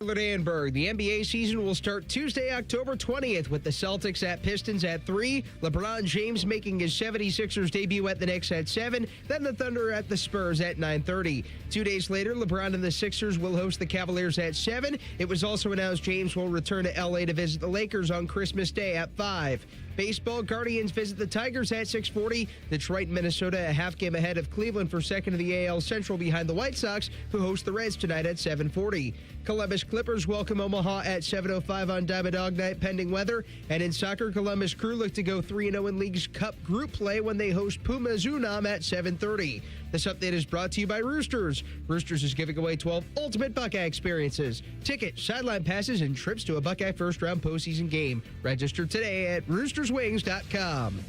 Danberg. The NBA season will start Tuesday, October 20th with the Celtics at Pistons at 3, LeBron James making his 76ers debut at the Knicks at 7, then the Thunder at the Spurs at 9:30. 2 days later, LeBron and the Sixers will host the Cavaliers at 7. It was also announced James will return to LA to visit the Lakers on Christmas Day at 5. Baseball, Guardians visit the Tigers at 6:40. Detroit and Minnesota a half game ahead of Cleveland for second in the AL Central behind the White Sox, who host the Reds tonight at 7:40. Columbus Clippers welcome Omaha at 7:05 on Diamond Dog Night pending weather. And in soccer, Columbus Crew look to go 3-0 in League's Cup group play when they host Puma Zunam at 7:30. This update is brought to you by Roosters. Roosters is giving away 12 ultimate Buckeye experiences. Tickets, sideline passes, and trips to a Buckeye first-round postseason game. Register today at roosterswings.com.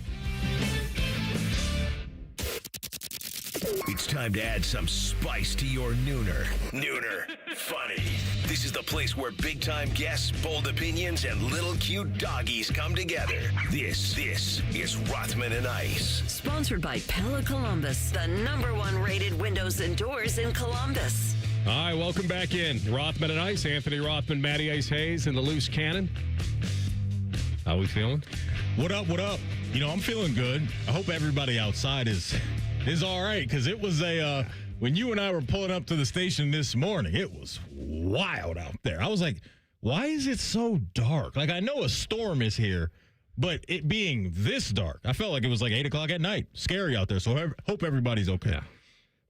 It's time to add some spice to your nooner. Nooner funny. This is the place where big-time guests, bold opinions, and little cute doggies come together. This is Rothman and Ice. Sponsored by Pella Columbus, the #1 rated windows and doors in Columbus. All right, welcome back in. Rothman and Ice, Anthony Rothman, Matty Ice Hayes, and the Loose Cannon. How we feeling? What up, what up? You know, I'm feeling good. I hope everybody outside is all right, because it was when you and I were pulling up to the station this morning, it was wild out there. I was like, why is it so dark? Like, I know a storm is here, but it being this dark, I felt like it was like 8 o'clock at night. Scary out there, so I hope everybody's okay. Yeah.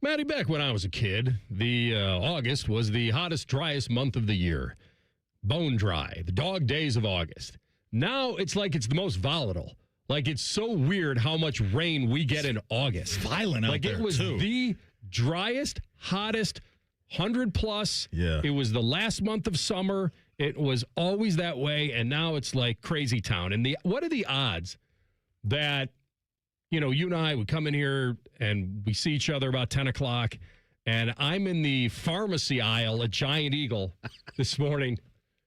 Matty, back when I was a kid, the August was the hottest, driest month of the year. Bone dry, the dog days of August. Now it's like it's the most volatile. Like, it's so weird how much rain we get in August. Violent out there, Like, it was too. the driest, hottest, 100+. Yeah. It was the last month of summer. It was always that way, and now it's like crazy town. And what are the odds that, you know, you and I would come in here and we see each other about 10 o'clock, and I'm in the pharmacy aisle at Giant Eagle this morning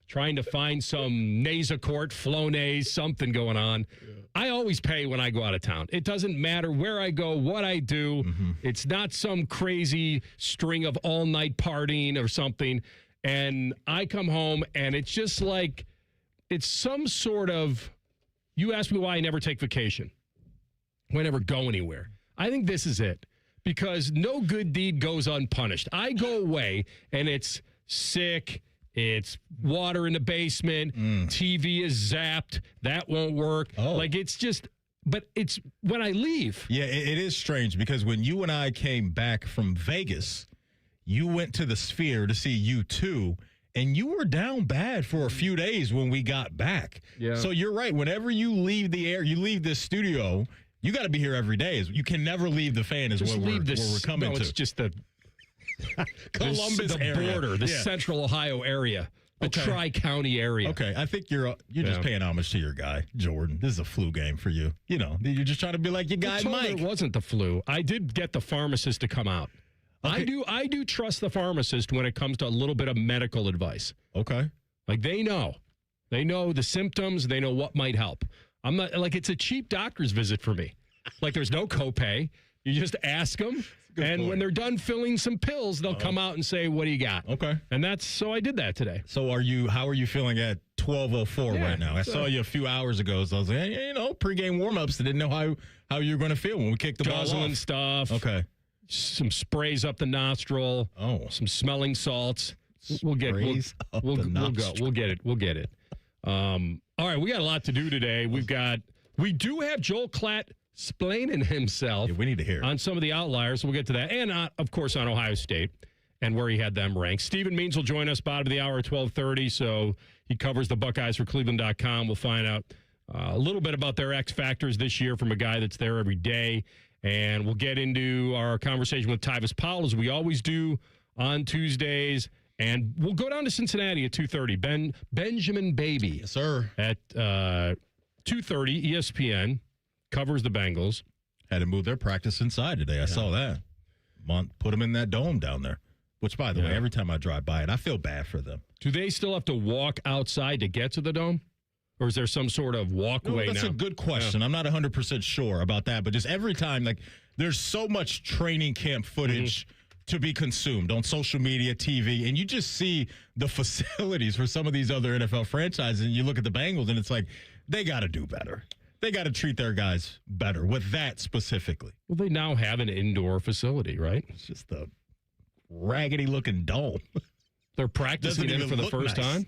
trying to find some Nasacort, Flonase, something going on. Yeah. I always pay when I go out of town. It doesn't matter where I go, what I do. Mm-hmm. It's not some crazy string of all-night partying or something. And I come home, and it's just like, it's some sort of, you ask me why I never take vacation. Why I never go anywhere. I think this is it. Because no good deed goes unpunished. I go away, and it's sick. It's water in the basement. TV is zapped. That won't work. Oh. Like, it's just, but it's when I leave. Yeah, it is strange because when you and I came back from Vegas, you went to the Sphere to see U2, and you were down bad for a few days when we got back. Yeah. So you're right. Whenever you leave the air, you leave this studio, you got to be here every day. You can never leave the fan is Just where leave we're coming no, to. it's just the Columbus the area. border, the Yeah. central Ohio area, the Okay. Tri-County area. Okay, I think you're just paying homage to your guy, Jordan. This is a flu game for you. You know, you're just trying to be like your guy, Mike. It wasn't the flu. I did get the pharmacist to come out. Okay. I do trust the pharmacist when it comes to a little bit of medical advice. Okay. Like, they know the symptoms. They know what might help. I'm not like, it's a cheap doctor's visit for me. Like, there's no copay. You just ask them. And point. when they're done filling some pills, they'll come out and say, what do you got? Okay. And so I did that today. So how are you feeling at 12:04 right now? I saw you a few hours ago, so I was like, hey, you know, pregame warm-ups. I didn't know how you were going to feel when we kicked the ball Guzzling off. stuff. Okay. Some sprays up the nostril. Oh. Some smelling salts. We'll get it. We'll get it. All right, we got a lot to do today. We do have Joel Klatt splaining himself. Yeah, we need to hear it. On some of the outliers. So we'll get to that. And, of course, on Ohio State and where he had them ranked. Stephen Means will join us bottom of the hour at 12:30. So he covers the Buckeyes for Cleveland.com. We'll find out a little bit about their X factors this year from a guy that's there every day. And we'll get into our conversation with Tyvis Powell, as we always do on Tuesdays. And we'll go down to Cincinnati at 2:30. Benjamin Baby. Yes, sir. At 2:30, ESPN covers the Bengals. Had to move their practice inside today. I saw that. Put them in that dome down there. Which, by the way, every time I drive by it, I feel bad for them. Do they still have to walk outside to get to the dome? Or is there some sort of walkway now? That's a good question. I'm not 100% sure about that. But just every time, like, there's so much training camp footage to be consumed on social media, TV, and you just see the facilities for some of these other NFL franchises, and you look at the Bengals, and it's like, they got to do better. They got to treat their guys better with that specifically. Well, they now have an indoor facility, right? It's just a raggedy-looking dome. They're practicing in it for the first time?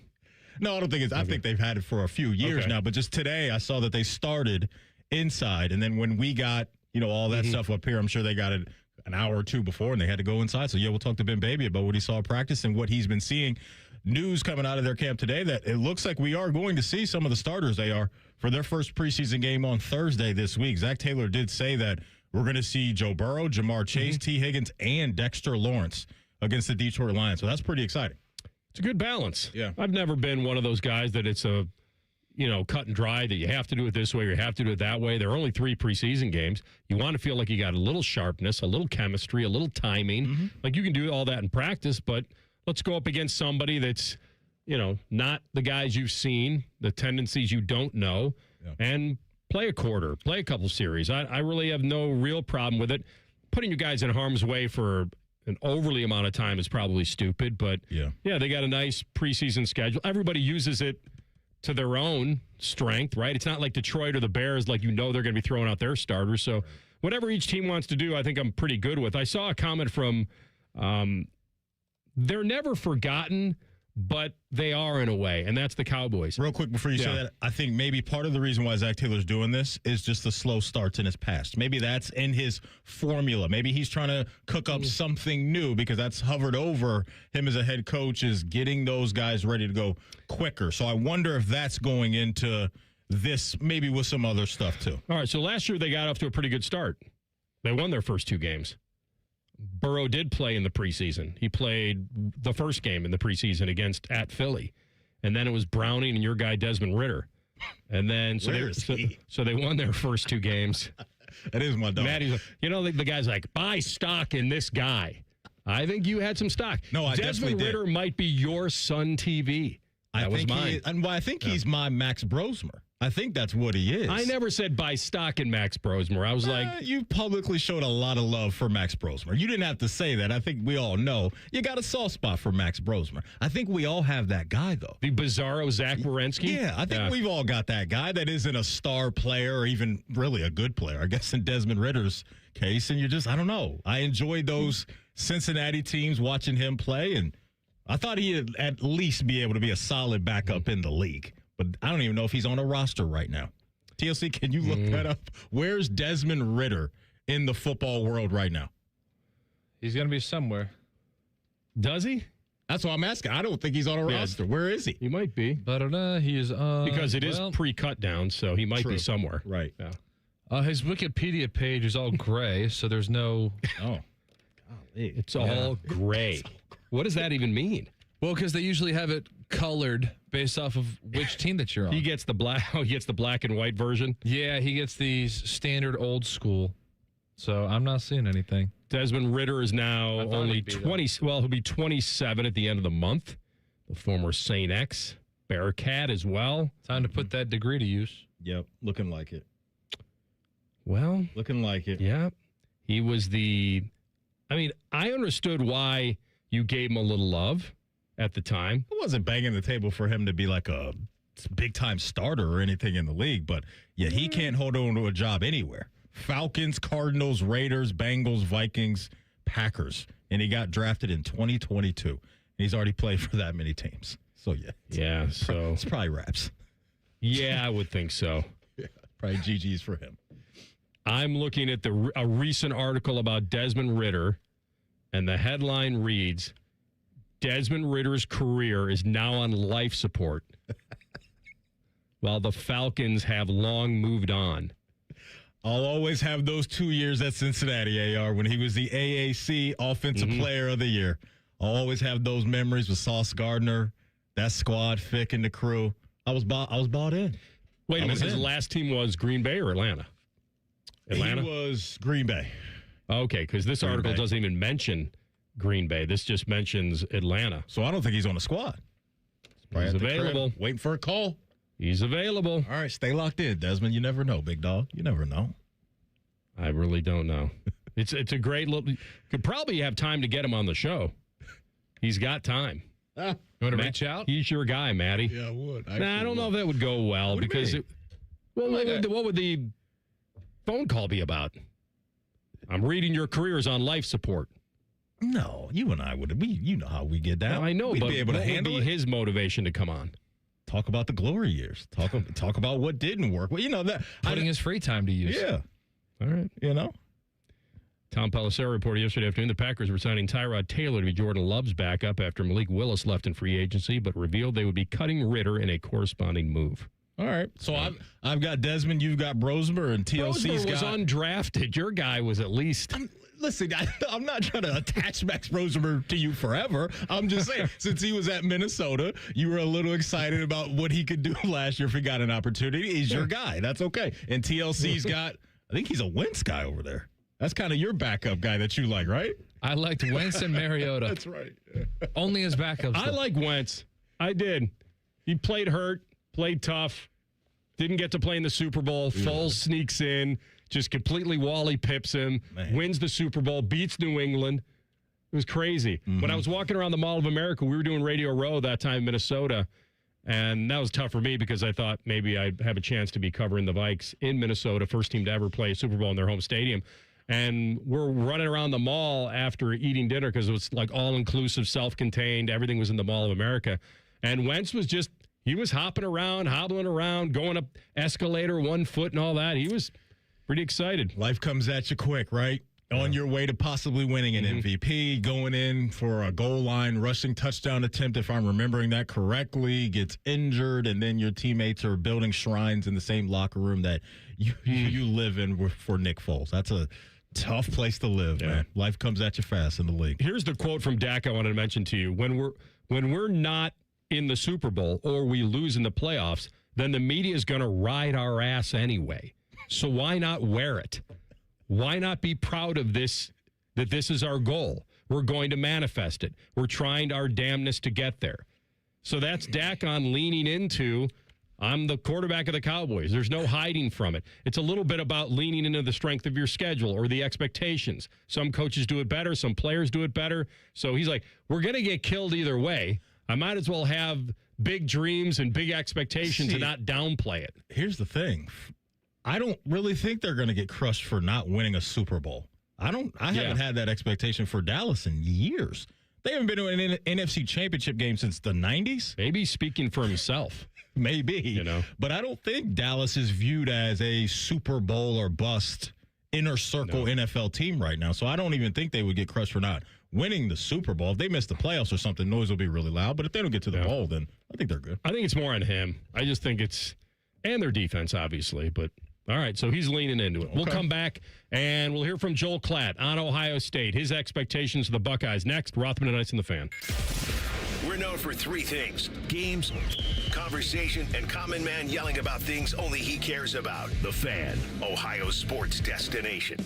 No, I don't think it's. I think they've had it for a few years now. But just today, I saw that they started inside, and then when we got all that stuff up here, I'm sure they got it an hour or two before, and they had to go inside. So we'll talk to Ben Baby about what he saw at practice and what he's been seeing. News coming out of their camp today that it looks like we are going to see some of the starters they are for their first preseason game on Thursday this week. Zach Taylor did say that we're going to see Joe Burrow, Jamar Chase, T. Higgins, and Dexter Lawrence against the Detroit Lions. So that's pretty exciting. It's a good balance. Yeah. I've never been one of those guys that it's a, cut and dry, that you have to do it this way or you have to do it that way. There are only 3 preseason games. You want to feel like you got a little sharpness, a little chemistry, a little timing. Like you can do all that in practice, but let's go up against somebody that's, not the guys you've seen, the tendencies you don't know, and play a quarter, play a couple series. I really have no real problem with it. Putting you guys in harm's way for an overly amount of time is probably stupid, but they got a nice preseason schedule. Everybody uses it to their own strength, right? It's not like Detroit or the Bears, like they're going to be throwing out their starters. So whatever each team wants to do, I think I'm pretty good with. I saw a comment from they're never forgotten, but they are in a way, and that's the Cowboys. Real quick before you say that, I think maybe part of the reason why Zach Taylor's doing this is just the slow starts in his past. Maybe that's in his formula. Maybe he's trying to cook up something new because that's hovered over him as a head coach, is getting those guys ready to go quicker. So I wonder if that's going into this maybe with some other stuff too. All right, so last year they got off to a pretty good start. They won their first 2 games. Burrow did play in the preseason. He played the first game in the preseason at Philly. And then it was Browning and your guy Desmond Ridder. And then so they won their first 2 games. That is my dog. Maddie's the guy's like, buy stock in this guy. I think you had some stock. No, I Desmond definitely Ridder did. might be your Sun TV. That was mine. I think he's my Max Brosmer. I think that's what he is. I never said buy stock in Max Brosmer. I was like... You publicly showed a lot of love for Max Brosmer. You didn't have to say that. I think we all know you got a soft spot for Max Brosmer. I think we all have that guy, though. The bizarro Zach Wierenski? Yeah, I think we've all got that guy that isn't a star player or even really a good player, I guess, in Desmond Ridder's case. And I don't know. I enjoyed those Cincinnati teams watching him play, and I thought he'd at least be able to be a solid backup in the league. But I don't even know if he's on a roster right now. TLC, can you look that up? Where's Desmond Ridder in the football world right now? He's going to be somewhere. Does he? That's what I'm asking. I don't think he's on a roster. Where is he? He might be. But he is because it is pre-cut down, so he might be somewhere. Right. Yeah. His Wikipedia page is all gray, so there's no... Oh. It's all gray. What does that even mean? Well, because they usually have it colored based off of which team that you're on. He gets the black and white version. Yeah, he gets the standard old school. So I'm not seeing anything. Desmond Ridder is now only 20. Well, he'll be 27 at the end of the month. The former Saint X Bearcat as well. Time to put that degree to use. Yep, looking like it. Well, looking like it. Yeah, he was I understood why you gave him a little love at the time. I wasn't banging the table for him to be like a big-time starter or anything in the league, but he can't hold on to a job anywhere. Falcons, Cardinals, Raiders, Bengals, Vikings, Packers, and he got drafted in 2022. And he's already played for that many teams. So, so it's probably wraps. Yeah, I would think so. Probably GG's for him. I'm looking at a recent article about Desmond Ridder, and the headline reads, Desmond Ridder's career is now on life support, while the Falcons have long moved on. I'll always have those 2 years at Cincinnati, AR, when he was the AAC Offensive Player of the Year. I'll always have those memories with Sauce Gardner, that squad, Fick, and the crew. I was bought in. Wait a minute, his last team was Green Bay or Atlanta? Atlanta? He was Green Bay. Okay, because this article doesn't even mention Green Bay. This just mentions Atlanta. So I don't think he's on the squad. He's available. Waiting for a call. He's available. All right, stay locked in, Desmond. You never know, big dog. You never know. I really don't know. It's a great little. Could probably have time to get him on the show. He's got time. You want to reach out? He's your guy, Matty. Yeah, I would. I don't know if that would go well What do you because mean? what would the phone call be about? I'm reading your careers on life support. No, you and I would. You know how we get down. I know, We'd but be able to what would handle be it. his motivation to come on? Talk about the glory years. Talk about what didn't work. Well, you know that. Putting his free time to use. Yeah, All right. you know. Tom Pelissero reported yesterday afternoon the Packers were signing Tyrod Taylor to be Jordan Love's backup after Malik Willis left in free agency, but revealed they would be cutting Ritter in a corresponding move. All right. So I've got Desmond, you've got Brosmer, and TLC's Brosmer was got. undrafted. Your guy was at least. Listen, I'm not trying to attach Max Brosmer to you forever. I'm just saying, since he was at Minnesota, you were a little excited about what he could do last year if he got an opportunity. He's your guy. That's okay. And TLC's got, I think he's a Wentz guy over there. That's kind of your backup guy that you like, right? I liked Wentz and Mariota. That's right. Only as backups. I though. like Wentz. I did. He played hurt, played tough, didn't get to play in the Super Bowl. Foles sneaks in, just completely Wally pips him, wins the Super Bowl, beats New England. It was crazy. When I was walking around the Mall of America, we were doing Radio Row that time in Minnesota, and that was tough for me because I thought maybe I'd have a chance to be covering the Vikes in Minnesota, first team to ever play a Super Bowl in their home stadium. And we're running around the mall after eating dinner because it was like all-inclusive, self-contained. Everything was in the Mall of America. And Wentz was just, he was hopping around, hobbling around, going up escalator, 1 foot and all that. He was pretty excited. Life comes at you quick, right? On your way to possibly winning an MVP, going in for a goal line, rushing touchdown attempt, if I'm remembering that correctly, gets injured, and then your teammates are building shrines in the same locker room that you live in for Nick Foles. That's a tough place to live, man. Life comes at you fast in the league. Here's the quote from Dak I wanted to mention to you. When we're not in the Super Bowl or we lose in the playoffs, then the media is going to ride our ass anyway. So why not wear it? Why not be proud of this, that this is our goal? We're going to manifest it. We're trying our damnness to get there. So that's Dak on leaning into, I'm the quarterback of the Cowboys. There's no hiding from it. It's a little bit about leaning into the strength of your schedule or the expectations. Some coaches do it better. Some players do it better. So he's like, we're going to get killed either way. I might as well have big dreams and big expectations and not downplay it. Here's the thing. I don't really think they're going to get crushed for not winning a Super Bowl. I haven't had that expectation for Dallas in years. They haven't been to an NFC championship game since the 90s. Maybe speaking for himself. Maybe. You know. But I don't think Dallas is viewed as a Super Bowl or bust inner circle NFL team right now. So I don't even think they would get crushed for not winning the Super Bowl. If they miss the playoffs or something, noise will be really loud. But if they don't get to the bowl, then I think they're good. I think it's more on him. I just think it's, and their defense, obviously, but all right, so he's leaning into it. We'll come back, and we'll hear from Joel Klatt on Ohio State. His expectations of the Buckeyes next. Rothman Ice and the Fan. We're known for three things: games, conversation, and common man yelling about things only he cares about. The Fan, Ohio sports destination.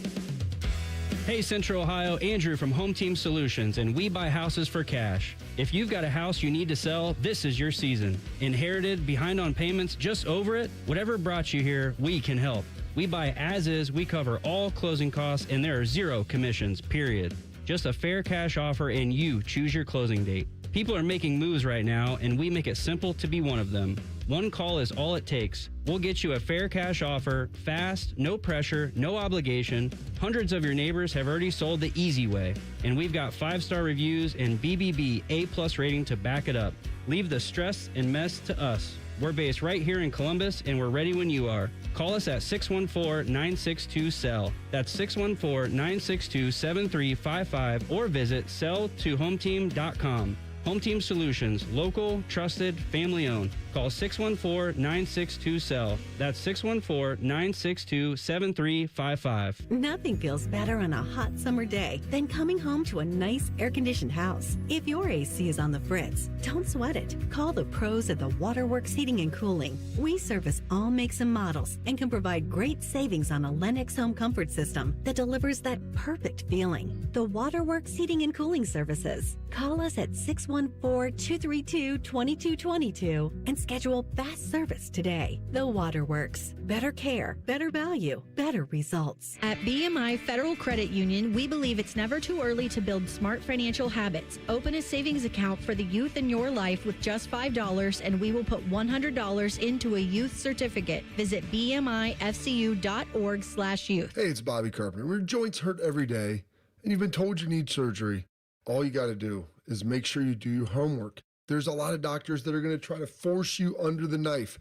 Hey, Central Ohio, Andrew from Home Team Solutions, and we buy houses for cash. If you've got a house you need to sell, this is your season. Inherited, behind on payments, just over it? Whatever brought you here, we can help. We buy as is, we cover all closing costs, and there are zero commissions, period. Just a fair cash offer, and you choose your closing date. People are making moves right now, and we make it simple to be one of them. One call is all it takes. We'll get you a fair cash offer, fast, no pressure, no obligation. Hundreds of your neighbors have already sold the easy way, and we've got 5-star reviews and BBB A+ rating to back it up. Leave the stress and mess to us. We're based right here in Columbus, and we're ready when you are. Call us at 614-962-SELL. That's 614-962-7355, or visit selltohometeam.com. Home Team Solutions, local, trusted, family-owned. Call 614-962-SELL. That's 614-962-7355. Nothing feels better on a hot summer day than coming home to a nice air-conditioned house. If your AC is on the fritz, don't sweat it. Call the pros at the Waterworks Heating and Cooling. We service all makes and models and can provide great savings on a Lennox home comfort system that delivers that perfect feeling. The Waterworks Heating and Cooling Services. Call us at 614-962-7355 614-232-2222 and schedule fast service today. The Waterworks. Better care, better value, better results. At BMI Federal Credit Union, we believe it's never too early to build smart financial habits. Open a savings account for the youth in your life with just $5, and we will put $100 into a youth certificate. Visit bmifcu.org/youth. Hey, it's Bobby Carpenter. Your joints hurt every day, and you've been told you need surgery. All you got to do is make sure you do your homework. There's a lot of doctors that are going to try to force you under the knife,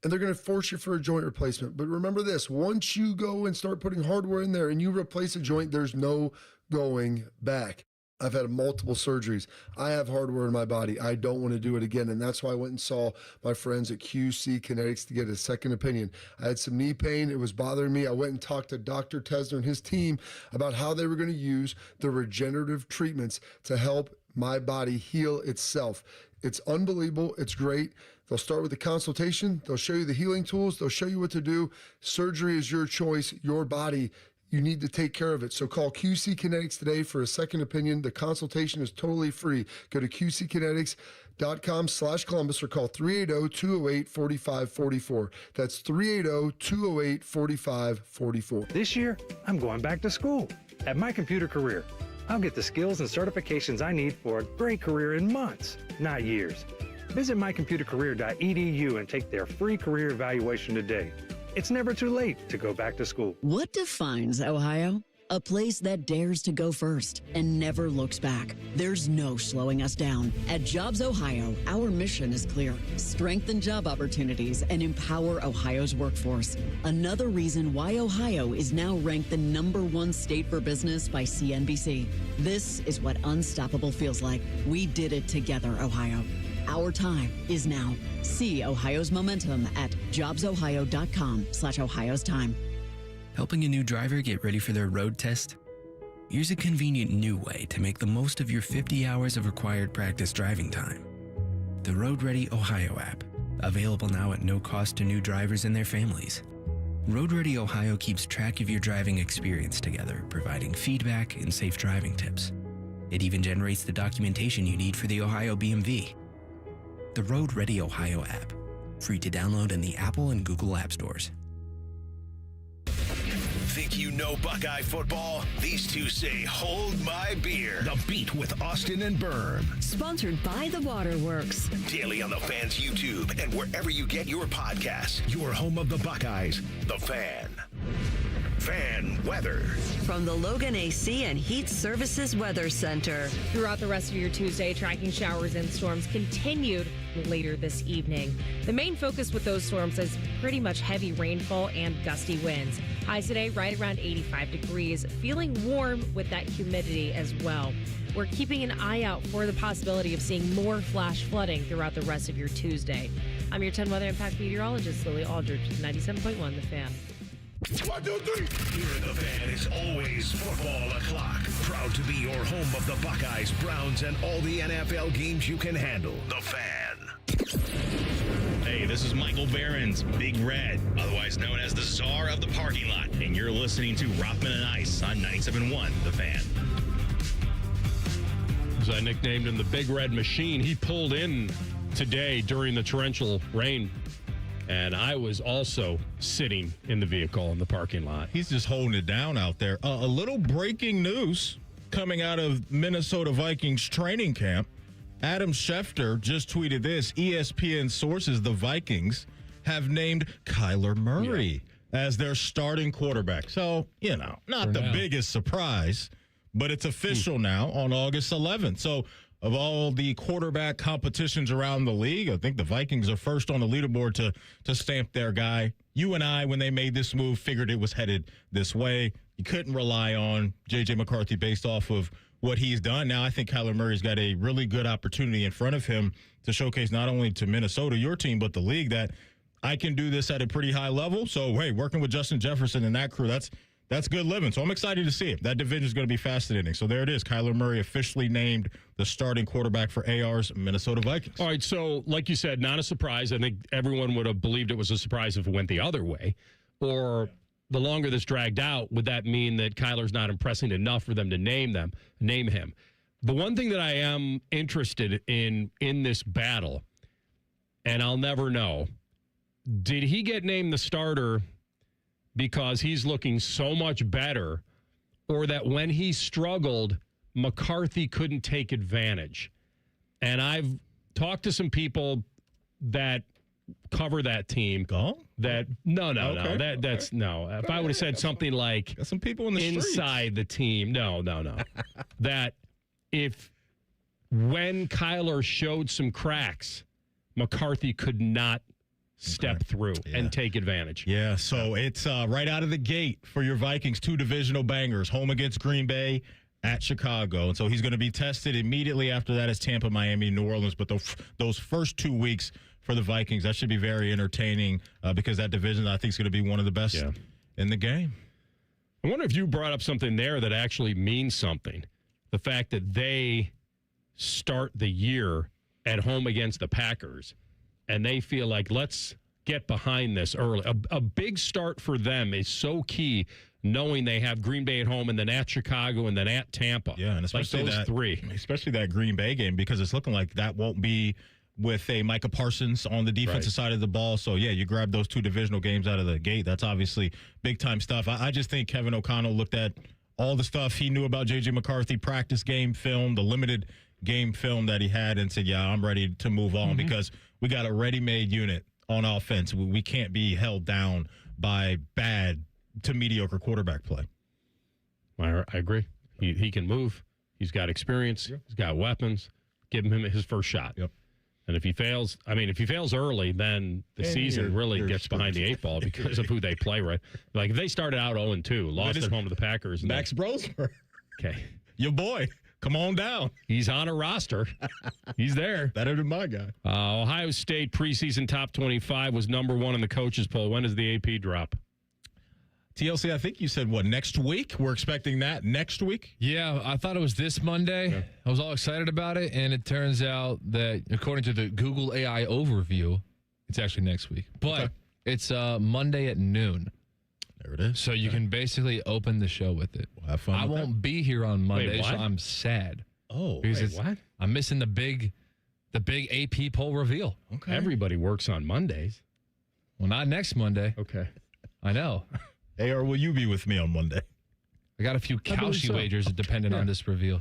and they're going to force you for a joint replacement. But remember this, once you go and start putting hardware in there and you replace a joint, there's no going back. I've had multiple surgeries. I have hardware in my body. I don't want to do it again. And that's why I went and saw my friends at QC Kinetics to get a second opinion. I had some knee pain. It was bothering me. I went and talked to Dr. Tesner and his team about how they were going to use the regenerative treatments to help my body heal itself. It's unbelievable. It's great. They'll start with a consultation. They'll show you the healing tools. They'll show you what to do. Surgery is your choice, your body. You need to take care of it. So call QC Kinetics today for a second opinion. The consultation is totally free. Go to qckinetics.com/Columbus or call 380-208-4544. That's 380-208-4544. This year, I'm going back to school. At My Computer Career, I'll get the skills and certifications I need for a great career in months, not years. Visit mycomputercareer.edu and take their free career evaluation today. It's never too late to go back to school. What defines Ohio? A place that dares to go first and never looks back. There's no slowing us down. At Jobs Ohio, our mission is clear. Strengthen job opportunities and empower Ohio's workforce. Another reason why Ohio is now ranked the #1 state for business by CNBC. This is what unstoppable feels like. We did it together, Ohio. Our time is now. See Ohio's momentum at jobsohio.com/Ohio's time. Helping a new driver get ready for their road test? Here's a convenient new way to make the most of your 50 hours of required practice driving time. The Road Ready Ohio app, available now at no cost to new drivers and their families. Road Ready Ohio keeps track of your driving experience together, providing feedback and safe driving tips. It even generates the documentation you need for the Ohio BMV. The Road Ready Ohio app, free to download in the Apple and Google App Stores. Think you know Buckeye football? These two say, hold my beer. The Beat with Austin and Berm. Sponsored by The Waterworks. Daily on the Fan's YouTube and wherever you get your podcasts. Your home of the Buckeyes, The Fan. Fan weather. From the Logan AC and Heat Services Weather Center. Throughout the rest of your Tuesday, tracking showers and storms continued later this evening. The main focus with those storms is pretty much heavy rainfall and gusty winds. Highs today right around 85 degrees, feeling warm with that humidity as well. We're keeping an eye out for the possibility of seeing more flash flooding throughout the rest of your Tuesday. I'm your 10 Weather Impact meteorologist, Lily Aldridge, 97.1 The Fan. 1, 2, 3. Here at The Fan is always football o'clock. Proud to be your home of the Buckeyes, Browns, and all the NFL games you can handle. The Fan. Hey, this is Michael Behrens, Big Red, otherwise known as the czar of the parking lot, and you're listening to Rothman Ice on 97.1 The Fan. As I nicknamed him the Big Red Machine, he pulled in today during the torrential rain. And I was also sitting in the vehicle in the parking lot. He's just holding it down out there. A little breaking news coming out of Minnesota Vikings training camp. Adam Schefter just tweeted this. ESPN sources the Vikings have named Kyler Murray as their starting quarterback. So, not the biggest surprise, but it's official now on August 11th. So, of all the quarterback competitions around the league, I think the Vikings are first on the leaderboard to stamp their guy. You and I, when they made this move, figured it was headed this way. You couldn't rely on J.J. McCarthy based off of what he's done. Now I think Kyler Murray's got a really good opportunity in front of him to showcase not only to Minnesota, your team, but the league, that I can do this at a pretty high level. So, hey, working with Justin Jefferson and that crew, that's good living. So I'm excited to see it. That division is going to be fascinating. So there it is. Kyler Murray officially named the starting quarterback for AR's Minnesota Vikings. All right. So like you said, not a surprise. I think everyone would have believed it was a surprise if it went the other way. Or the longer this dragged out, would that mean that Kyler's not impressing enough for them to name him? The one thing that I am interested in this battle, and I'll never know, did he get named the starter because he's looking so much better, or that when he struggled, McCarthy couldn't take advantage? And I've talked to some people that cover that team. No. That's no. If I would have said something like got some people in the inside the team, no. That if when Kyler showed some cracks, McCarthy could not step through and take advantage. Yeah, so it's right out of the gate for your Vikings, 2 divisional bangers, home against Green Bay, at Chicago. And so he's going to be tested immediately after that as Tampa, Miami, New Orleans. But those first 2 weeks for the Vikings, that should be very entertaining because that division, I think, is going to be one of the best in the game. I wonder if you brought up something there that actually means something. The fact that they start the year at home against the Packers, and they feel like, let's get behind this early. A big start for them is so key, knowing they have Green Bay at home and then at Chicago and then at Tampa. Yeah, and especially like those three. Especially that Green Bay game, because it's looking like that won't be with a Micah Parsons on the defensive side of the ball. So, yeah, you grab those 2 divisional games out of the gate. That's obviously big-time stuff. I just think Kevin O'Connell looked at all the stuff he knew about J.J. McCarthy, practice game film, the limited game film that he had, and said, yeah, I'm ready to move on because we got a ready-made unit on offense. We can't be held down by bad to mediocre quarterback play. I agree. He can move. He's got experience. He's got weapons. Give him his first shot. Yep. And if he fails, if he fails early, then the season really gets behind the 8 ball because of who they play, right? Like, if they started out 0-2, lost at home to the Packers. Max Brosmer. Okay. Your boy. Come on down. He's on a roster. He's there. Better than my guy. Ohio State preseason top 25 was number 1 in the coaches poll. When does the AP drop? TLC, I think you said, next week? We're expecting that next week? Yeah, I thought it was this Monday. Yeah. I was all excited about it, and it turns out that, according to the Google AI overview, it's actually next week. But it's Monday at noon. There it is. So you can basically open the show with it. We'll have fun. I won't be here on Monday, Wait, so I'm sad. Oh, what? I'm missing the big AP poll reveal. Okay. Everybody works on Mondays. Well, not next Monday. Okay. I know. Hey, or will you be with me on Monday? I got a few Kalshi wagers dependent on this reveal.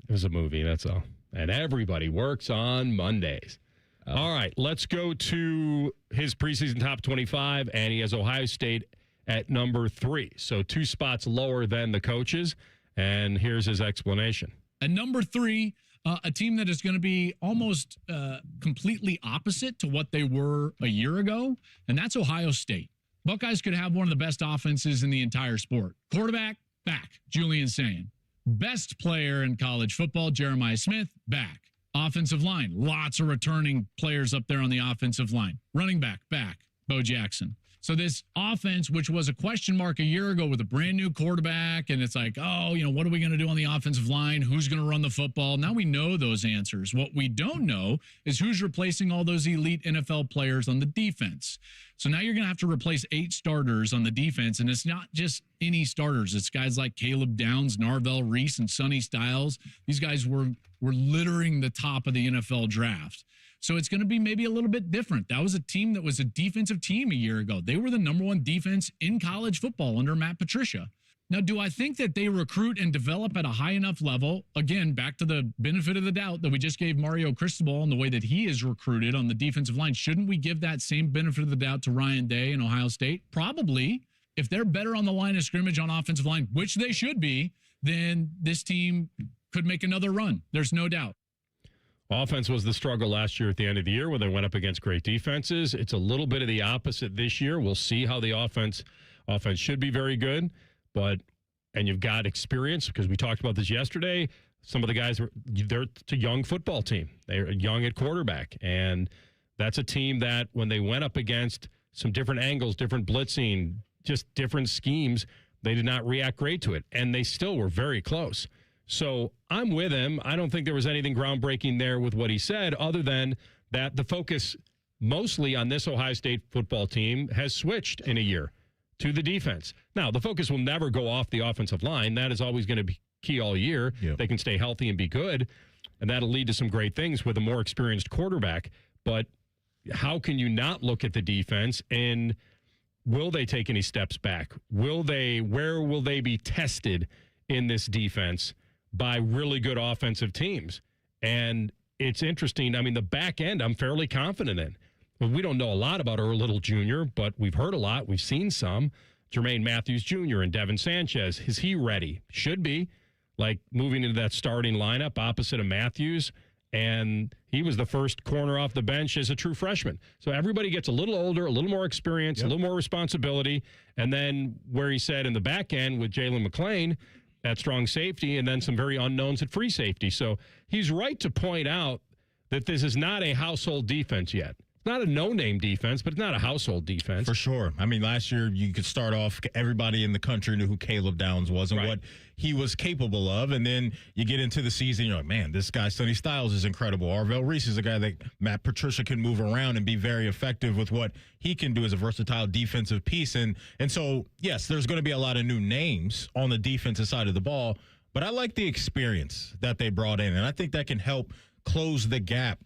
It was a movie, that's all. And everybody works on Mondays. All right, let's go to his preseason top 25, and he has Ohio State at number 3. So 2 spots lower than the coaches, and here's his explanation. At number 3, a team that is going to be almost completely opposite to what they were a year ago, and that's Ohio State. Buckeyes could have one of the best offenses in the entire sport. Quarterback, back, Julian Sayin. Best player in college football, Jeremiah Smith, back. Offensive line, lots of returning players up there on the offensive line. Running back, Bo Jackson. So this offense, which was a question mark a year ago with a brand new quarterback, and it's like, what are we going to do on the offensive line? Who's going to run the football? Now we know those answers. What we don't know is who's replacing all those elite NFL players on the defense. So now you're going to have to replace 8 starters on the defense, and it's not just any starters. It's guys like Caleb Downs, Narvell Reese, and Sonny Styles. These guys were littering the top of the NFL draft. So it's going to be maybe a little bit different. That was a team that was a defensive team a year ago. They were the number 1 defense in college football under Matt Patricia. Now, do I think that they recruit and develop at a high enough level? Again, back to the benefit of the doubt that we just gave Mario Cristobal and the way that he is recruited on the defensive line. Shouldn't we give that same benefit of the doubt to Ryan Day and Ohio State? Probably. If they're better on the line of scrimmage on offensive line, which they should be, then this team could make another run. There's no doubt. Offense was the struggle last year at the end of the year when they went up against great defenses. It's a little bit of the opposite this year. We'll see how the offense should be very good, and you've got experience because we talked about this yesterday. Some of the guys, it's a young football team. They're young at quarterback, and that's a team that when they went up against some different angles, different blitzing, just different schemes, they did not react great to it, and they still were very close. So I'm with him. I don't think there was anything groundbreaking there with what he said, other than that the focus mostly on this Ohio State football team has switched in a year to the defense. Now, the focus will never go off the offensive line. That is always going to key all year. Yep. They can stay healthy and be good, and that'll lead to some great things with a more experienced quarterback. But how can you not look at the defense, and will they take any steps back? Where will they be tested in this defense by really good offensive teams? And it's interesting. I mean, the back end, I'm fairly confident in. Well, we don't know a lot about Earl Little Jr., but we've heard a lot. We've seen some. Jermaine Matthews Jr. and Devin Sanchez. Is he ready? Should be. Like moving into that starting lineup opposite of Matthews. And he was the first corner off the bench as a true freshman. So everybody gets a little older, a little more experience, a little more responsibility. And then where he said in the back end with Jalen McClain, at strong safety, and then some very unknowns at free safety. So he's right to point out that this is not a household defense yet. It's not a no-name defense, but it's not a household defense. For sure. I mean, last year you could start off, everybody in the country knew who Caleb Downs was and what he was capable of. And then you get into the season, you're like, man, this guy, Sonny Styles, is incredible. Arvell Reese is a guy that Matt Patricia can move around and be very effective with what he can do as a versatile defensive piece. And so, yes, there's going to be a lot of new names on the defensive side of the ball, but I like the experience that they brought in. And I think that can help close the gap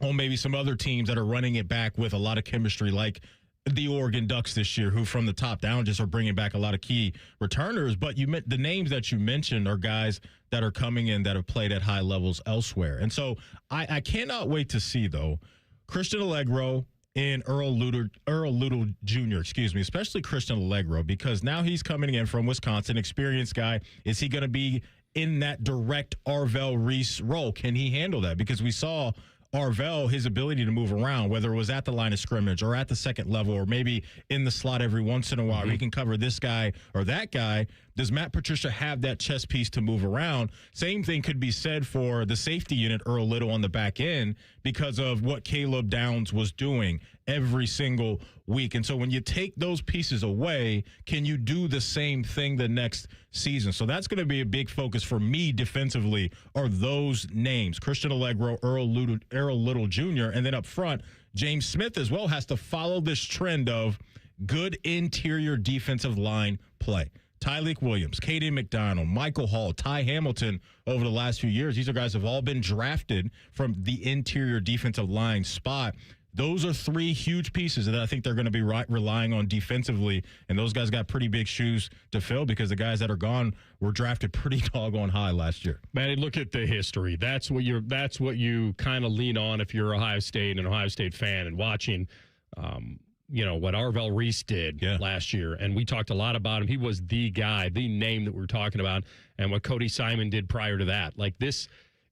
on maybe some other teams that are running it back with a lot of chemistry, like the Oregon Ducks this year, who from the top down just are bringing back a lot of key returners. But the names that you mentioned are guys that are coming in that have played at high levels elsewhere. And so I cannot wait to see, though, Christian Allegro and Earl Little Jr., especially Christian Allegro, because now he's coming in from Wisconsin, experienced guy. Is he going to be in that direct Arvell Reese role? Can he handle that? Because we saw Arvell, his ability to move around, whether it was at the line of scrimmage or at the second level or maybe in the slot every once in a while, he can cover this guy or that guy. Does Matt Patricia have that chess piece to move around? Same thing could be said for the safety unit, Earl Little, on the back end, because of what Caleb Downs was doing every single week. And so when you take those pieces away, can you do the same thing the next season? So that's going to be a big focus for me defensively, are those names: Christian Allegro, Earl Little Jr., and then up front, James Smith as well has to follow this trend of good interior defensive line play. Tyleek Williams, Kaden McDonald, Michael Hall, Ty Hamilton over the last few years. These are guys who have all been drafted from the interior defensive line spot. Those are three huge pieces that I think they're going to be relying on defensively, and those guys got pretty big shoes to fill because the guys that are gone were drafted pretty doggone high last year. Manny, look at the history. That's what you kind of lean on if you're Ohio State and an Ohio State fan and watching what Arvell Reese did last year. And we talked a lot about him. He was the guy, the name that we were talking about, and what Cody Simon did prior to that. Like this,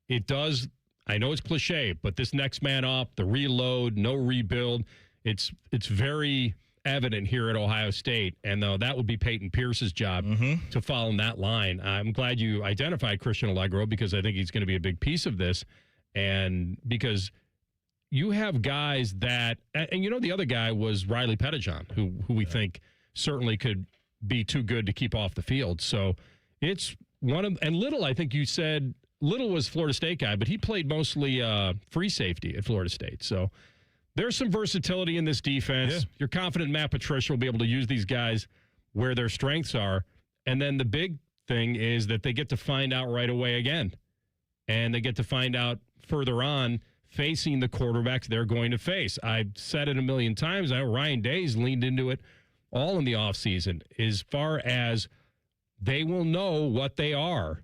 it does, I know it's cliche, but this next man up, the reload, no rebuild, it's very evident here at Ohio State. And though that would be Peyton Pierce's job to follow in that line. I'm glad you identified Christian Allegro because I think he's going to be a big piece of this. And because you have guys that, and the other guy was Riley Pettijohn, who we think certainly could be too good to keep off the field. So it's and Little, I think you said Little was Florida State guy, but he played mostly free safety at Florida State. So there's some versatility in this defense. Yeah. You're confident Matt Patricia will be able to use these guys where their strengths are. And then the big thing is that they get to find out right away again. And they get to find out further on facing the quarterbacks they're going to face. I've said it a million times. I know Ryan Day's leaned into it all in the offseason as far as they will know what they are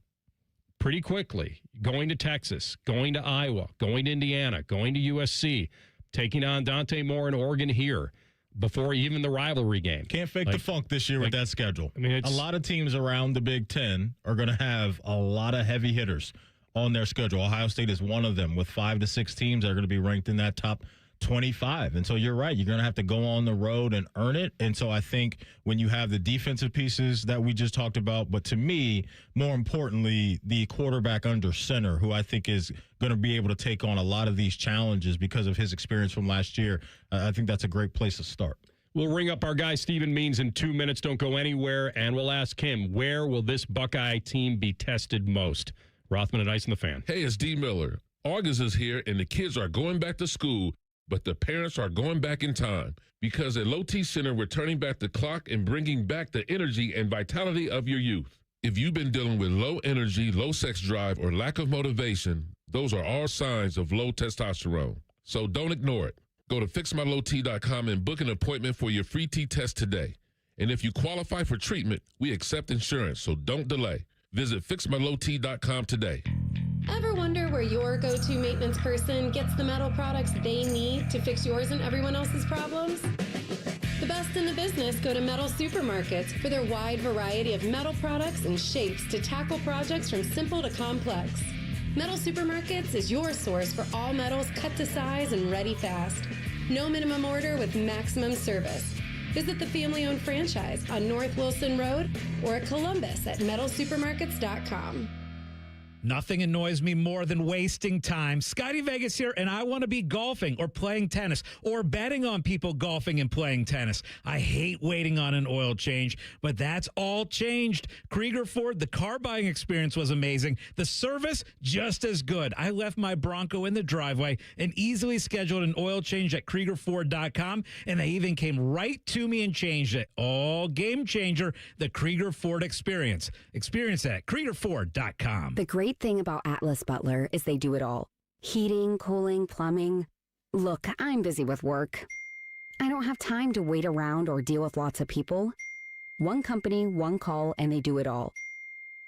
pretty quickly. Going to Texas, going to Iowa, going to Indiana, going to USC, taking on Dante Moore in Oregon here before even the rivalry game. Can't fake the funk this year with that schedule. I mean, a lot of teams around the Big Ten are going to have a lot of heavy hitters on their schedule. Ohio State is one of them with 5 to 6 teams that are going to be ranked in that top 25. And so you're right. You're going to have to go on the road and earn it. And so I think when you have the defensive pieces that we just talked about, but to me, more importantly, the quarterback under center, who I think is going to be able to take on a lot of these challenges because of his experience from last year, I think that's a great place to start. We'll ring up our guy, Stephen Means, in 2 minutes. Don't go anywhere. And we'll ask him, where will this Buckeye team be tested most? Rothman and Ice and the Fan. Hey, it's D. Miller. August is here, and the kids are going back to school, but the parents are going back in time because at Low T Center, we're turning back the clock and bringing back the energy and vitality of your youth. If you've been dealing with low energy, low sex drive, or lack of motivation, those are all signs of low testosterone. So don't ignore it. Go to fixmylowt.com and book an appointment for your free T-test today. And if you qualify for treatment, we accept insurance, so don't delay. Visit fixmylowt.com today. Ever wonder where your go-to maintenance person gets the metal products they need to fix yours and everyone else's problems? The best in the business go to Metal Supermarkets for their wide variety of metal products and shapes to tackle projects from simple to complex. Metal Supermarkets is your source for all metals cut to size and ready fast. No minimum order with maximum service. Visit the family-owned franchise on North Wilson Road or at Columbus at metalsupermarkets.com. Nothing annoys me more than wasting time. Scotty Vegas here, and I want to be golfing or playing tennis or betting on people golfing and playing tennis. I hate waiting on an oil change, but that's all changed. Krieger Ford, the car buying experience was amazing. The service, just as good. I left my Bronco in the driveway and easily scheduled an oil change at KriegerFord.com, and they even came right to me and changed it. All game changer, the Krieger Ford experience. Experience that at KriegerFord.com. The great thing about Atlas Butler is they do it all. Heating, cooling, plumbing. Look, I'm busy with work. I don't have time to wait around or deal with lots of people. One company, one call, and they do it all.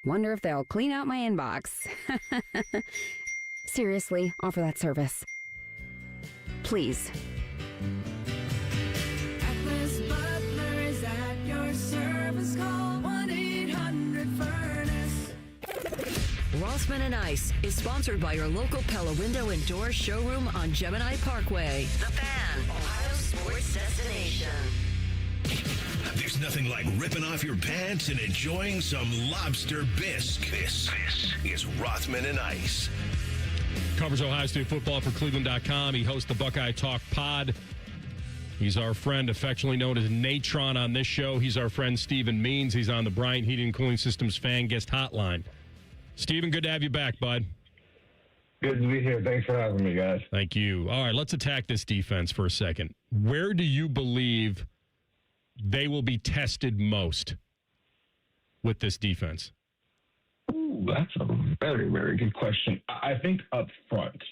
Wonder if they'll clean out my inbox. Seriously, offer that service. Please. Atlas Butler is at your service. Call 1-800-FURNACE. Rothman Ice is sponsored by your local Pella Window and Door showroom on Gemini Parkway. The Fan, Ohio sports destination. There's nothing like ripping off your pants and enjoying some lobster bisque. This is Rothman and Ice. Covers Ohio State football for Cleveland.com. He hosts the Buckeye Talk Pod. He's our friend, affectionately known as Natron on this show. He's our friend Stephen Means. He's on the Bryant Heating and Cooling Systems fan guest hotline. Stephen, good to have you back, bud. Good to be here. Thanks for having me, guys. Thank you. All right, let's attack this defense for a second. Where do you believe they will be tested most with this defense? Ooh, that's a very, very good question. I think up front,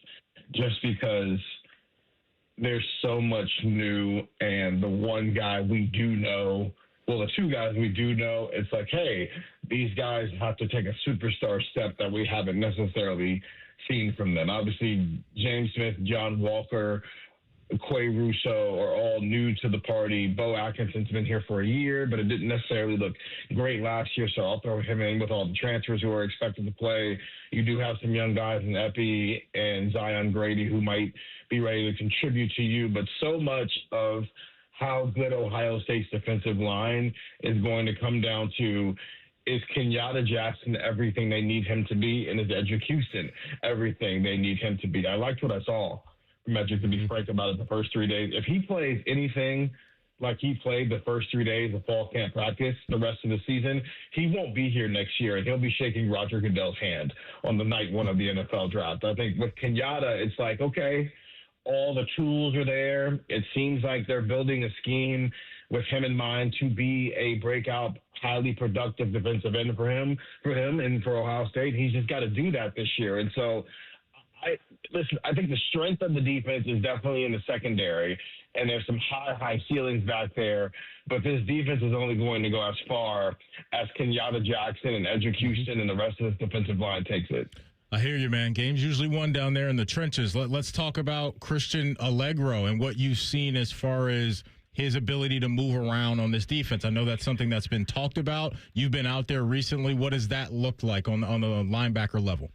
just because there's so much new, and the one guy we do know, well, the two guys we do know, it's like, hey, these guys have to take a superstar step that we haven't necessarily seen from them. Obviously, James Smith, John Walker, Quay Russo are all new to the party. Bo Atkinson's been here for a year, but it didn't necessarily look great last year, so I'll throw him in with all the transfers who are expected to play. You do have some young guys in Epi and Zion Grady who might be ready to contribute to you, but so much of how good Ohio State's defensive line is going to come down to, is Kenyatta Jackson everything they need him to be, and is Edric Houston everything they need him to be? I liked what I saw from Edric, to be frank about it, the first 3 days. If he plays anything like he played the first 3 days of fall camp practice the rest of the season, he won't be here next year, and he'll be shaking Roger Goodell's hand on the night one of the NFL draft. I think with Kenyatta, it's like, okay, all the tools are there. It seems like they're building a scheme with him in mind to be a breakout, highly productive defensive end for him and for Ohio State. He's just got to do that this year. And so, I think the strength of the defense is definitely in the secondary, and there's some high ceilings back there. But this defense is only going to go as far as Kenyatta Jackson and Edric Houston and the rest of this defensive line takes it. I hear you, man. Game's usually won down there in the trenches. Let's talk about Christian Allegro and what you've seen as far as his ability to move around on this defense. I know that's something that's been talked about. You've been out there recently. What does that look like on the linebacker level?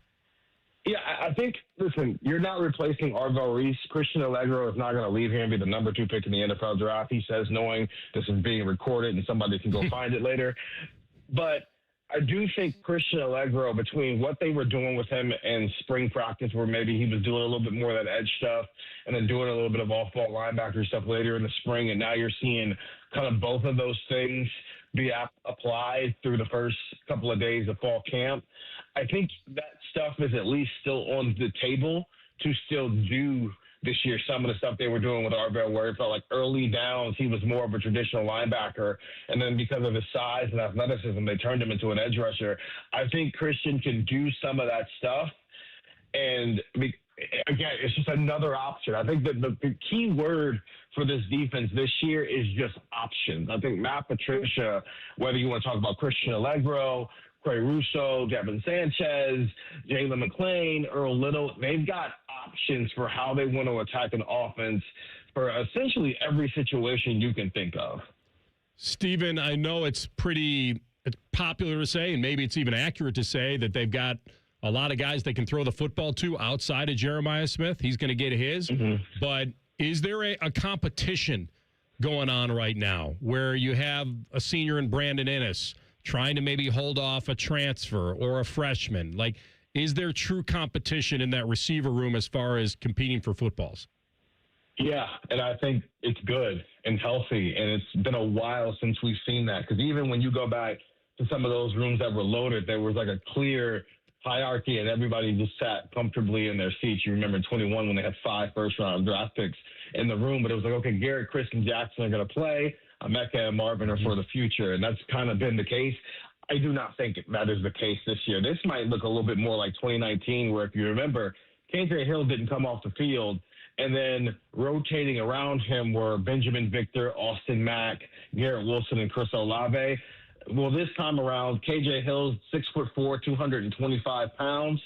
Yeah, I think, listen, you're not replacing Arvell Reese. Christian Allegro is not going to leave here and be the number 2 pick in the NFL draft. He says, knowing this is being recorded and somebody can go find it later. But I do think Christian Allegro, between what they were doing with him in spring practice, where maybe he was doing a little bit more of that edge stuff and then doing a little bit of off-ball linebacker stuff later in the spring, and now you're seeing kind of both of those things be applied through the first couple of days of fall camp. I think that stuff is at least still on the table to still do this year. Some of the stuff they were doing with Arvell, where it felt like early downs, he was more of a traditional linebacker. And then because of his size and athleticism, they turned him into an edge rusher. I think Christian can do some of that stuff. And again, it's just another option. I think that the key word for this defense this year is just options. I think Matt Patricia, whether you want to talk about Christian Allegro, Quay Russo, Devin Sanchez, Jalen McClain, Earl Little, they've got options for how they want to attack an offense for essentially every situation you can think of. Stephen, I know it's popular to say, and maybe it's even accurate to say, that they've got a lot of guys they can throw the football to outside of Jeremiah Smith. He's going to get his. Mm-hmm. But is there a competition going on right now where you have a senior in Brandon Ennis trying to maybe hold off a transfer or a freshman? Like, is there true competition in that receiver room as far as competing for footballs? Yeah, and I think it's good and healthy, and it's been a while since we've seen that. Because even when you go back to some of those rooms that were loaded, there was like a clear hierarchy, and everybody just sat comfortably in their seats. You remember in 21 when they had 5 first-round draft picks in the room, but it was like, okay, Garrett, Chris, and Jackson are going to play. Emeka and Marvin are for the future, and that's kind of been the case. I do not think that is the case this year. This might look a little bit more like 2019, where if you remember, KJ Hill didn't come off the field, and then rotating around him were Benjamin Victor, Austin Mack, Garrett Wilson, and Chris Olave. Well, this time around, KJ Hill's 6'4", 225 pounds,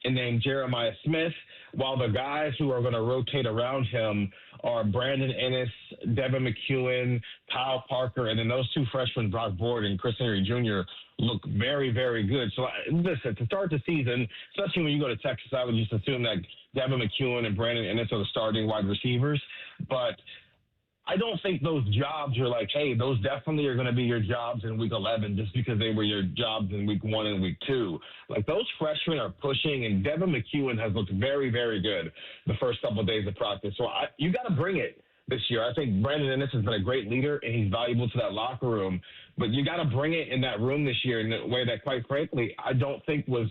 and then Jeremiah Smith, while the guys who are going to rotate around him are Brandon Ennis, Devin McEwen, Kyle Parker, and then those 2 freshmen, Brock Boyd and Chris Henry Jr., look very, very good. So, listen, to start the season, especially when you go to Texas, I would just assume that Devin McEwen and Brandon Ennis are the starting wide receivers. But I don't think those jobs are like, hey, those definitely are going to be your jobs in week 11 just because they were your jobs in week 1 and week 2. Like, those freshmen are pushing, and Devin McEwen has looked very, very good the first couple of days of practice. So you got to bring it this year. I think Brandon Ennis has been a great leader, and he's valuable to that locker room. But you got to bring it in that room this year in a way that, quite frankly, I don't think was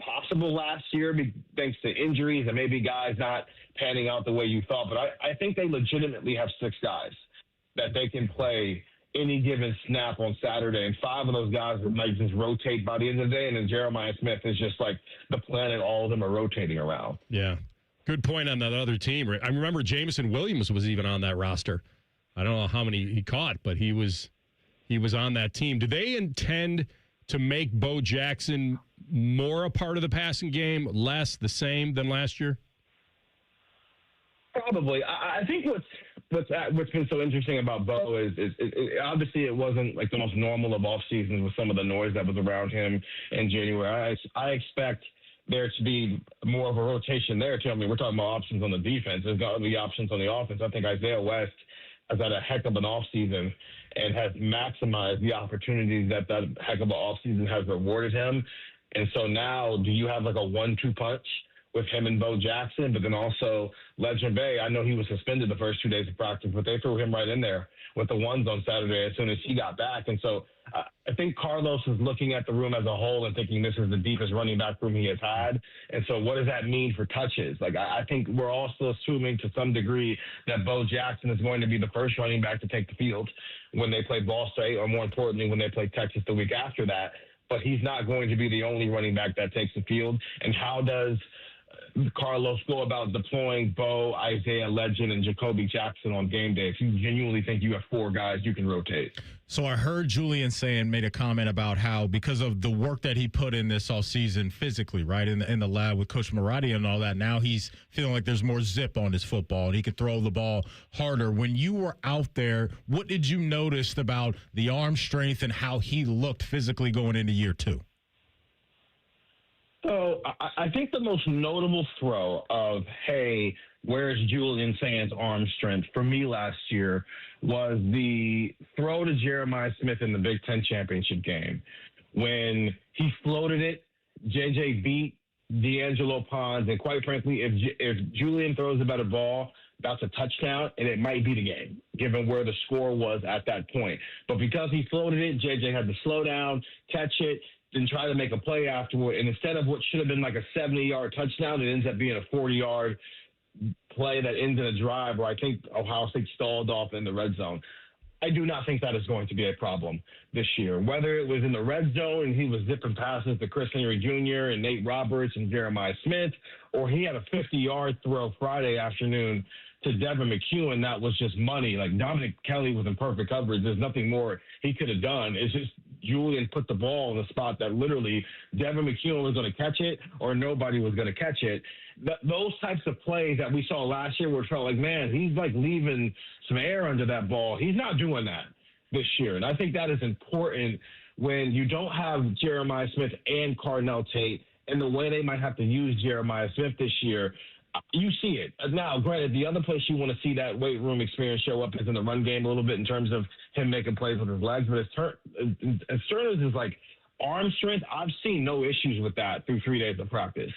possible last year thanks to injuries and maybe guys not panning out the way you thought. But I think they legitimately have 6 guys that they can play any given snap on Saturday, and 5 of those guys might just rotate by the end of the day, and then Jeremiah Smith is just like the planet all of them are rotating around. Yeah. Good point on that other team. I remember Jameson Williams was even on that roster. I don't know how many he caught, but he was on that team. Do they intend to make Bo Jackson more a part of the passing game, less, the same than last year? Probably. I think what's been so interesting about Bo is obviously it wasn't like the most normal of off seasons with some of the noise that was around him in January. I expect there to be more of a rotation there too. I mean, we're talking about options on the defense. There's got to be options on the offense. I think Isaiah West has had a heck of an offseason and has maximized the opportunities that heck of an offseason has rewarded him. And so now, do you have like a 1-2 punch with him and Bo Jackson? But then also Legend Bay, I know he was suspended the first 2 days of practice, but they threw him right in there with the ones on Saturday as soon as he got back. And so I think Carlos is looking at the room as a whole and thinking this is the deepest running back room he has had. And so what does that mean for touches? Like, I think we're also assuming to some degree that Bo Jackson is going to be the first running back to take the field when they play Ball State, or more importantly, when they play Texas the week after that. But he's not going to be the only running back that takes the field. And how does Carlos go about deploying Bo, Isaiah Legend, and Jacoby Jackson on game day if you genuinely think you have 4 guys you can rotate? So I heard Julian made a comment about how because of the work that he put in this all season physically, right, in the lab with Coach Maradi and all that, now he's feeling like there's more zip on his football and he can throw the ball harder. When you were out there, what did you notice about the arm strength and how he looked physically going into year 2? So I think the most notable throw of, hey, where's Julian Sand's arm strength for me last year was the throw to Jeremiah Smith in the Big Ten championship game. When he floated it, JJ beat D'Angelo Pons, and quite frankly, if Julian throws a better ball, that's a touchdown, and it might be the game, given where the score was at that point. But because he floated it, JJ had to slow down, catch it, then try to make a play afterward. And instead of what should have been like a 70-yard touchdown, it ends up being a 40-yard play that ends in a drive where I think Ohio State stalled off in the red zone. I do not think that is going to be a problem this year. Whether it was in the red zone and he was zipping passes to Chris Henry Jr. and Nate Roberts and Jeremiah Smith, or he had a 50-yard throw Friday afternoon to Devin McEwen, that was just money. Like, Dominic Kelly was in perfect coverage. There's nothing more he could have done. It's just Julian put the ball in the spot that literally Devin McEwen was going to catch it or nobody was going to catch it. Those types of plays that we saw last year where it felt like, man, he's like leaving some air under that ball. He's not doing that this year. And I think that is important when you don't have Jeremiah Smith and Cardinal Tate and the way they might have to use Jeremiah Smith this year. You see it. Now, granted, the other place you want to see that weight room experience show up is in the run game a little bit in terms of him making plays with his legs. But as Turner's is like arm strength, I've seen no issues with that through 3 days of practice.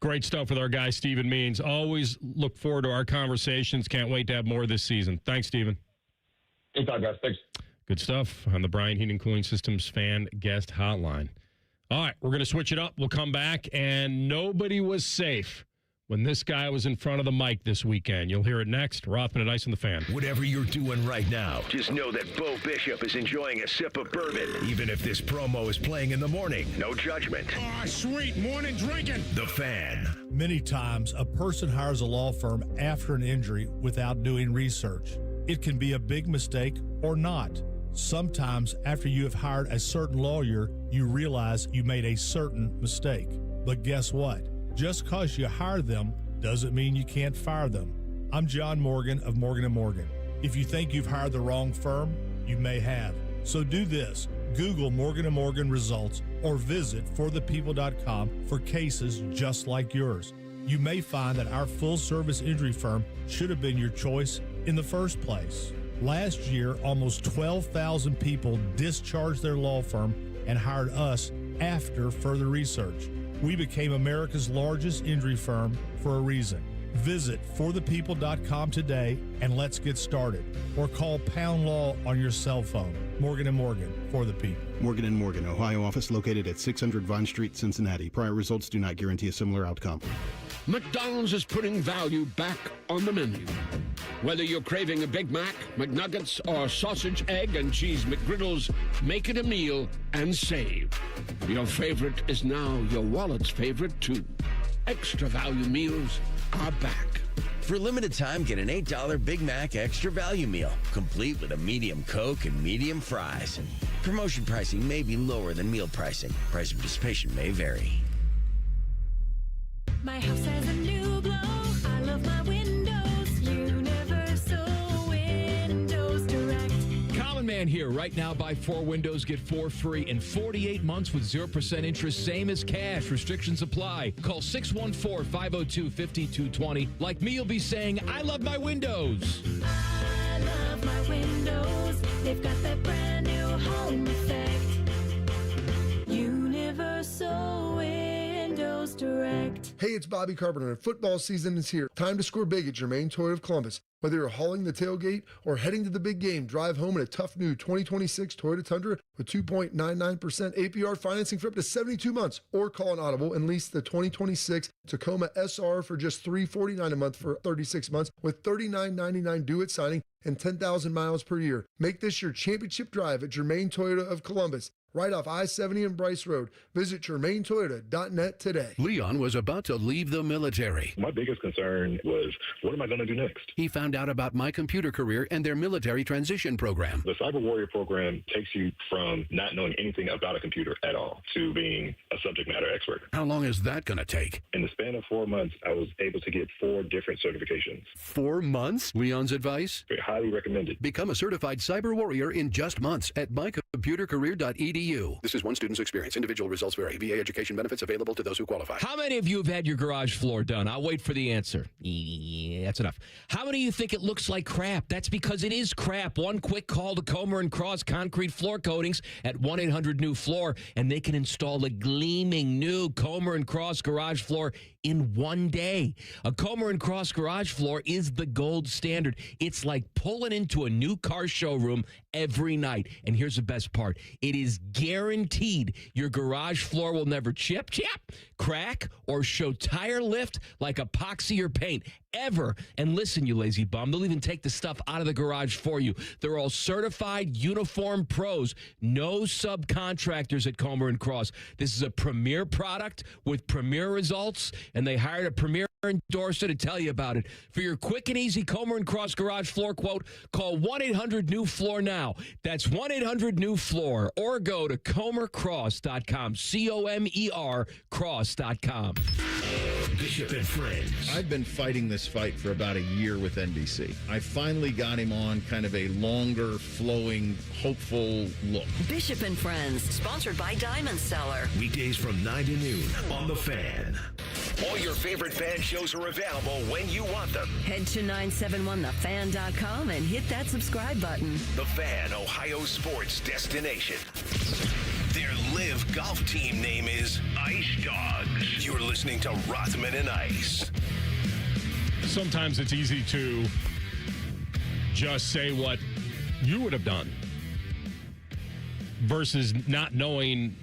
Great stuff with our guy, Stephen Means. Always look forward to our conversations. Can't wait to have more this season. Thanks, Stephen. Good talk, guys. Thanks. Good stuff on the Bryant Heating and Cooling Systems fan guest hotline. All right, we're going to switch it up. We'll come back, and nobody was safe when this guy was in front of the mic this weekend. You'll hear it next. Rothman and Ice on the Fan. Whatever you're doing right now, just know that Bo Bishop is enjoying a sip of bourbon. Even if this promo is playing in the morning, no judgment. Ah, sweet morning drinking. The Fan. Many times, a person hires a law firm after an injury without doing research. It can be a big mistake or not. Sometimes, after you have hired a certain lawyer, you realize you made a certain mistake. But guess what? Just because you hire them doesn't mean you can't fire them. I'm John Morgan of Morgan & Morgan. If you think you've hired the wrong firm, you may have. So do this. Google Morgan & Morgan results or visit forthepeople.com for cases just like yours. You may find that our full-service injury firm should have been your choice in the first place. Last year, almost 12,000 people discharged their law firm and hired us after further research. We became America's largest injury firm for a reason. Visit forthepeople.com today and let's get started. Or call Pound Law on your cell phone. Morgan & Morgan, for the people. Morgan & Morgan, Ohio office located at 600 Vine Street, Cincinnati. Prior results do not guarantee a similar outcome. McDonald's is putting value back on the menu. Whether you're craving a Big Mac, McNuggets, or sausage, egg, and cheese McGriddles, make it a meal and save. Your favorite is now your wallet's favorite, too. Extra value meals are back. For a limited time, get an $8 Big Mac Extra Value Meal, complete with a medium Coke and medium fries. Promotion pricing may be lower than meal pricing. Price of participation may vary. My house has a new glow. I love my windows. Universal Windows Direct. Common Man here. Right now, buy 4 windows, get 4 free in 48 months with 0% interest, same as cash. Restrictions apply. Call 614-502-5220. Like me, you'll be saying, I love my windows. I love my windows. They've got that brand new home effect. Universal Windows Direct. Hey, it's Bobby Carpenter, and football season is here. Time to score big at Germain Toyota of Columbus. Whether you're hauling the tailgate or heading to the big game, drive home in a tough new 2026 Toyota Tundra with 2.99% APR financing for up to 72 months. Or call an audible and lease the 2026 Tacoma SR for just $349 a month for 36 months with $39.99 due at signing and 10,000 miles per year. Make this your championship drive at Germain Toyota of Columbus. Right off I-70 and Bryce Road. Visit GermainToyota.net today. Leon was about to leave the military. My biggest concern was, what am I going to do next? He found out about My Computer Career and their military transition program. The Cyber Warrior program takes you from not knowing anything about a computer at all to being a subject matter expert. How long is that going to take? In the span of 4 months, I was able to get 4 different certifications. 4 months? Leon's advice? Very highly recommended. Become a certified cyber warrior in just months at mycomputercareer.edu. This is one student's experience. Individual results vary. VA education benefits available to those who qualify. How many of you have had your garage floor done? I'll wait for the answer. Yeah, that's enough. How many of you think it looks like crap? That's because it is crap. One quick call to Comer & Cross Concrete Floor Coatings at 1-800-NEW-FLOOR, and they can install a gleaming new Comer & Cross garage floor in one day. A Comer & Cross garage floor is the gold standard. It's like pulling into a new car showroom every night. And here's the best part. It is guaranteed your garage floor will never chip, crack, or show tire lift like epoxy or paint. ever. And listen, you lazy bum, they'll even take the stuff out of the garage for you. They're all certified uniform pros. No subcontractors at Comer and Cross. This is a premier product with premier results, and they hired a premier endorser to tell you about it. For your quick and easy Comer and Cross garage floor quote, call 1-800-NEW-FLOOR now. That's 1-800-NEW-FLOOR, or go to comercross.com, C-O-M-E-R cross.com. Bishop and Friends. I've been fighting this fight for about a year with NBC. I finally got him on kind of a longer, flowing, hopeful look. Bishop and Friends, sponsored by Diamond Seller. Weekdays from 9 to noon on The Fan. All your favorite fan shows are available when you want them. Head to 971thefan.com and hit that subscribe button. The Fan, Ohio sports destination. Their live golf team name is Ice Dogs. You're listening to Rothman and Ice. Sometimes it's easy to just say what you would have done versus not knowing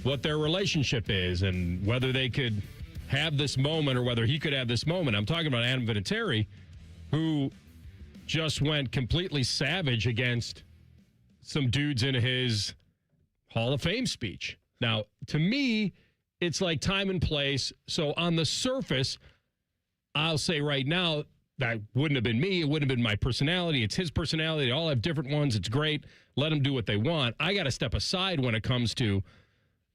what their relationship is and whether they could have this moment or whether he could have this moment. I'm talking about Adam Vinatieri, who just went completely savage against some dudes in his Hall of Fame speech. Now, to me, it's like time and place. So on the surface, I'll say right now, that wouldn't have been me. It wouldn't have been my personality. It's his personality. They all have different ones. It's great. Let them do what they want. I got to step aside when it comes to,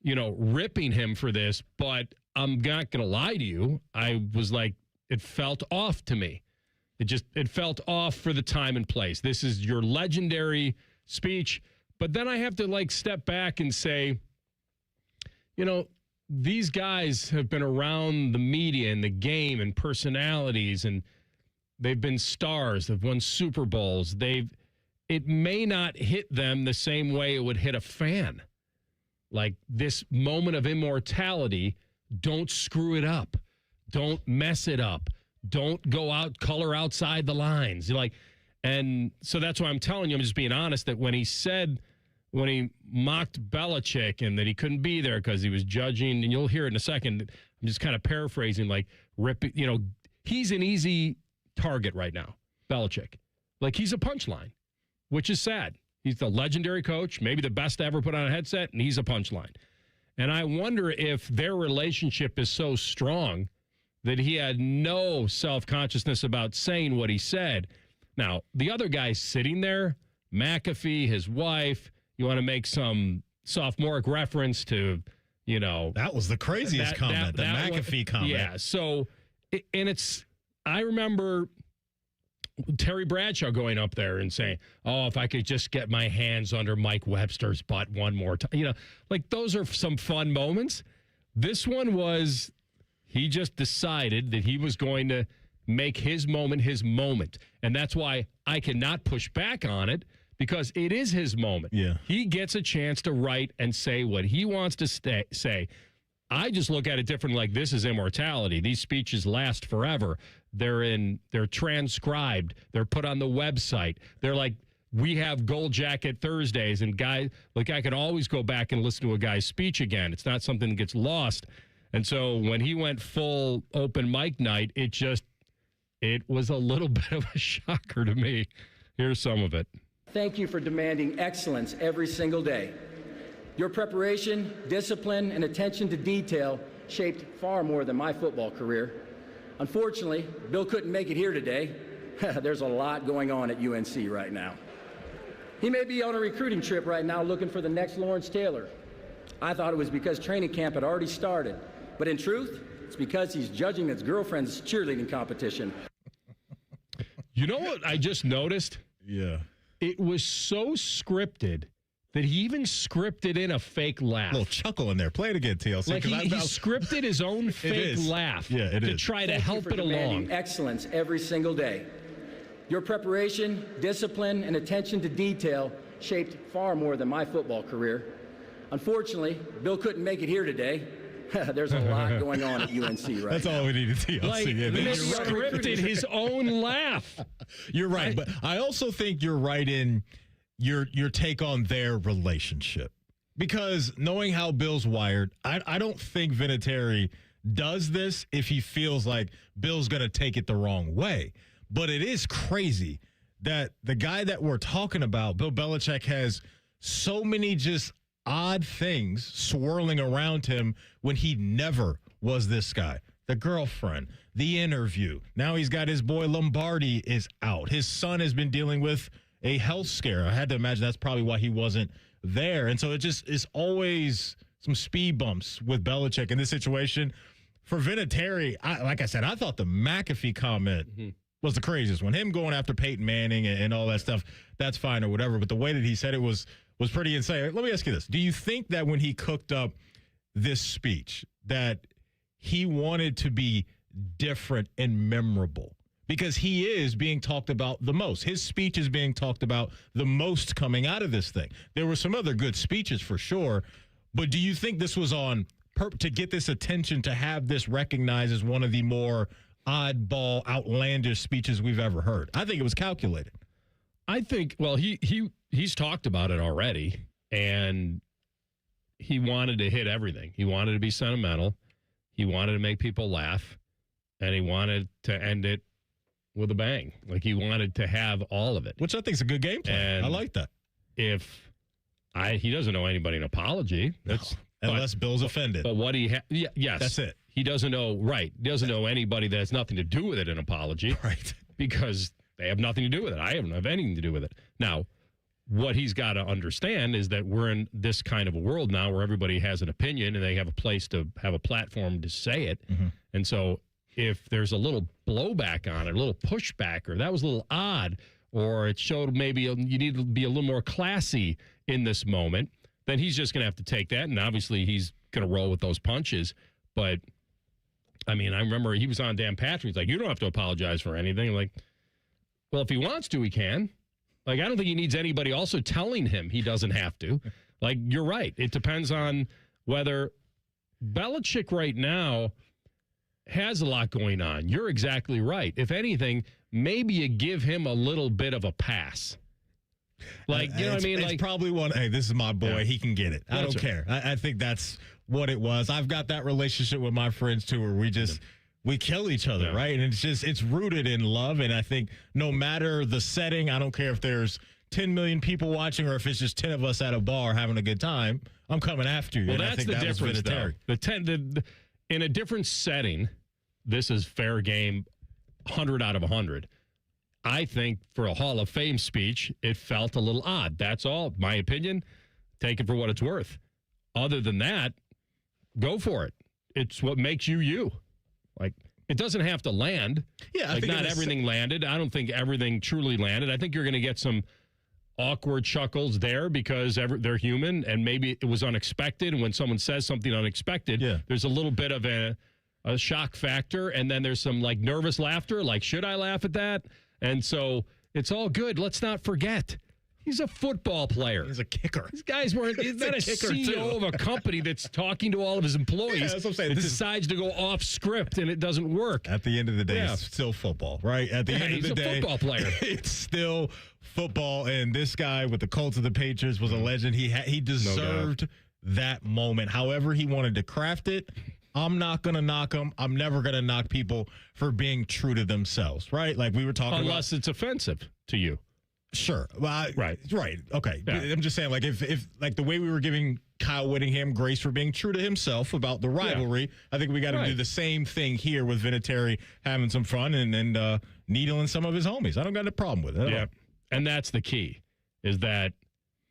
ripping him for this. But I'm not going to lie to you. I was like, it felt off to me. It felt off for the time and place. This is your legendary speech. But then I have to step back and say, these guys have been around the media and the game and personalities, and they've been stars. They've won Super Bowls. It may not hit them the same way it would hit a fan. Like this moment of immortality, don't screw it up. Don't mess it up. Don't go out, color outside the lines. And so that's why I'm telling you, I'm just being honest, that when he mocked Belichick and that he couldn't be there because he was judging, and you'll hear it in a second, I'm just kind of paraphrasing, he's an easy target right now, Belichick. He's a punchline, which is sad. He's the legendary coach, maybe the best to ever put on a headset, and he's a punchline. And I wonder if their relationship is so strong that he had no self-consciousness about saying what he said. Now, the other guy sitting there, McAfee, his wife, you want to make some sophomoric reference to, That was the craziest comment, the McAfee comment. Yeah, so, I remember Terry Bradshaw going up there and saying, if I could just get my hands under Mike Webster's butt one more time. Those are some fun moments. This one was, he just decided that he was going to make his moment. And that's why I cannot push back on it, because it is his moment. Yeah. He gets a chance to write and say what he wants to say. I just look at it differently. This is immortality. These speeches last forever. They're transcribed. They're put on the website. They're we have Gold Jacket Thursdays, and guys, I can always go back and listen to a guy's speech again. It's not something that gets lost. And so when he went full open mic night, it was a little bit of a shocker to me. Here's some of it. Thank you for demanding excellence every single day. Your preparation, discipline, and attention to detail shaped far more than my football career. Unfortunately, Bill couldn't make it here today. There's a lot going on at UNC right now. He may be on a recruiting trip right now looking for the next Lawrence Taylor. I thought it was because training camp had already started, but in truth, it's because he's judging his girlfriend's cheerleading competition. You know what I just noticed? Yeah. It was so scripted that he even scripted in a fake laugh. A little chuckle in there. Play it again, TLC. He scripted his own fake laugh to try to help it along. Excellence every single day. Your preparation, discipline, and attention to detail shaped far more than my football career. Unfortunately, Bill couldn't make it here today. There's a lot going on at UNC right That's now. all we need to TLC. He scripted his own laugh. You're right, but I also think you're right in your take on their relationship. Because knowing how Bill's wired, I don't think Vinatieri does this if he feels like Bill's going to take it the wrong way. But it is crazy that the guy that we're talking about, Bill Belichick, has so many just odd things swirling around him when he never was this guy. The girlfriend, the interview. Now he's got his boy Lombardi is out. His son has been dealing with a health scare. I had to imagine that's probably why he wasn't there. And so it just is always some speed bumps with Belichick in this situation. For Vinatieri, like I said, I thought the McAfee comment was the craziest one. Him going after Peyton Manning and all that stuff, that's fine or whatever. But the way that he said it was pretty insane. Let me ask you this. Do you think that when he cooked up this speech that he wanted to be different and memorable? Because he is being talked about the most. His speech is being talked about the most coming out of this thing. There were some other good speeches for sure, but do you think this was on to get this attention, to have this recognized as one of the more oddball, outlandish speeches we've ever heard? I think it was calculated. I think, well, he's talked about it already, and he wanted to hit everything. He wanted to be sentimental. He wanted to make people laugh, and he wanted to end it with a bang. Like, he wanted to have all of it. Which I think is a good game plan. And I like that. He doesn't owe anybody an apology. Unless Bill's offended. But what yes. That's it. He doesn't owe, right. He doesn't owe anybody that has nothing to do with it an apology. Right. Because they have nothing to do with it. I don't have anything to do with it. Now, what he's got to understand is that we're in this kind of a world now where everybody has an opinion and they have a place to have a platform to say it. Mm-hmm. And so if there's a little blowback on it, a little pushback, or that was a little odd, or it showed maybe you need to be a little more classy in this moment, then he's just going to have to take that. And obviously he's going to roll with those punches. But, I mean, I remember he was on Dan Patrick. He's like, you don't have to apologize for anything. Like, well, if he wants to, he can. Like, I don't think he needs anybody also telling him he doesn't have to. Like, you're right. It depends on whether Belichick right now has a lot going on. You're exactly right. If anything, maybe you give him a little bit of a pass. Like, you know what I mean? It's like, probably one, hey, this is my boy. Yeah. He can get it. I don't care. I think that's what it was. I've got that relationship with my friends, too, where we kill each other, right? And it's rooted in love. And I think no matter the setting, I don't care if there's 10 million people watching or if it's just 10 of us at a bar having a good time, I'm coming after you. Well, and that's I think the that difference, though. In a different setting, this is fair game, 100 out of 100. I think for a Hall of Fame speech, it felt a little odd. That's all. My opinion. Take it for what it's worth. Other than that, go for it. It's what makes you you. Like, it doesn't have to land. Yeah, like, not everything landed. I don't think everything truly landed. I think you're going to get some awkward chuckles there because they're human, and maybe it was unexpected. And when someone says something unexpected, there's a little bit of a shock factor, and then there's some, like, nervous laughter, like, should I laugh at that? And so it's all good. Let's not forget, he's a football player. He's a kicker. These guys weren't. He's not a CEO of a company that's talking to all of his employees. Yeah, that's what I'm saying. It decides to go off script and it doesn't work. At the end of the day, it's still football, right? At the end of the day, he's a football player. It's still football. And this guy with the Colts of the Patriots was a legend. He deserved that moment. However he wanted to craft it. I'm not going to knock them. I'm never going to knock people for being true to themselves, right? Like we were talking about. Unless it's offensive to you. Sure. Well, right. Okay. Yeah. I'm just saying, like, if like the way we were giving Kyle Whittingham grace for being true to himself about the rivalry, I think we got to do the same thing here with Vinatieri having some fun and needling some of his homies. I don't got a problem with it. Yeah. And that's the key, is that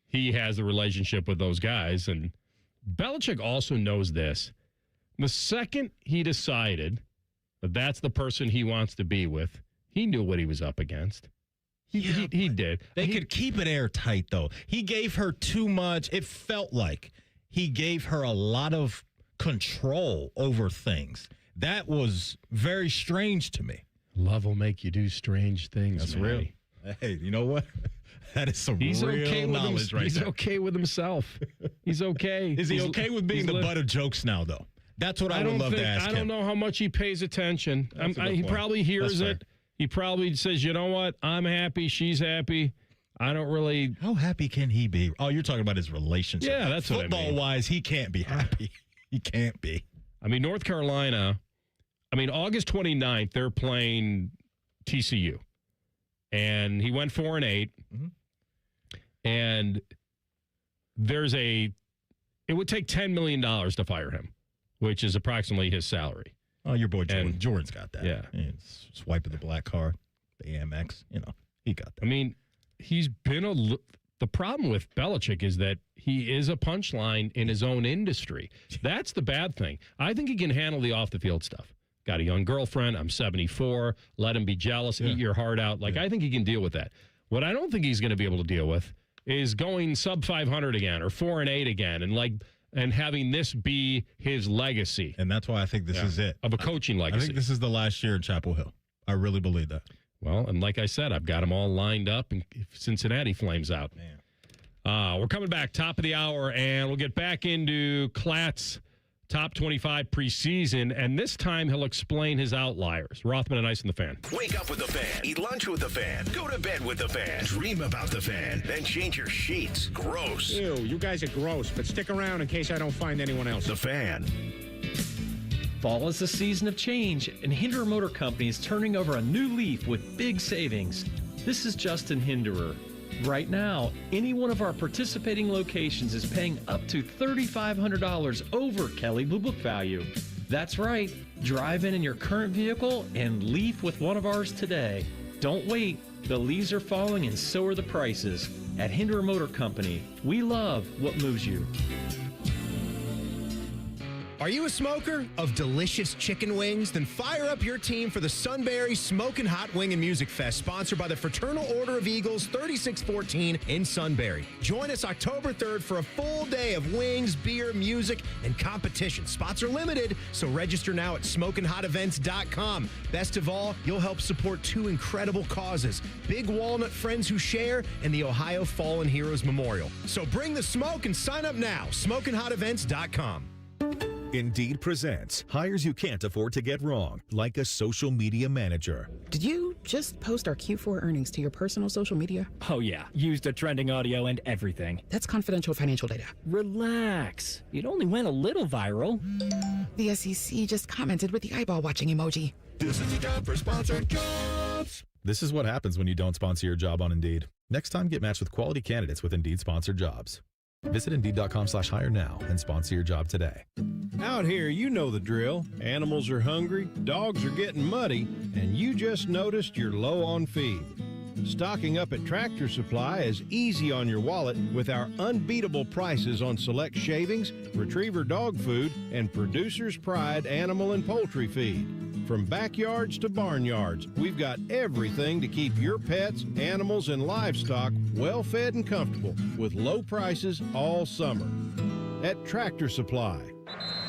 he has the relationship with those guys. And Belichick also knows this. The second he decided that that's the person he wants to be with, he knew what he was up against. He did. They could keep it airtight, though. He gave her too much. It felt like he gave her a lot of control over things. That was very strange to me. Love will make you do strange things. That's real. Hey, you know what? That is some real knowledge right there. He's okay with himself. He's okay. Is he okay with being the butt of jokes now, though? That's what I would love to ask him. I don't know how much he pays attention. He probably hears it. He probably says, you know what? I'm happy. She's happy. I don't really. How happy can he be? Oh, you're talking about his relationship. Yeah, that's what I mean. Football-wise, he can't be happy. He can't be. I mean, North Carolina, August 29th, they're playing TCU. And he went 4-8. Mm-hmm. And it would take $10 million to fire him, which is approximately his salary. Oh, your boy Jordan's got that. Yeah. Swiping the black card, the Amex, he got that. I mean, he's been the problem with Belichick is that he is a punchline in his own industry. That's the bad thing. I think he can handle the off-the-field stuff. Got a young girlfriend. I'm 74. Let him be jealous. Eat your heart out. I think he can deal with that. What I don't think he's going to be able to deal with is going sub 500 again or 4-8 again and having this be his legacy. And that's why I think this is it. Of a coaching legacy. I think this is the last year in Chapel Hill. I really believe that. Well, and like I said, I've got them all lined up, and if Cincinnati flames out. We're coming back, top of the hour, and we'll get back into Klatt's top 25 preseason, and this time he'll explain his outliers. Rothman and Ice and the Fan. Wake up with the Fan. Eat lunch with the Fan. Go to bed with the Fan. Dream about the Fan. Then change your sheets. Gross. Ew, you guys are gross, but stick around in case I don't find anyone else. The Fan. Fall is a season of change, and Hinderer Motor Company is turning over a new leaf with big savings. This is Justin Hinderer. Right now, any one of our participating locations is paying up to $3,500 over Kelley Blue Book value. That's right. Drive in your current vehicle and leaf with one of ours today. Don't wait. The leaves are falling and so are the prices. At Hinderer Motor Company, we love what moves you. Are you a smoker of delicious chicken wings? Then fire up your team for the Sunbury Smokin' Hot Wing and Music Fest, sponsored by the Fraternal Order of Eagles 3614 in Sunbury. Join us October 3rd for a full day of wings, beer, music, and competition. Spots are limited, so register now at smokinghotevents.com. Best of all, you'll help support two incredible causes, Big Walnut Friends Who Share and the Ohio Fallen Heroes Memorial. So bring the smoke and sign up now, smokinghotevents.com. Indeed presents hires you can't afford to get wrong, like a social media manager. Did you just post our Q4 earnings to your personal social media? Oh, yeah. Used the trending audio and everything. That's confidential financial data. Relax. It only went a little viral. The SEC just commented with the eyeball watching emoji. This is a job for sponsored jobs. This is what happens when you don't sponsor your job on Indeed. Next time, get matched with quality candidates with Indeed sponsored jobs. Visit Indeed.com/hire now and sponsor your job today. Out here, you know the drill. Animals are hungry, dogs are getting muddy, and you just noticed you're low on feed. Stocking up at Tractor Supply is easy on your wallet with our unbeatable prices on select shavings, retriever dog food, and Producer's Pride animal and poultry feed. From backyards to barnyards, we've got everything to keep your pets, animals, and livestock well fed and comfortable with low prices all summer. At Tractor Supply.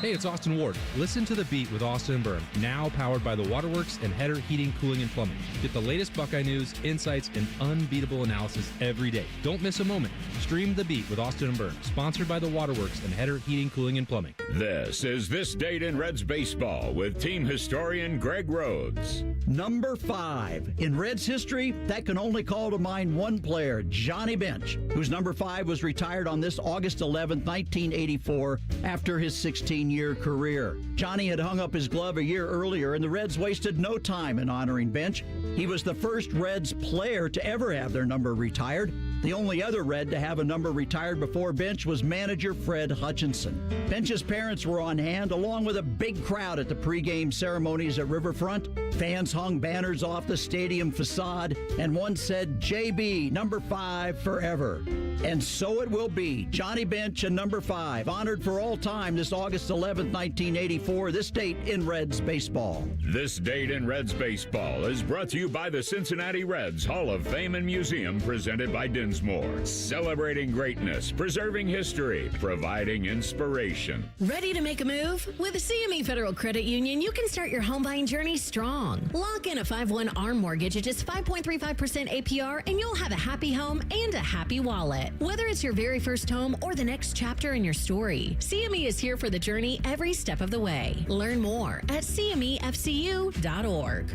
Hey, it's Austin Ward. Listen to The Beat with Austin and Byrne, now powered by the Waterworks and Header Heating, Cooling, and Plumbing. Get the latest Buckeye news, insights, and unbeatable analysis every day. Don't miss a moment. Stream The Beat with Austin and Byrne, sponsored by the Waterworks and Header Heating, Cooling, and Plumbing. This is This Date in Reds Baseball with team historian Greg Rhodes. Number 5. In Reds history, that can only call to mind one player, Johnny Bench, whose number 5 was retired on this August 11, 1984, after his 16-year career. Johnny had hung up his glove a year earlier, and the Reds wasted no time in honoring Bench. He was the first Reds player to ever have their number retired. The only other Red to have a number retired before Bench was manager Fred Hutchinson. Bench's parents were on hand, along with a big crowd at the pregame ceremonies at Riverfront. Fans hung banners off the stadium facade, and one said, JB, number 5 forever. And so it will be. Johnny Bench and number 5, honored for all time this August 11th, 1984, this date in Reds baseball. This Date in Reds Baseball is brought to you by the Cincinnati Reds Hall of Fame and Museum, presented by Dinsmore. Celebrating greatness, preserving history, providing inspiration. Ready to make a move? With the CME Federal Credit Union, you can start your home buying journey strong. Lock in a 5/1 ARM mortgage at just 5.35% APR, and you'll have a happy home and a happy wallet. Whether it's your very first home or the next chapter in your story, CME is here for the journey every step of the way. Learn more at CMEFCU.org.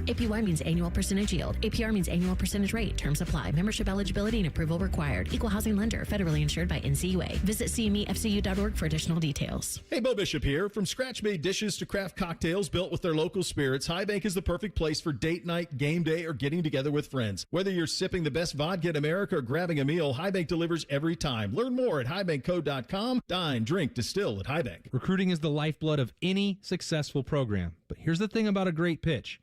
APY means annual percentage yield. APR means annual percentage rate. Terms apply. Membership eligibility and approval required. Equal housing lender. Federally insured by NCUA. Visit cmefcu.org for additional details. Hey, Bo Bishop here. From scratch-made dishes to craft cocktails built with their local spirits, High Bank is the perfect place for date night, game day, or getting together with friends. Whether you're sipping the best vodka in America or grabbing a meal, High Bank delivers every time. Learn more at highbankco.com. Dine, drink, distill at High Bank. Recruiting is the lifeblood of any successful program. But here's the thing about a great pitch.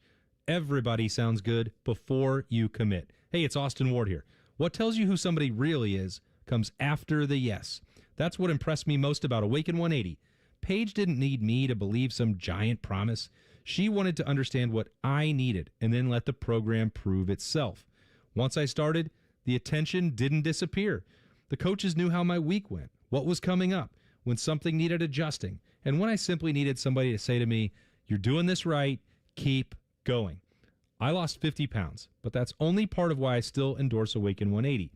Everybody sounds good before you commit. Hey, it's Austin Ward here. What tells you who somebody really is comes after the yes. That's what impressed me most about Awaken 180. Paige didn't need me to believe some giant promise. She wanted to understand what I needed and then let the program prove itself. Once I started, the attention didn't disappear. The coaches knew how my week went, what was coming up, when something needed adjusting, and when I simply needed somebody to say to me, "You're doing this right, keep going." I lost 50 pounds, but that's only part of why I still endorse Awaken 180.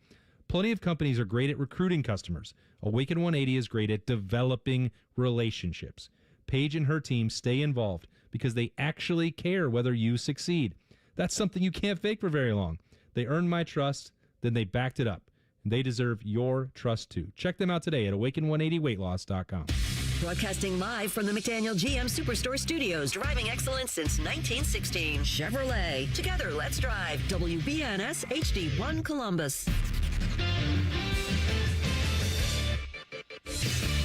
Plenty of companies are great at recruiting customers. Awaken 180 is great at developing relationships. Paige and her team stay involved because they actually care whether you succeed. That's something you can't fake for very long. They earned my trust, then they backed it up. And they deserve your trust too. Check them out today at awaken180weightloss.com. Broadcasting live from the McDaniel GM Superstore Studios. Driving excellence since 1916. Chevrolet. Together, let's drive. WBNS HD1 Columbus.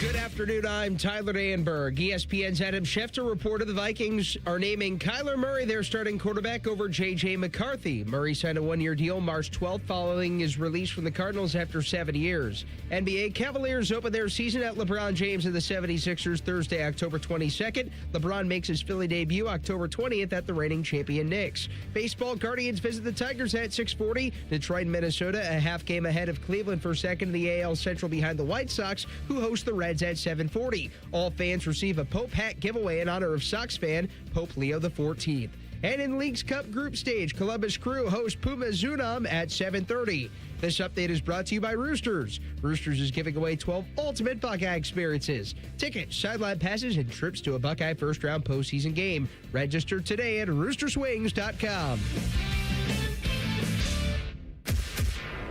Good afternoon, I'm Tyler Danberg. ESPN's Adam Schefter reported the Vikings are naming Kyler Murray their starting quarterback over J.J. McCarthy. Murray signed a one-year deal March 12th following his release from the Cardinals after 7 years. NBA Cavaliers open their season at LeBron James and the 76ers Thursday, October 22nd. LeBron makes his Philly debut October 20th at the reigning champion Knicks. Baseball, Guardians visit the Tigers at 6:40. Detroit and Minnesota a half game ahead of Cleveland for second in the AL Central behind the White Sox, who host the Reds at 7:40. All fans receive a Pope hat giveaway in honor of Sox fan Pope Leo XIV. And in League's Cup group stage, Columbus Crew host Puma Zunam at 7:30. This update is brought to you by Roosters. Roosters is giving away 12 ultimate Buckeye experiences. Tickets, sideline passes, and trips to a Buckeye first-round postseason game. Register today at roosterswings.com.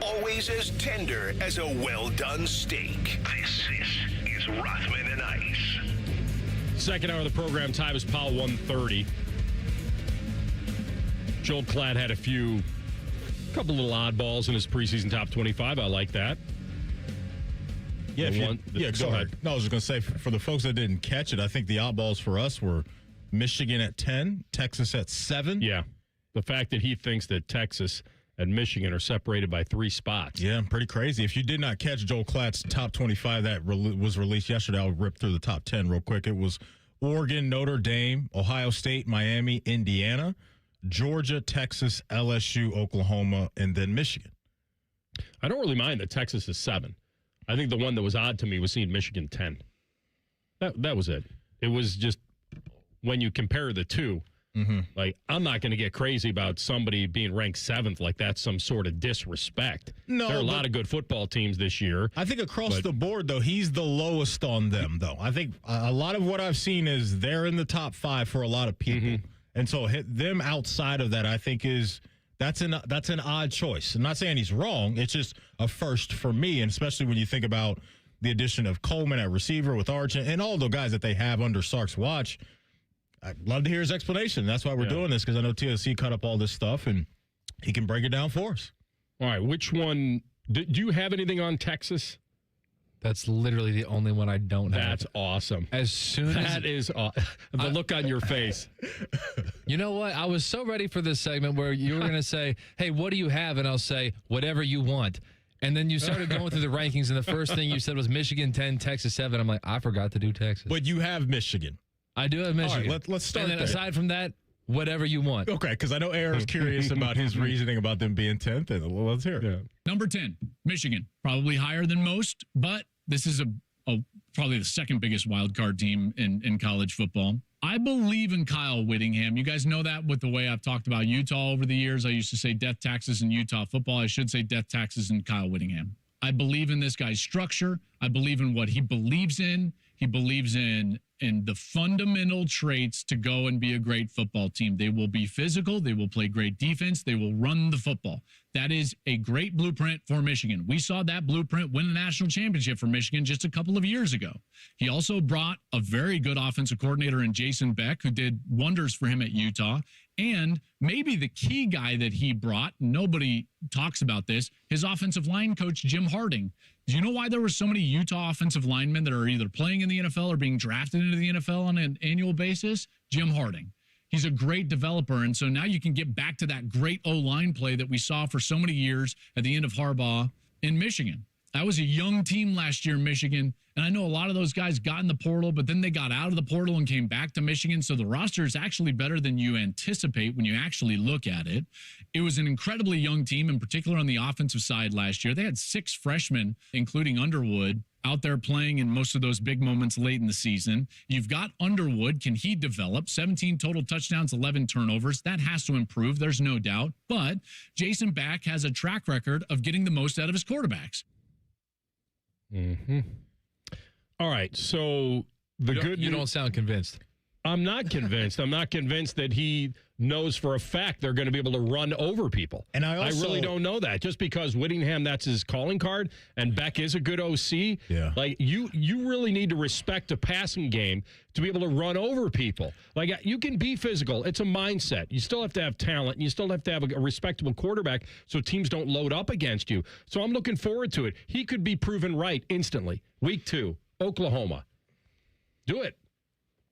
Always as tender as a well-done steak. This is Rothman and Ice. Second hour of the program, Tyvis Powell 1:30. Joel Klatt had a couple little oddballs in his preseason top 25. I like that. Yeah, go ahead. No, I was just going to say, for the folks that didn't catch it, I think the oddballs for us were Michigan at 10, Texas at 7. Yeah, the fact that he thinks that Texas and Michigan are separated by 3 spots. Yeah, pretty crazy. If you did not catch Joel Klatt's top 25 that was released yesterday, I'll rip through the top 10 real quick. It was Oregon, Notre Dame, Ohio State, Miami, Indiana, Georgia, Texas, LSU, Oklahoma, and then Michigan. I don't really mind that Texas is 7. I think the one that was odd to me was seeing Michigan 10. That was it. It was just when you compare the two, like, I'm not going to get crazy about somebody being ranked 7th like that's some sort of disrespect. No, there are a lot of good football teams this year. I think across the board, though, he's the lowest on them, though. I think a lot of what I've seen is they're in the top 5 for a lot of people. And so them outside of that, I think that's an odd choice. I'm not saying he's wrong. It's just a first for me, and especially when you think about the addition of Coleman at receiver with Archie and all the guys that they have under Sark's watch. I'd love to hear his explanation. That's why we're doing this, because I know TLC cut up all this stuff, and he can break it down for us. All right, which one? Do you have anything on Texas? That's literally the only one I don't have. That's awesome. As soon as that is the look on your face. You know what? I was so ready for this segment where you were going to say, "Hey, what do you have?" And I'll say, "Whatever you want." And then you started going through the rankings, and the first thing you said was Michigan 10, Texas 7. I'm like, I forgot to do Texas. But you have Michigan. I do have Michigan. All right, let's start And then there. aside from that, whatever you want. Okay, because I know Aaron's curious about his reasoning about them being 10th. And let's hear it. Yeah. Number 10, Michigan. Probably higher than most, but this is probably the second biggest wild card team in college football. I believe in Kyle Whittingham. You guys know that with the way I've talked about Utah over the years. I used to say death taxes in Utah football. I should say death taxes in Kyle Whittingham. I believe in this guy's structure. I believe in what he believes in. He believes in the fundamental traits to go and be a great football team. They will be physical. They will play great defense. They will run the football. That is a great blueprint for Michigan. We saw that blueprint win a national championship for Michigan just a couple of years ago. He also brought a very good offensive coordinator in Jason Beck, who did wonders for him at Utah. And maybe the key guy that he brought, nobody talks about this, his offensive line coach, Jim Harding. Do you know why there were so many Utah offensive linemen that are either playing in the NFL or being drafted into the NFL on an annual basis? Jim Harding. He's a great developer, and so now you can get back to that great O-line play that we saw for so many years at the end of Harbaugh in Michigan. That was a young team last year in Michigan, and I know a lot of those guys got in the portal, but then they got out of the portal and came back to Michigan, so the roster is actually better than you anticipate when you actually look at it. It was an incredibly young team, in particular on the offensive side last year. They had 6 freshmen, including Underwood, out there playing in most of those big moments late in the season. You've got Underwood. Can he develop? 17 total touchdowns, 11 turnovers. That has to improve. There's no doubt. But Jason Beck has a track record of getting the most out of his quarterbacks. Mm-hmm. All right. So you don't sound convinced. I'm not convinced. I'm not convinced that he knows for a fact they're going to be able to run over people. And I really don't know that. Just because Whittingham, that's his calling card, and Beck is a good OC. Yeah. Like, you really need to respect a passing game to be able to run over people. Like, you can be physical. It's a mindset. You still have to have talent, and you still have to have a respectable quarterback so teams don't load up against you. So I'm looking forward to it. He could be proven right instantly. Week 2, Oklahoma. Do it.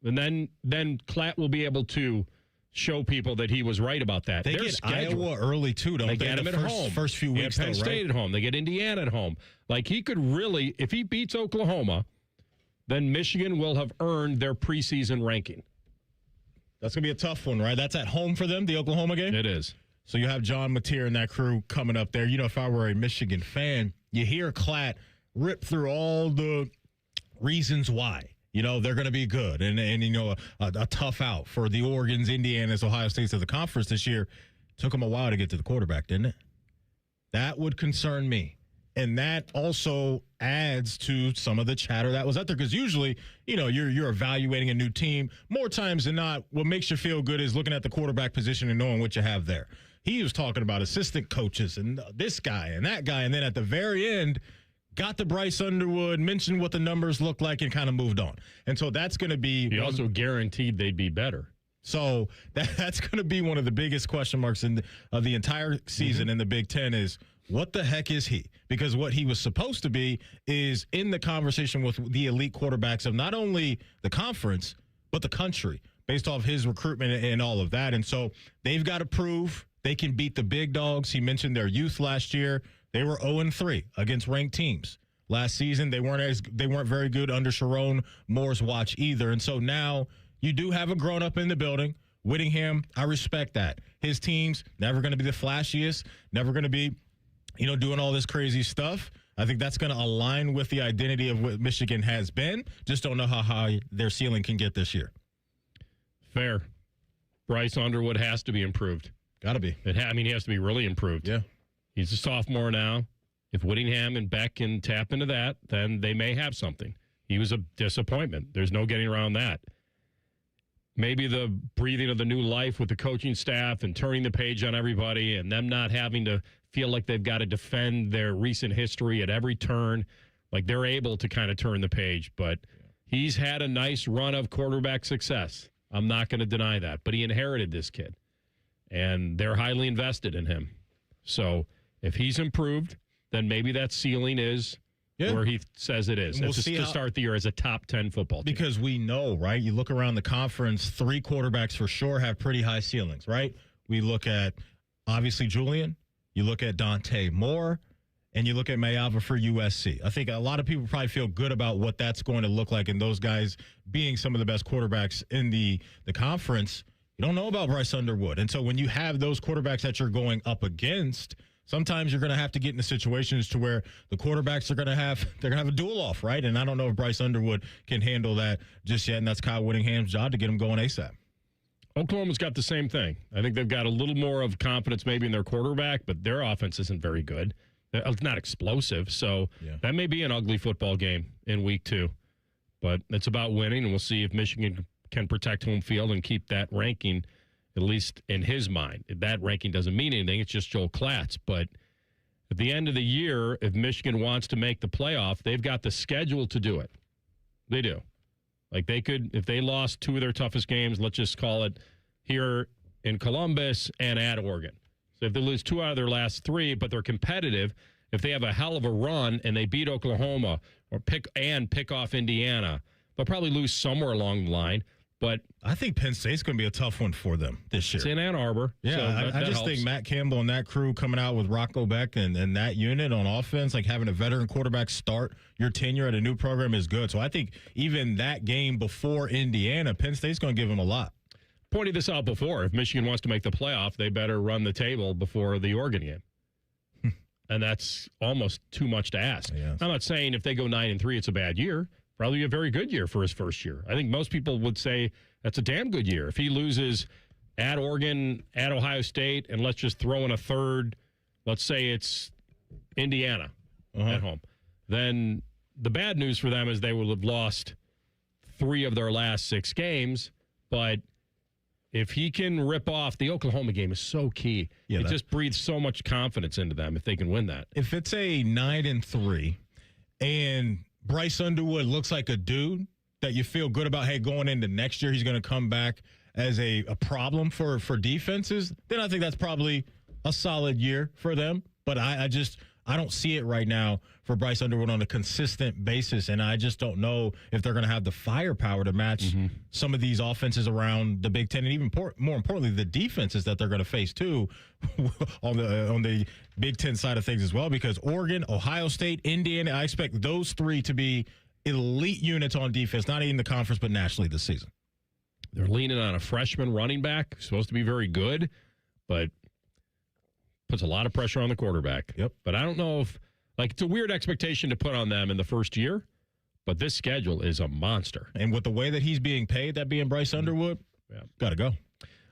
And then Klatt will be able to show people that he was right about that. They Their get schedule, Iowa early, too, don't they? They get him at home. First few weeks, Penn State at home. They get Indiana at home. Like, he could really, if he beats Oklahoma, then Michigan will have earned their preseason ranking. That's going to be a tough one, right? That's at home for them, the Oklahoma game? It is. So you have John Mateer and that crew coming up there. You know, if I were a Michigan fan, you hear Klatt rip through all the reasons why. You know, they're going to be good and you know, a tough out for the Oregons, Indianas, Ohio States of the conference this year. Took them a while to get to the quarterback, didn't it? That would concern me. And that also adds to some of the chatter that was out there. Because usually, you know, you're evaluating a new team. More times than not, what makes you feel good is looking at the quarterback position and knowing what you have there. He was talking about assistant coaches and this guy and that guy. And then at the very end, got to Bryce Underwood, mentioned what the numbers look like, and kind of moved on. And so that's going to be... He also guaranteed they'd be better. So that's going to be one of the biggest question marks of the entire season in the Big Ten is, what the heck is he? Because what he was supposed to be is in the conversation with the elite quarterbacks of not only the conference, but the country, based off his recruitment and all of that. And so they've got to prove they can beat the big dogs. He mentioned their youth last year. They were 0-3 against ranked teams. Last season, they weren't very good under Sharon Moore's watch either. And so now you do have a grown-up in the building. Whittingham, I respect that. His team's never going to be the flashiest, never going to be, you know, doing all this crazy stuff. I think that's going to align with the identity of what Michigan has been. Just don't know how high their ceiling can get this year. Fair. Bryce Underwood has to be improved. Got to be. He has to be really improved. Yeah. He's a sophomore now. If Whittingham and Beck can tap into that, then they may have something. He was a disappointment. There's no getting around that. Maybe the breathing of the new life with the coaching staff and turning the page on everybody and them not having to feel like they've got to defend their recent history at every turn. Like, they're able to kind of turn the page. But he's had a nice run of quarterback success. I'm not going to deny that. But he inherited this kid. And they're highly invested in him. So if he's improved, then maybe that ceiling is where he says it is. We'll to start the year as a top 10 football team. Because we know, right? You look around the conference, 3 quarterbacks for sure have pretty high ceilings, right? We look at, obviously, Julian. You look at Dante Moore. And you look at Mayava for USC. I think a lot of people probably feel good about what that's going to look like and those guys being some of the best quarterbacks in the conference. You don't know about Bryce Underwood. And so when you have those quarterbacks that you're going up against, sometimes you're going to have to get into situations to where the quarterbacks are going to have a duel off, right? And I don't know if Bryce Underwood can handle that just yet, and that's Kyle Whittingham's job to get him going ASAP. Oklahoma's got the same thing. I think they've got a little more of confidence maybe in their quarterback, but their offense isn't very good. It's not explosive, so that may be an ugly football game in week 2. But it's about winning, and we'll see if Michigan can protect home field and keep that ranking, at least in his mind. That ranking doesn't mean anything. It's just Joel Klatt's. But At the end of the year, if Michigan wants to make the playoff, they've got the schedule to do it. They do. Like they could, if they lost 2 of their toughest games, let's just call it here in Columbus and at Oregon. So if they lose 2 out of their last 3, but they're competitive, if they have a hell of a run and they beat Oklahoma or pick off Indiana, they'll probably lose somewhere along the line. But I think Penn State's going to be a tough one for them this year. It's in Ann Arbor. Yeah, so I just think Matt Campbell and that crew coming out with Rocco Beck and that unit on offense, like having a veteran quarterback start your tenure at a new program is good. So I think even that game before Indiana, Penn State's going to give them a lot. Pointed this out before. If Michigan wants to make the playoff, they better run the table before the Oregon game. And that's almost too much to ask. Yes. I'm not saying if they go 9-3, it's a bad year. Probably a very good year for his first year. I think most people would say that's a damn good year. If he loses at Oregon, at Ohio State, and let's just throw in a third, let's say it's Indiana at home, then the bad news for them is they will have lost 3 of their last 6 games. But if he can rip off, the Oklahoma game is so key. It just breathes so much confidence into them if they can win that. If it's a 9-3 and Bryce Underwood looks like a dude that you feel good about, hey, going into next year, he's going to come back as a problem for defenses, then I think that's probably a solid year for them. But I don't see it right now for Bryce Underwood on a consistent basis, and I just don't know if they're going to have the firepower to match some of these offenses around the Big Ten, and even more importantly, the defenses that they're going to face too on the Big Ten side of things as well. Because Oregon, Ohio State, Indiana, I expect those 3 to be elite units on defense, not even the conference but nationally this season. They're leaning on a freshman running back, supposed to be very good, but puts a lot of pressure on the quarterback. Yep. But I don't know if, like, it's a weird expectation to put on them in the first year, but this schedule is a monster. And with the way that he's being paid, that being Bryce Underwood, got to go.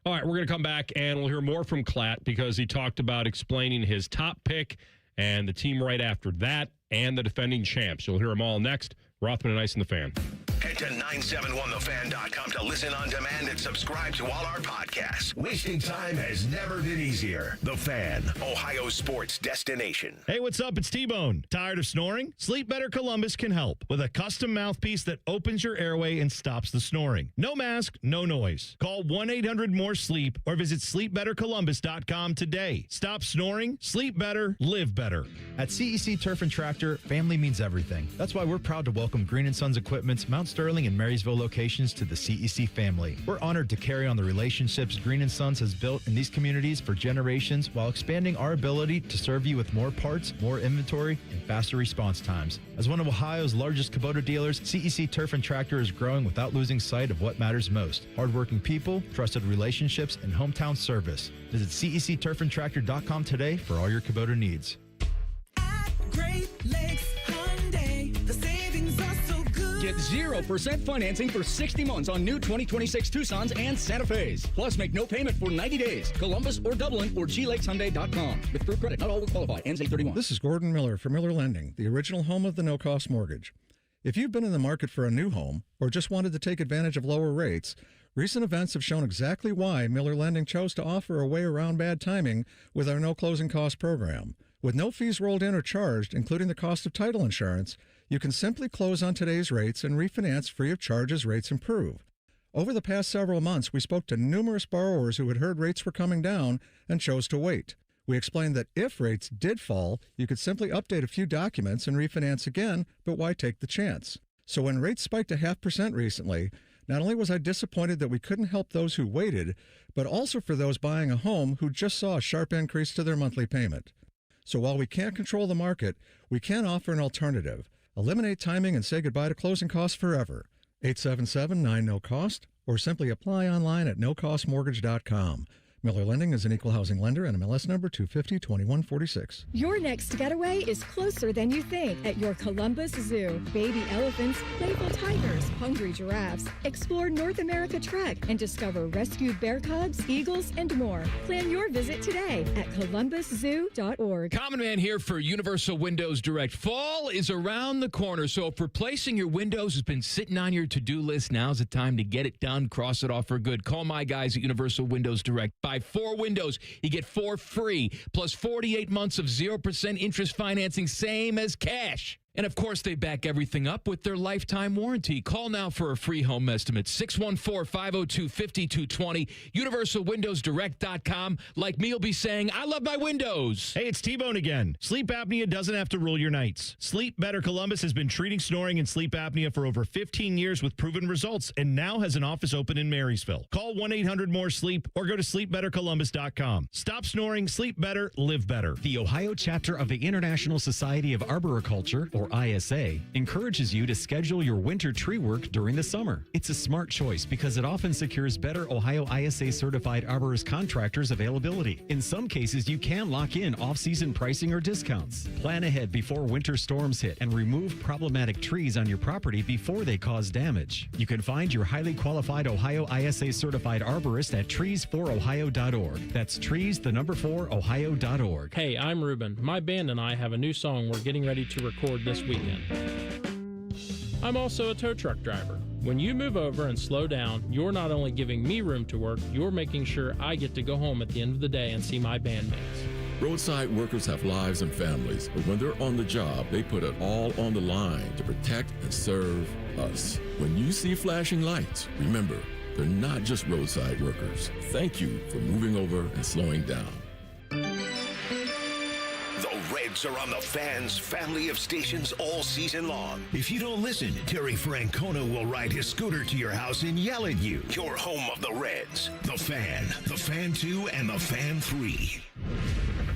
All right, we're going to come back and we'll hear more from Klatt because he talked about explaining his top pick and the team right after that and the defending champs. You'll hear them all next. Rothman Ice and the Fan. Head to 971thefan.com to listen on demand and subscribe to all our podcasts. Wasting time has never been easier. The Fan, Ohio sports destination. Hey, what's up? It's T-Bone. Tired of snoring? Sleep Better Columbus can help with a custom mouthpiece that opens your airway and stops the snoring. No mask, no noise. Call 1-800-MORE-SLEEP or visit sleepbettercolumbus.com today. Stop snoring, sleep better, live better. At CEC Turf and Tractor, family means everything. That's why we're proud to welcome Green & Sons Equipment's Mount Sterling and Marysville locations to the CEC family. We're honored to carry on the relationships Green & Sons has built in these communities for generations while expanding our ability to serve you with more parts, more inventory, and faster response times. As one of Ohio's largest Kubota dealers, CEC Turf and Tractor is growing without losing sight of what matters most. Hardworking people, trusted relationships, and hometown service. Visit CECTurfandTractor.com today for all your Kubota needs. Great Lakes Hyundai, the savings are so good. Get 0% financing for 60 months on new 2026 Tucsons and Santa Fe's. Plus, make no payment for 90 days. Columbus or Dublin or GLakesHyundai.com. With approved credit, not all will qualify. Ends 8/31. This is Gordon Miller from Miller Lending, the original home of the no-cost mortgage. If you've been in the market for a new home or just wanted to take advantage of lower rates, recent events have shown exactly why Miller Lending chose to offer a way around bad timing with our no closing cost program. With no fees rolled in or charged, including the cost of title insurance, you can simply close on today's rates and refinance free of charge as rates improve. Over the past several months, we spoke to numerous borrowers who had heard rates were coming down and chose to wait. We explained that if rates did fall, you could simply update a few documents and refinance again, but why take the chance? So when rates spiked a 0.5% recently, not only was I disappointed that we couldn't help those who waited, but also for those buying a home who just saw a sharp increase to their monthly payment. So while we can't control the market, we can offer an alternative. Eliminate timing and say goodbye to closing costs forever. 877-9-NO-COST or simply apply online at nocostmortgage.com. Miller Lending is an equal housing lender and MLS number 250-2146. Your next getaway is closer than you think at your Columbus Zoo. Baby elephants, playful tigers, hungry giraffes. Explore North America Trek and discover rescued bear cubs, eagles, and more. Plan your visit today at columbuszoo.org. Common Man here for Universal Windows Direct. Fall is around the corner, so if replacing your windows has been sitting on your to-do list, now's the time to get it done. Cross it off for good. Call my guys at Universal Windows Direct. 5 buy 4 windows, you get 4 free, plus 48 months of 0% interest financing, same as cash. And of course, they back everything up with their lifetime warranty. Call now for a free home estimate. 614-502-5220. UniversalWindowsDirect.com. Like me, you'll be saying, I love my windows. Hey, it's T-Bone again. Sleep apnea doesn't have to rule your nights. Sleep Better Columbus has been treating snoring and sleep apnea for over 15 years with proven results and now has an office open in Marysville. Call 1-800-MORE-SLEEP or go to sleepbettercolumbus.com. Stop snoring, sleep better, live better. The Ohio chapter of the International Society of Arboriculture, or ISA, encourages you to schedule your winter tree work during the summer. It's a smart choice because it often secures better Ohio ISA certified arborist contractors availability. In some cases, you can lock in off-season pricing or discounts. Plan ahead before winter storms hit and remove problematic trees on your property before they cause damage. You can find your highly qualified Ohio ISA certified arborist at trees4ohio.org. That's trees4ohio.org. Hey, I'm Ruben. My band and I have a new song we're getting ready to record this weekend. I'm also a tow truck driver. When you move over and slow down, you're not only giving me room to work, you're making sure I get to go home at the end of the day and see my bandmates. Roadside workers have lives and families, but when they're on the job, they put it all on the line to protect and serve us. When you see flashing lights, remember, they're not just roadside workers. Thank you for moving over and slowing down. Reds are on the Fan's family of stations all season long. If you don't listen, Terry Francona will ride his scooter to your house and yell at you. Your home of the Reds. The Fan, the Fan 2, and the Fan 3.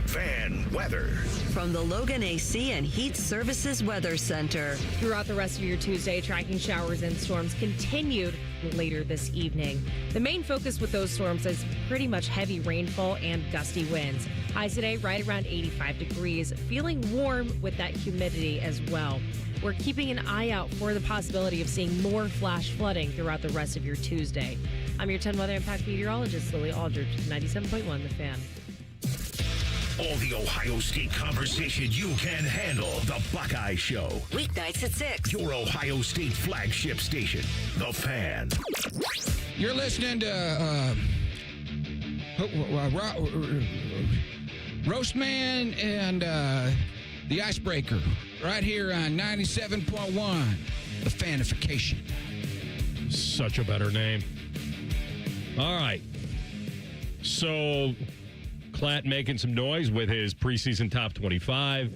Fan weather. From the Logan AC and Heat Services Weather Center. Throughout the rest of your Tuesday, tracking showers and storms continued later this evening. The main focus with those storms is pretty much heavy rainfall and gusty winds. Highs today right around 85 degrees, feeling warm with that humidity as well. We're keeping an eye out for the possibility of seeing more flash flooding throughout the rest of your Tuesday. I'm your 10 Weather Impact meteorologist, Lily Aldridge, 97.1 The Fan. All the Ohio State conversation you can handle. The Buckeye Show. Weeknights at 6. Your Ohio State flagship station. The Fan. You're listening to Roastman and the Icebreaker right here on 97.1. The Fanification. Such a better name. All right. So Klatt making some noise with his preseason top 25.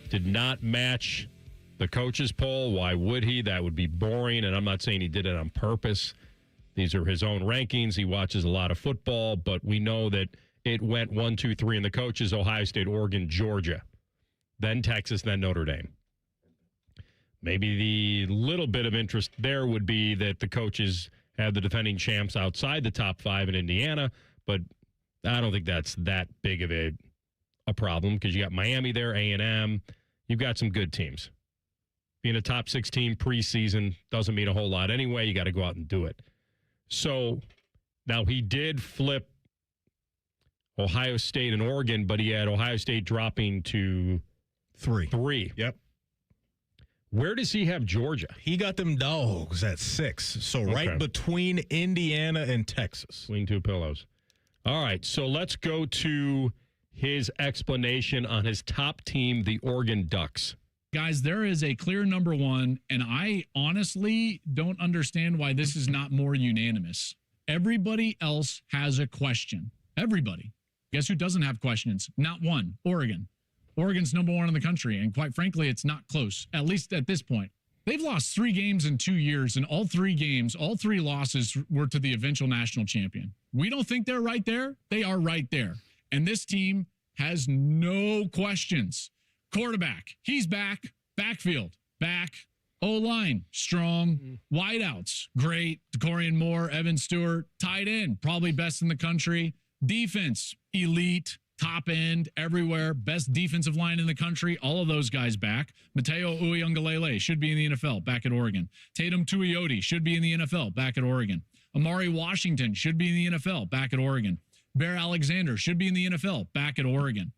Did not match the coaches poll. Why would he? That would be boring, and I'm not saying he did it on purpose. These are his own rankings. He watches a lot of football, but we know that it went 1, 2, 3 in the coaches: Ohio State, Oregon, Georgia, then Texas, then Notre Dame. Maybe the little bit of interest there would be that the coaches have the defending champs outside the top 5 in Indiana, but I don't think that's that big of a problem because you got Miami there, A&M. You've got some good teams. Being a top 16 preseason doesn't mean a whole lot anyway. You got to go out and do it. So now he did flip Ohio State and Oregon, but he had Ohio State dropping to 3. Yep. Where does he have Georgia? He got them dogs at 6. So right between Indiana and Texas. Between two pillows. All right, so let's go to his explanation on his top team, the Oregon Ducks. Guys, there is a clear number one, and I honestly don't understand why this is not more unanimous. Everybody else has a question. Everybody. Guess who doesn't have questions? Not one. Oregon. Oregon's number 1 in the country, and quite frankly, it's not close, at least at this point. They've lost 3 games in 2 years, and all 3 games, all 3 losses were to the eventual national champion. We don't think they're right there. They are right there. And this team has no questions. Quarterback, he's back. Backfield, back. O-line, strong. Wideouts, great. DeCorian Moore, Evan Stewart. Tight end, probably best in the country. Defense, elite. Top end, everywhere. Best defensive line in the country. All of those guys back. Mateo Uiagalelei should be in the NFL, back at Oregon. Tatum Tuioti should be in the NFL, back at Oregon. Amari Washington should be in the NFL, back at Oregon. Bear Alexander should be in the NFL, back at Oregon.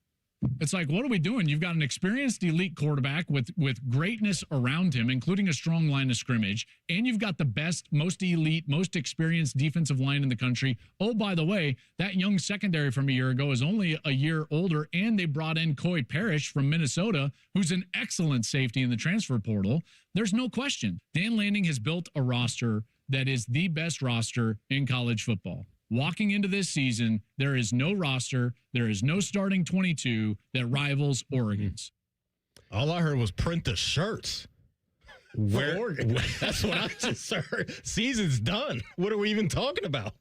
It's like, what are we doing? You've got an experienced elite quarterback with greatness around him, including a strong line of scrimmage, and you've got the best, most elite, most experienced defensive line in the country. Oh, by the way, that young secondary from a year ago is only a year older, and they brought in Coy Parrish from Minnesota, who's an excellent safety in the transfer portal. There's no question. Dan Lanning has built a roster that is the best roster in college football. Walking into this season, there is no roster, there is no starting 22 that rivals Oregon's. All I heard was print the shirts. Where? Oregon. That's what I just heard. Season's done. What are we even talking about?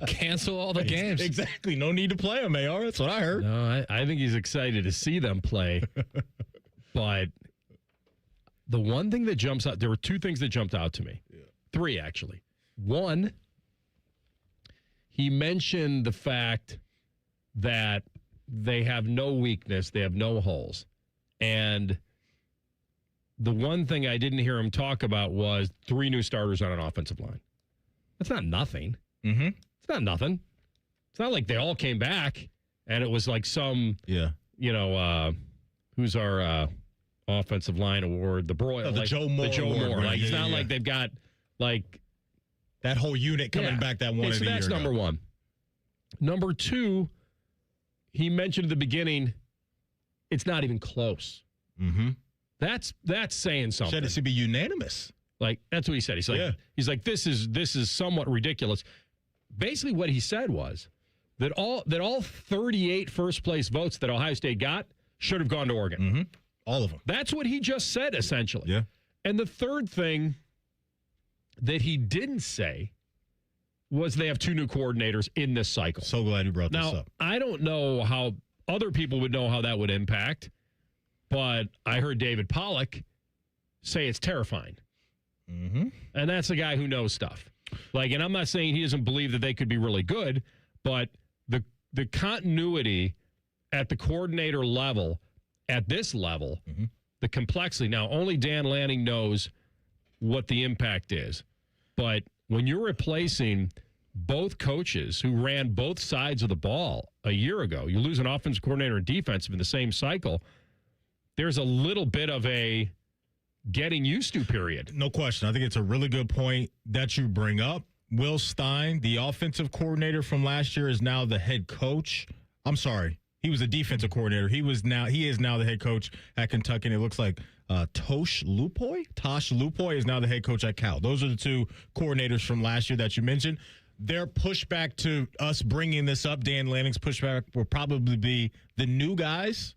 Cancel all the games. Exactly. No need to play them, AR. That's what I heard. No, I think he's excited to see them play. But the one thing that jumps out, there were two things that jumped out to me. Yeah. Three, actually. One, he mentioned the fact that they have no weakness, they have no holes. And the one thing I didn't hear him talk about was 3 new starters on an offensive line. That's not nothing. Mm-hmm. It's not nothing. It's not like they all came back and it was like some, who's our offensive line award? The Broyle. The Joe Moore. The Joe Award, Moore. right? Like, it's not like they've got, like, that whole unit coming back that one. So that's number one. Number two, he mentioned at the beginning, it's not even close. Mm-hmm. That's saying something. Said it should be unanimous. Like, that's what he said. He's like, this is somewhat ridiculous. Basically, what he said was that all 38 first place votes that Ohio State got should have gone to Oregon. Mm-hmm. All of them. That's what he just said, essentially. Yeah. And the third thing that he didn't say was they have 2 new coordinators in this cycle. So glad you brought this up. Now, I don't know how other people would know how that would impact, but I heard David Pollack say it's terrifying. Mm-hmm. And that's a guy who knows stuff. Like, and I'm not saying he doesn't believe that they could be really good, but the continuity at the coordinator level, at this level, the complexity. Now, only Dan Lanning knows what the impact is. But when you're replacing both coaches who ran both sides of the ball a year ago, you lose an offensive coordinator and defensive in the same cycle, there's a little bit of a getting used to period. No question. I think it's a really good point that you bring up. Will Stein, the offensive coordinator from last year, is now the head coach. I'm sorry. He was a defensive coordinator. He is now the head coach at Kentucky, and it looks like Tosh Lupoy is now the head coach at Cal. Those are the 2 coordinators from last year that you mentioned. Their pushback to us bringing this up, Dan Lanning's pushback, will probably be the new guys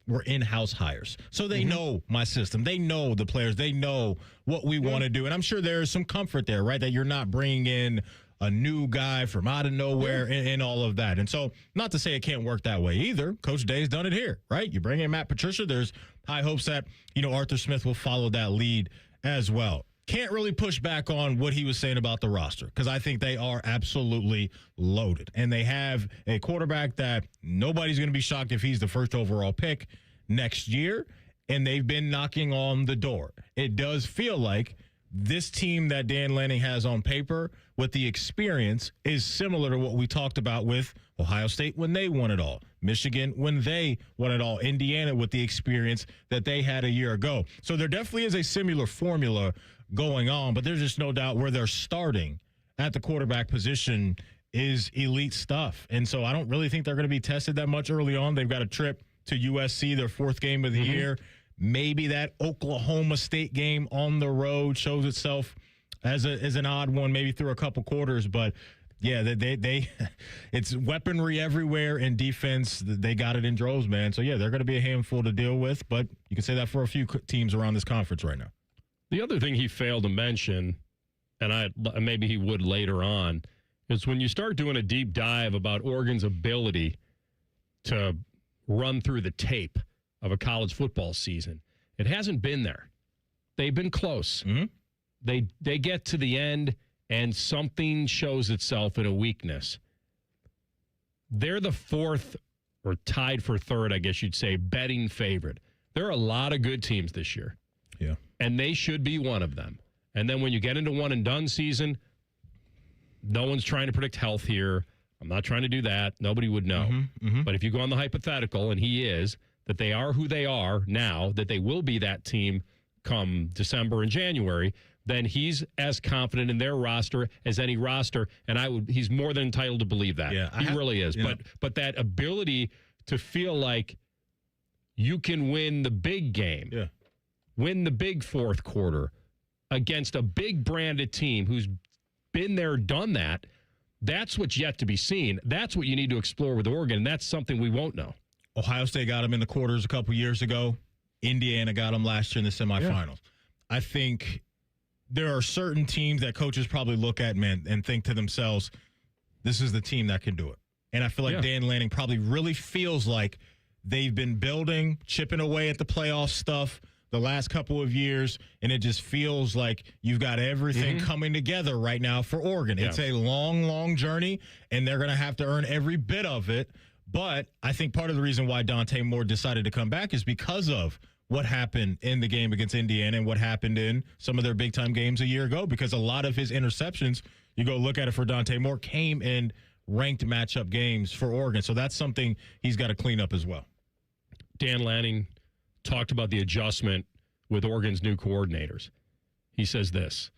were in-house hires. So they know my system. They know the players. They know what we want to do. And I'm sure there is some comfort there, right, that you're not bringing in a new guy from out of nowhere and all of that. And so not to say it can't work that way either. Coach Day's done it here, right? You bring in Matt Patricia, there's high hopes that, Arthur Smith will follow that lead as well. Can't really push back on what he was saying about the roster because I think they are absolutely loaded. And they have a quarterback that nobody's going to be shocked if he's the first overall pick next year. And they've been knocking on the door. It does feel like this team that Dan Lanning has on paper with the experience is similar to what we talked about with Ohio State when they won it all, Michigan when they won it all, Indiana with the experience that they had a year ago. So there definitely is a similar formula going on, but there's just no doubt where they're starting at the quarterback position is elite stuff. And so I don't really think they're going to be tested that much early on. They've got a trip to USC, their 4th game of the year. Maybe that Oklahoma State game on the road shows itself as an odd one, maybe through a couple quarters. But yeah, they it's weaponry everywhere in defense. They got it in droves, man. So yeah, they're going to be a handful to deal with. But you can say that for a few teams around this conference right now. The other thing he failed to mention, and maybe he would later on, is when you start doing a deep dive about Oregon's ability to run through the tape of a college football season, it hasn't been there. They've been close. They get to the end and something shows itself in a weakness. They're the 4th or tied for 3rd, I guess you'd say, betting favorite. There are a lot of good teams this year. Yeah. And they should be one of them. And then when you get into one and done season, no one's trying to predict health here. I'm not trying to do that. Nobody would know. But if you go on the hypothetical, and he is, that they are who they are now, that they will be that team come December and January, then he's as confident in their roster as any roster, and he's more than entitled to believe that. Yeah, he really is. Yeah. But that ability to feel like you can win the big game, win the big fourth quarter against a big branded team who's been there, done that, that's what's yet to be seen. That's what you need to explore with Oregon, and that's something we won't know. Ohio State got them in the quarters a couple years ago. Indiana got them last year in the semifinals. I think there are certain teams that coaches probably look at, and think to themselves, this is the team that can do it. And I feel like Dan Lanning probably really feels like they've been building, chipping away at the playoff stuff the last couple of years, and it just feels like you've got everything coming together right now for Oregon. It's a long, long journey, and they're going to have to earn every bit of it. But I think part of the reason why Dante Moore decided to come back is because of what happened in the game against Indiana and what happened in some of their big-time games a year ago, because a lot of his interceptions, you go look at it for Dante Moore, came in ranked matchup games for Oregon. So that's something he's got to clean up as well. Dan Lanning talked about the adjustment with Oregon's new coordinators. He says this: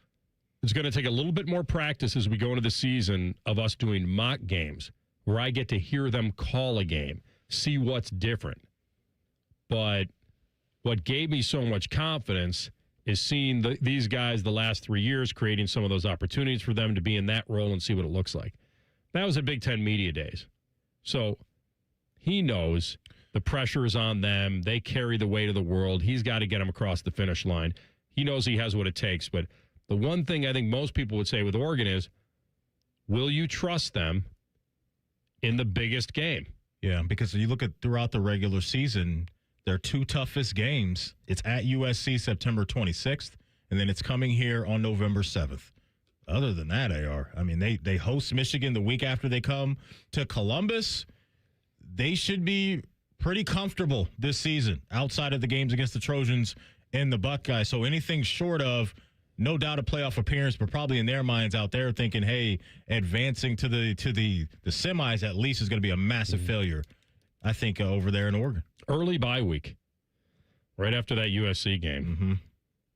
it's going to take a little bit more practice as we go into the season of us doing mock games where I get to hear them call a game, see what's different. But what gave me so much confidence is seeing these guys the last 3 years creating some of those opportunities for them to be in that role and see what it looks like. That was at Big Ten Media Days. So he knows the pressure is on them. They carry the weight of the world. He's got to get them across the finish line. He knows he has what it takes. But the one thing I think most people would say with Oregon is, will you trust them in the biggest game? Yeah, because you look at throughout the regular season, their two toughest games, it's at USC September 26th, and then it's coming here on November 7th. Other than that, AR, I mean, they host Michigan the week after they come to Columbus. They should be pretty comfortable this season outside of the games against the Trojans and the Buckeyes. So anything short of, no doubt, a playoff appearance, but probably in their minds out there thinking, hey, advancing to the semis at least is going to be a massive failure, I think, over there in Oregon. Early bye week, right after that USC game.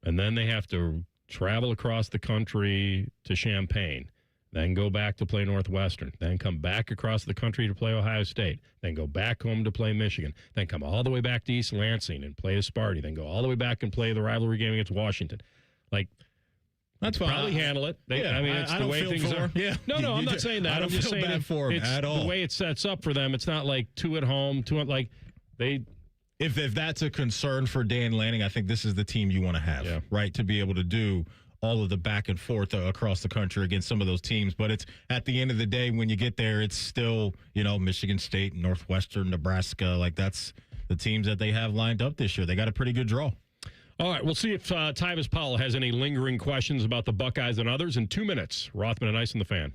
And then they have to travel across the country to Champaign, then go back to play Northwestern, then come back across the country to play Ohio State, then go back home to play Michigan, then come all the way back to East Lansing and play Sparty, then go all the way back and play the rivalry game against Washington. Like, that's fine. Probably handle it. I mean, it's the way things are. Yeah. No, I'm not saying that. I don't I'm just feel saying bad for them at all. The way it sets up for them, it's not like two at home, If that's a concern for Dan Lanning, I think this is the team you want to have, right, to be able to do all of the back and forth across the country against some of those teams. But it's at the end of the day, when you get there, it's still, Michigan State, Northwestern, Nebraska. Like, that's the teams that they have lined up this year. They got a pretty good draw. All right, we'll see if Tyvis Powell has any lingering questions about the Buckeyes and others in 2 minutes. Rothman and Ice and the Fan.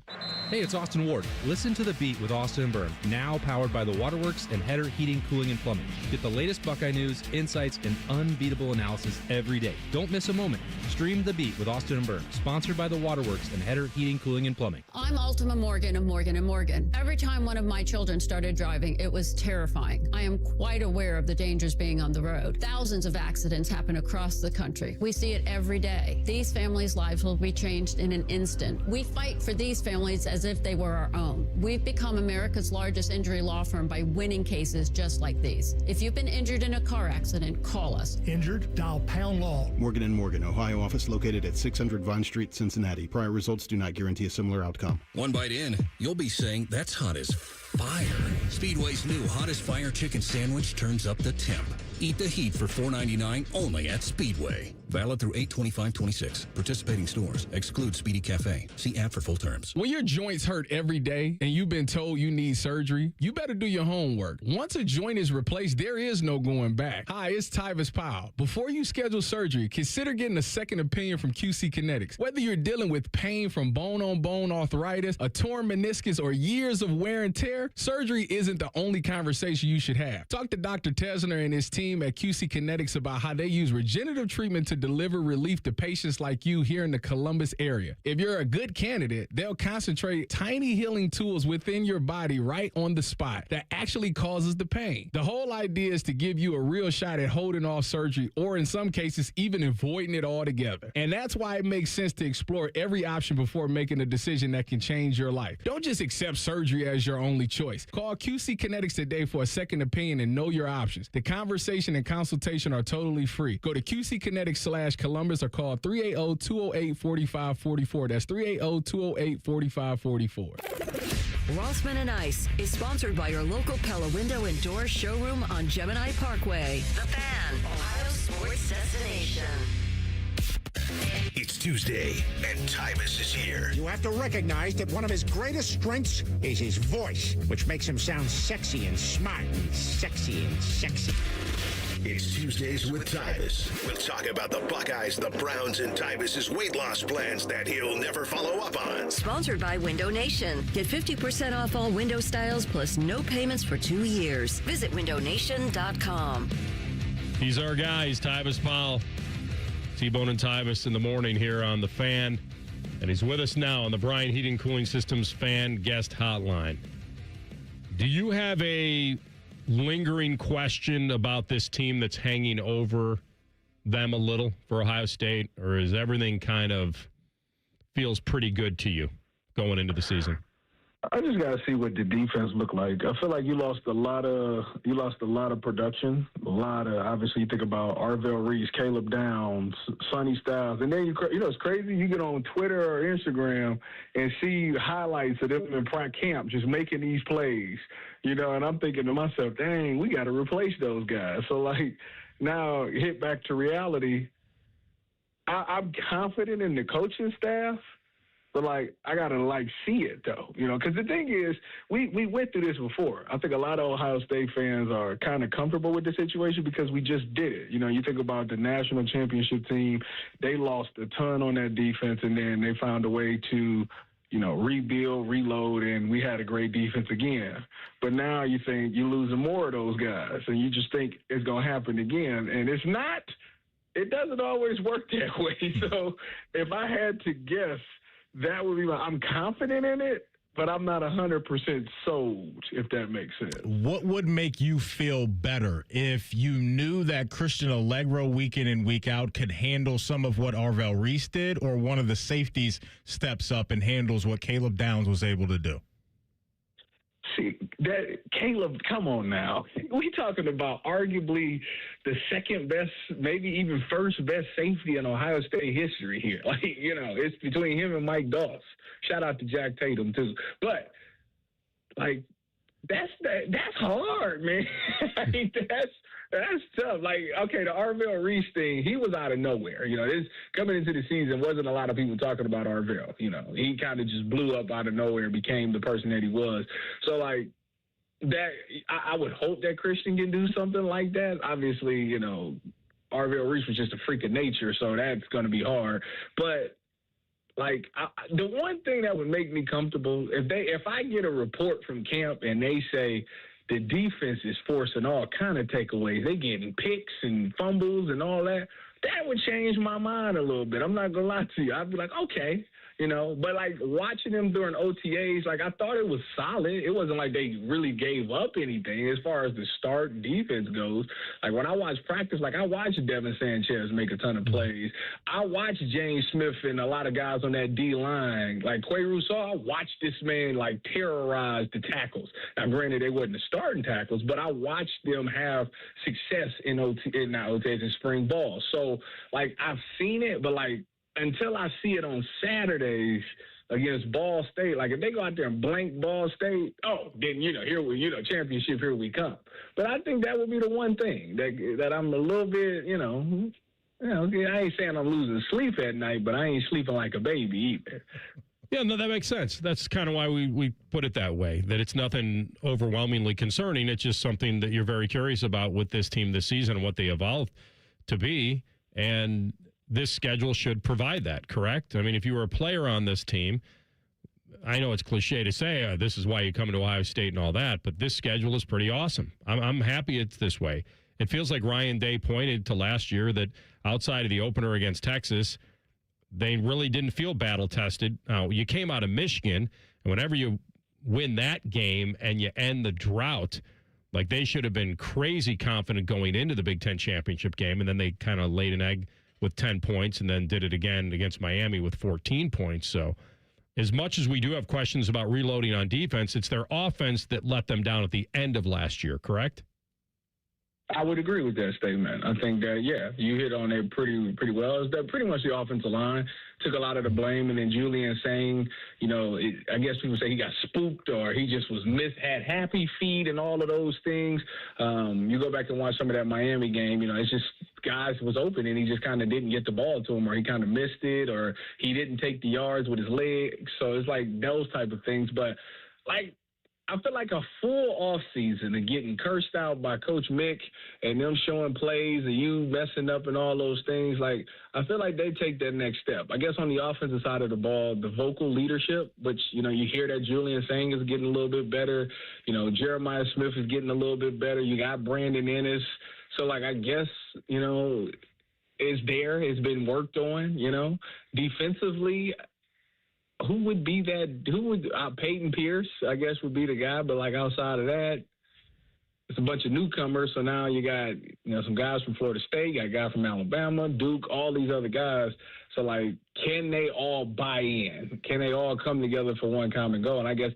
Hey, it's Austin Ward. Listen to The Beat with Austin and Byrne, now powered by the Waterworks and Header Heating, Cooling, and Plumbing. Get the latest Buckeye news, insights, and unbeatable analysis every day. Don't miss a moment. Stream The Beat with Austin and Byrne, sponsored by the Waterworks and Header Heating, Cooling, and Plumbing. I'm Ultima Morgan of Morgan & Morgan. Every time one of my children started driving, it was terrifying. I am quite aware of the dangers being on the road. Thousands of accidents happen across the country. We see it every day. These families' lives will be changed in an instant. We fight for these families as if they were our own. We've become America's largest injury law firm by winning cases just like these. If you've been injured in a car accident, call us. Injured? Dial pound law. Morgan & Morgan, Ohio office located at 600 Vine Street, Cincinnati. Prior results do not guarantee a similar outcome. One bite in, you'll be saying, that's hot as fire. Speedway's new Hottest Fire Chicken Sandwich turns up the temp. Eat the heat for $4.99 only at Speedway. Valid through 8/25/26. Participating stores. Exclude Speedy Cafe. See app for full terms. When your joints hurt every day and you've been told you need surgery, you better do your homework. Once a joint is replaced, there is no going back. Hi, it's Tyvis Powell. Before you schedule surgery, consider getting a second opinion from QC Kinetics. Whether you're dealing with pain from bone-on-bone arthritis, a torn meniscus, or years of wear and tear, surgery isn't the only conversation you should have. Talk to Dr. Tesner and his team at QC Kinetics about how they use regenerative treatment to deliver relief to patients like you here in the Columbus area. If you're a good candidate, they'll concentrate tiny healing tools within your body right on the spot that actually causes the pain. The whole idea is to give you a real shot at holding off surgery, or in some cases, even avoiding it altogether. And that's why it makes sense to explore every option before making a decision that can change your life. Don't just accept surgery as your only choice. Call QC Kinetics today for a second opinion and know your options. The conversation and consultation are totally free. Go to QCkinetics/Columbus or call 380-208-4544. That's 380-208-4544. Rothman Ice is sponsored by your local Pella Window and Door showroom on Gemini Parkway. The Fan, Ohio sports destination. It's Tuesday, and Tyvis is here. You have to recognize that one of his greatest strengths is his voice, which makes him sound sexy and smart and sexy and sexy. It's Tuesdays with Tyvis. We'll talk about the Buckeyes, the Browns, and Tyvis's weight loss plans that he'll never follow up on. Sponsored by Window Nation. Get 50% off all window styles plus no payments for 2 years. Visit windownation.com. He's our guy. He's Tyvis Powell. T-Bone and Tyvis in the morning here on The Fan. And he's with us now on the Bryant Heating Cooling Systems Fan Guest Hotline. Do you have a lingering question about this team that's hanging over them a little for Ohio State, or is everything kind of feels pretty good to you going into the season? I just got to see what the defense look like. I feel like you lost a lot of production. Obviously you think about Arvell Reese, Caleb Downs, Sonny Styles, and then it's crazy. You get on Twitter or Instagram and see highlights of them in practice camp just making these plays. And I'm thinking to myself, dang, we got to replace those guys. So now hit back to reality. I'm confident in the coaching staff. But, I got to, see it, though, because the thing is, we went through this before. I think a lot of Ohio State fans are kind of comfortable with the situation because we just did it. You think about the national championship team, they lost a ton on that defense, and then they found a way to, rebuild, reload, and we had a great defense again. But now you think you're losing more of those guys, and you just think it's going to happen again. And it's not. It doesn't always work that way. So if I had to guess, that would be I'm confident in it, but I'm not 100% sold, if that makes sense. What would make you feel better if you knew that Christian Allegro week in and week out could handle some of what Arvell Reese did, or one of the safeties steps up and handles what Caleb Downs was able to do? See, that Caleb, come on now. We talking about arguably the second best, maybe even first best safety in Ohio State history here. It's between him and Mike Doss. Shout out to Jack Tatum too. But that's hard, man. That's tough. The Arvell Reese thing, he was out of nowhere. This coming into the season, wasn't a lot of people talking about Arvell. He kind of just blew up out of nowhere and became the person that he was. So, that I would hope that Christian can do something like that. Obviously, Arvell Reese was just a freak of nature, so that's going to be hard. But the one thing that would make me comfortable, if I get a report from camp and they say the defense is forcing all kind of takeaways, they getting picks and fumbles and all that, that would change my mind a little bit. I'm not gonna lie to you. I'd be like, okay. But watching them during OTAs, I thought it was solid. It wasn't like they really gave up anything as far as the start defense goes. When I watch practice, I watched Devin Sanchez make a ton of plays. I watched James Smith and a lot of guys on that D line, Quay Rousseau. I watched this man terrorize the tackles. Now, granted, they wasn't the starting tackles, but I watched them have success in OTAs and spring ball. So I've seen it, but until I see it on Saturdays against Ball State, if they go out there and blank Ball State, then, championship, here we come. But I think that would be the one thing that I'm a little bit, I ain't saying I'm losing sleep at night, but I ain't sleeping like a baby either. Yeah, no, that makes sense. That's kind of why we put it that way, that it's nothing overwhelmingly concerning. It's just something that you're very curious about with this team this season and what they evolved to be. And this schedule should provide that, correct? I mean, if you were a player on this team, I know it's cliche to say this is why you come to Ohio State and all that, but this schedule is pretty awesome. I'm happy it's this way. it feels like Ryan Day pointed to last year that outside of the opener against Texas, they really didn't feel battle-tested. You came out of Michigan, and whenever you win that game and you end the drought, like they should have been crazy confident going into the Big Ten championship game, and then they kind of laid an egg with 10 points and then did it again against Miami with 14 points. So as much as we do have questions about reloading on defense, it's their offense that let them down at the end of last year, correct? I would agree with that statement. I think that, yeah, you hit on it pretty well. It's that pretty much the offensive line took a lot of the blame, and then Julian saying, I guess people say he got spooked or he just was had happy feet and all of those things. You go back and watch some of that Miami game, it's just guys was open and he just kind of didn't get the ball to him, or he kind of missed it, or he didn't take the yards with his legs. So it's like those type of things. But I feel like a full off season of getting cursed out by Coach Mick and them showing plays and you messing up and all those things. I feel like they take that next step. I guess on the offensive side of the ball, the vocal leadership, which, you hear that Julian saying is getting a little bit better. Jeremiah Smith is getting a little bit better. You got Brandon Ennis. So, I guess, it's there. It's been worked on, Defensively, who would be that? Peyton Pierce, I guess, would be the guy. But outside of that, it's a bunch of newcomers. So now you got some guys from Florida State, you got a guy from Alabama, Duke, all these other guys. So can they all buy in? Can they all come together for one common goal? And I guess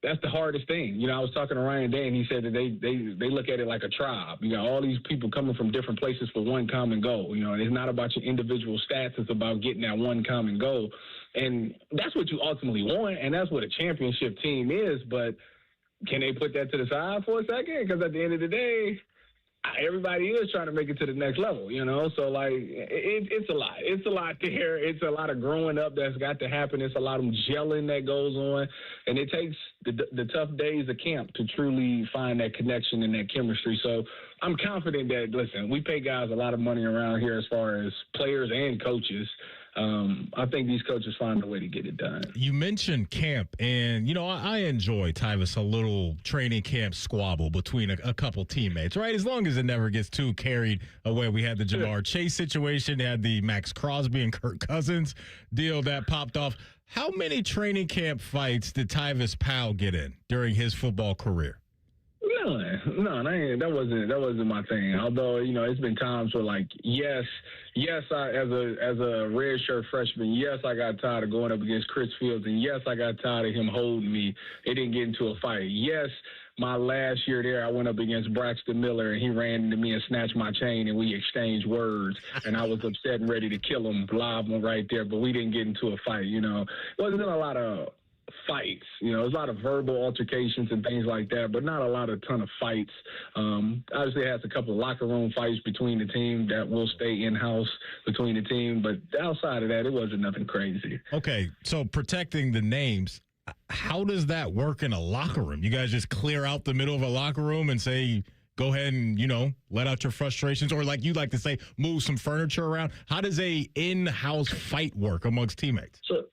that's the hardest thing. I was talking to Ryan Day, and he said that they look at it like a tribe. You got all these people coming from different places for one common goal. And it's not about your individual stats. It's about getting that one common goal. And that's what you ultimately want, and that's what a championship team is. But can they put that to the side for a second? Because at the end of the day, everybody is trying to make it to the next level, So, it's a lot. It's a lot there. It's a lot of growing up that's got to happen. It's a lot of gelling that goes on. And it takes the tough days of camp to truly find that connection and that chemistry. So I'm confident that, listen, we pay guys a lot of money around here as far as players and coaches. I think these coaches find a way to get it done. You mentioned camp, and, I enjoy, Tyvis, a little training camp squabble between a couple teammates, right? As long as it never gets too carried away. We had the Jamar Chase situation, had the Max Crosby and Kirk Cousins deal that popped off. How many training camp fights did Tyvis Powell get in during his football career? No, that wasn't my thing. Although, it's been times where yes, I, as a redshirt freshman, yes, I got tired of going up against Chris Fields, and yes, I got tired of him holding me. It didn't get into a fight. Yes, my last year there, I went up against Braxton Miller, and he ran into me and snatched my chain, and we exchanged words, and I was upset and ready to kill him live right there, but we didn't get into a fight. It wasn't a lot of fights. There's a lot of verbal altercations and things like that, but not a ton of fights. Obviously, it has a couple of locker room fights between the team that will stay in-house between the team, but outside of that, it wasn't nothing crazy. Okay, so protecting the names, how does that work in a locker room? You guys just clear out the middle of a locker room and say, go ahead and, let out your frustrations, or like you like to say, move some furniture around? How does a in-house fight work amongst teammates? So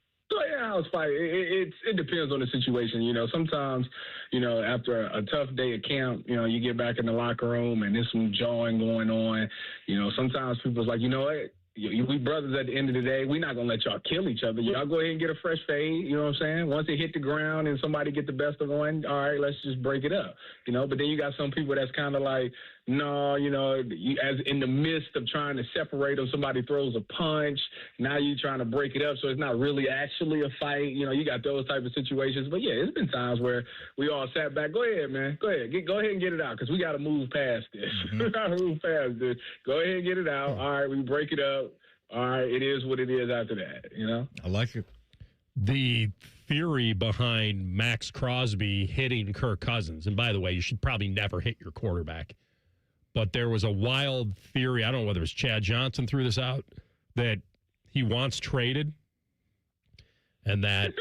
in-house fight, it depends on the situation. Sometimes, after a tough day of camp, you get back in the locker room and there's some jawing going on. Sometimes people's like, what? We brothers at the end of the day. We're not going to let y'all kill each other. Y'all go ahead and get a fresh fade. You know what I'm saying? Once they hit the ground and somebody get the best of one, all right, let's just break it up. But then you got some people that's kind of like, no, as in the midst of trying to separate them, somebody throws a punch. Now you're trying to break it up, so it's not really actually a fight. You got those type of situations. But, yeah, it's been times where we all sat back. Go ahead, man. Go ahead. Go ahead and get it out, because we got to move past this. We got to move past this. Go ahead and get it out. All right, we break it up. All right, it is what it is after that, I like it. The theory behind Max Crosby hitting Kirk Cousins, and by the way, you should probably never hit your quarterback. But there was a wild theory, I don't know whether it was Chad Johnson threw this out, that he wants traded, and that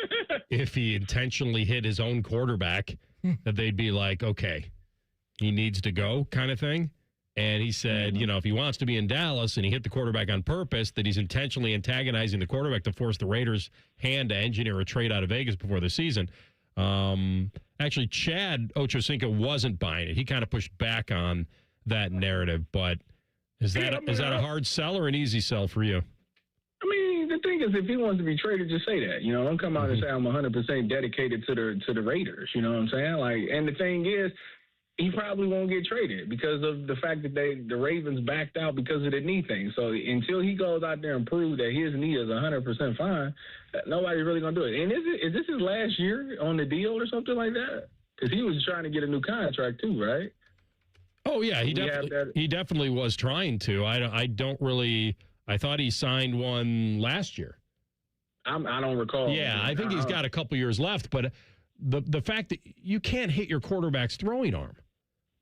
if he intentionally hit his own quarterback, that they'd be like, okay, he needs to go kind of thing. And he said, if he wants to be in Dallas and he hit the quarterback on purpose, that he's intentionally antagonizing the quarterback to force the Raiders' hand to engineer a trade out of Vegas before the season. Actually, Chad Ochocinco wasn't buying it. He kind of pushed back on that narrative. But is that a hard sell or an easy sell for you? I mean, the thing is, if he wants to be traded, just say that. Don't come out and say I'm 100% dedicated to the Raiders. You know what I'm saying? And the thing is, he probably won't get traded because of the fact that the Ravens backed out because of the knee thing. So until he goes out there and proves that his knee is 100% fine, nobody's really going to do it. And is this his last year on the deal or something like that? Because he was trying to get a new contract too, right? Oh, yeah, he definitely was trying to. I thought he signed one last year. I don't recall. Yeah, I think he's got a couple years left, but the fact that you can't hit your quarterback's throwing arm.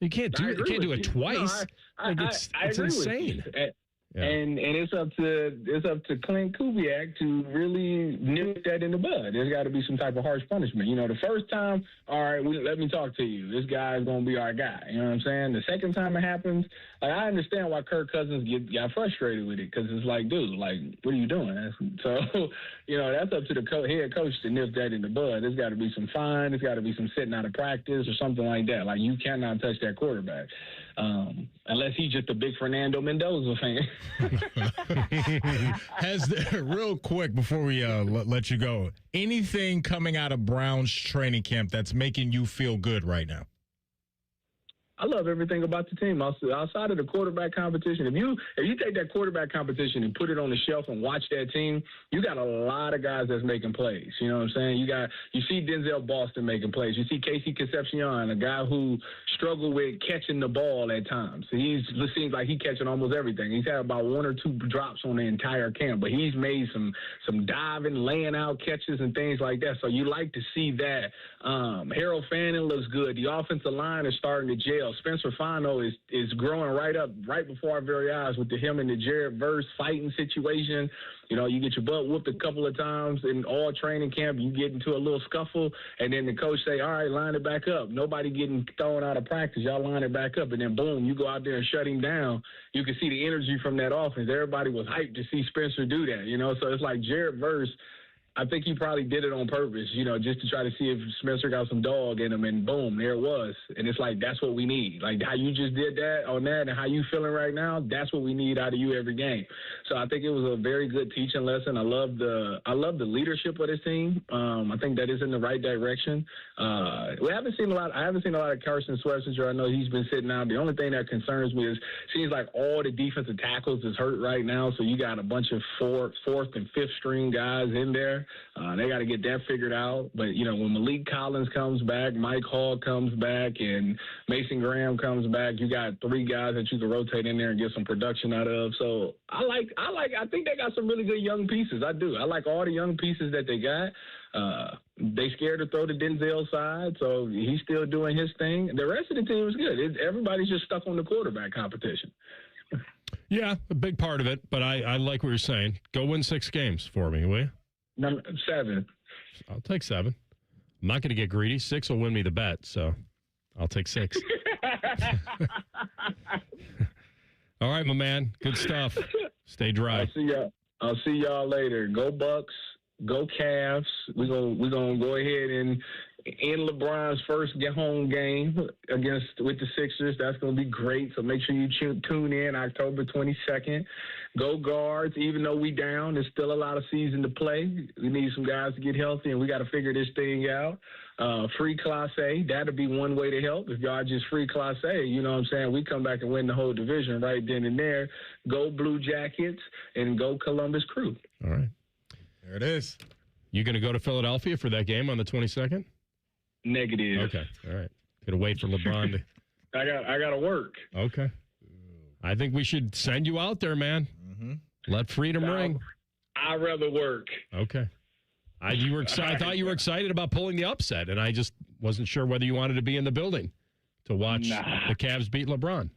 You can't do it twice. I agree insane. With you. And it's up to Clint Kubiak to really nip that in the bud. There's got to be some type of harsh punishment. The first time, all right, let me talk to you. This guy's gonna be our guy. You know what I'm saying? The second time it happens, I understand why Kirk Cousins got frustrated with it because it's like, dude, what are you doing? So that's up to the head coach to nip that in the bud. There's got to be some fine. There's got to be some sitting out of practice or something like that. You cannot touch that quarterback unless he's just a big Fernando Mendoza fan. Real quick before we let you go, anything coming out of Brown's training camp that's making you feel good right now? I love everything about the team. Outside of the quarterback competition, if you take that quarterback competition and put it on the shelf and watch that team, you got a lot of guys that's making plays. You know what I'm saying? You see Denzel Boston making plays. You see Casey Concepcion, a guy who struggled with catching the ball at times. It seems like he's catching almost everything. He's had about one or two drops on the entire camp, but he's made some diving, laying out catches and things like that. So you like to see that. Harold Fanning looks good. The offensive line is starting to gel. Spencer Fano is growing right before our very eyes with him and the Jared Verse fighting situation. You get your butt whooped a couple of times in all training camp. You get into a little scuffle, and then the coach say, all right, line it back up. Nobody getting thrown out of practice. Y'all line it back up. And then, boom, you go out there and shut him down. You can see the energy from that offense. Everybody was hyped to see Spencer do that, So it's like Jared Verse, I think he probably did it on purpose, just to try to see if Spencer got some dog in him, and boom, there it was. And it's like, that's what we need. How you just did that on that and how you feeling right now, that's what we need out of you every game. So I think it was a very good teaching lesson. I love the leadership of this team. I think that is in the right direction. I haven't seen a lot of Carson Schwarzenegger. I know he's been sitting out. The only thing that concerns me is it seems like all the defensive tackles is hurt right now. So you got a bunch of fourth and fifth string guys in there. They got to get that figured out. But, when Malik Collins comes back, Mike Hall comes back, and Mason Graham comes back, you got three guys that you can rotate in there and get some production out of. So I think they got some really good young pieces. I do. I like all the young pieces that they got. They scared to throw the Denzel side, so he's still doing his thing. The rest of the team is good. Everybody's just stuck on the quarterback competition. Yeah, a big part of it, but I like what you're saying. Go win 6 games for me, will you? Number 7. I'll take 7. I'm not going to get greedy. 6 will win me the bet, so I'll take 6. All right, my man. Good stuff. Stay dry. I'll see y'all later. Go Bucks. Go Cavs. We're gonna go ahead and end LeBron's first home game with the Sixers. That's gonna be great. So make sure you tune in October 22nd. Go Guards. Even though we down, there's still a lot of season to play. We need some guys to get healthy, and we got to figure this thing out. Free Class A. That'll be one way to help. If y'all just free Class A, you know what I'm saying? We come back and win the whole division right then and there. Go Blue Jackets and go Columbus Crew. All right. There it is. You going to go to Philadelphia for that game on the 22nd? Negative. Okay. All right. Going to wait for LeBron to... I got to work. Okay. I think we should send you out there, man. Mm-hmm. Let freedom ring. I'd rather work. Okay. You were excited. I thought you were excited about pulling the upset, and I just wasn't sure whether you wanted to be in the building to watch the Cavs beat LeBron.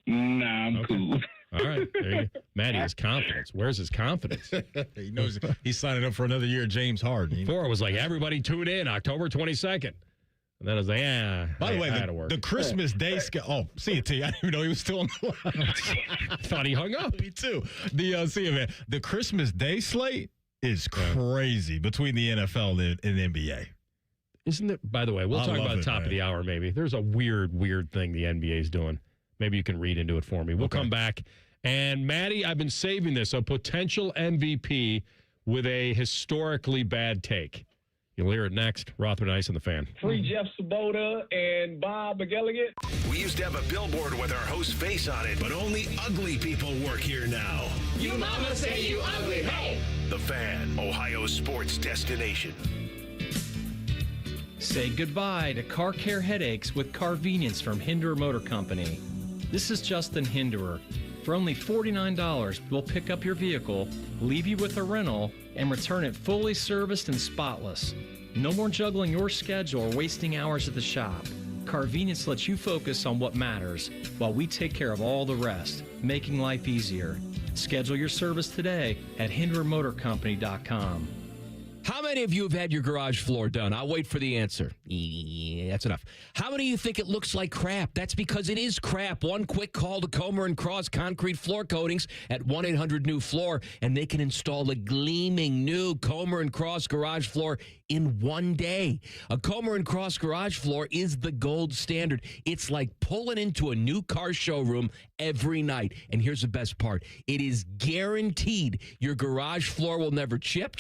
Nah, I'm cool. All right. There you go. Matty has confidence. Where's his confidence? He knows he's signing up for another year of James Harden. Before it was like, everybody tune in October 22nd. And then I was like, By the way, the Christmas Day schedule. Oh, see you, T. I didn't even know he was still on the line. I thought he hung up. Me too. The Christmas Day slate is crazy between the NFL and the NBA. Isn't it? By the way, we'll talk about it top of the hour maybe. There's a weird thing the NBA is doing. Maybe you can read into it for me. We'll come back. And, Maddie, I've been saving this. A potential MVP with a historically bad take. You'll hear it next. Rothman Ice and the Fan. Free Jeff Sabota and Bob McElligott. We used to have a billboard with our host's face on it, but only ugly people work here now. You mama say you ugly, hey! The Fan, Ohio's sports destination. Say goodbye to car care headaches with Carvenience from Hinderer Motor Company. This is Justin Hinderer. For only $49, we'll pick up your vehicle, leave you with a rental, and return it fully serviced and spotless. No more juggling your schedule or wasting hours at the shop. Carvenience lets you focus on what matters while we take care of all the rest, making life easier. Schedule your service today at HindererMotorCompany.com. How many of you have had your garage floor done? I'll wait for the answer. Yeah, that's enough. How many of you think it looks like crap? That's because it is crap. One quick call to Comer & Cross Concrete Floor Coatings at 1-800-NEW-FLOOR, and they can install a gleaming new Comer & Cross garage floor in one day. A Comer & Cross garage floor is the gold standard. It's like pulling into a new car showroom every night. And here's the best part. It is guaranteed your garage floor will never chip,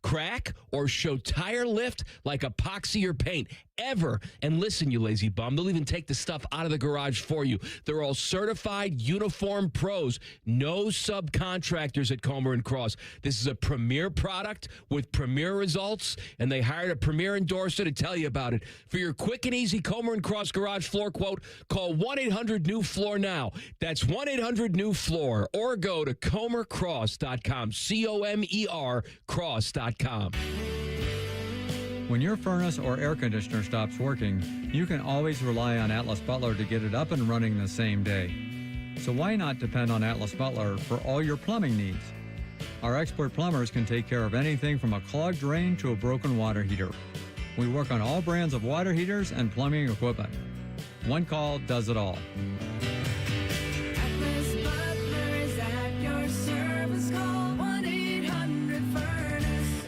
crack, or show tire lift like epoxy or paint ever. And listen, you lazy bum, they'll even take the stuff out of the garage for you. They're all certified uniform pros. No subcontractors at Comer & Cross. This is a premier product with premier results, and they hired a premier endorser to tell you about it. For your quick and easy Comer & Cross garage floor quote, call 1-800-NEW-FLOOR now. That's 1-800-NEW-FLOOR, or go to comercross.com, C-O-M-E-R cross.com. When your furnace or air conditioner stops working, you can always rely on Atlas Butler to get it up and running the same day. So why not depend on Atlas Butler for all your plumbing needs? Our expert plumbers can take care of anything from a clogged drain to a broken water heater. We work on all brands of water heaters and plumbing equipment. One call does it all. Atlas Butler is at your service. Call 1-800-FURNACE.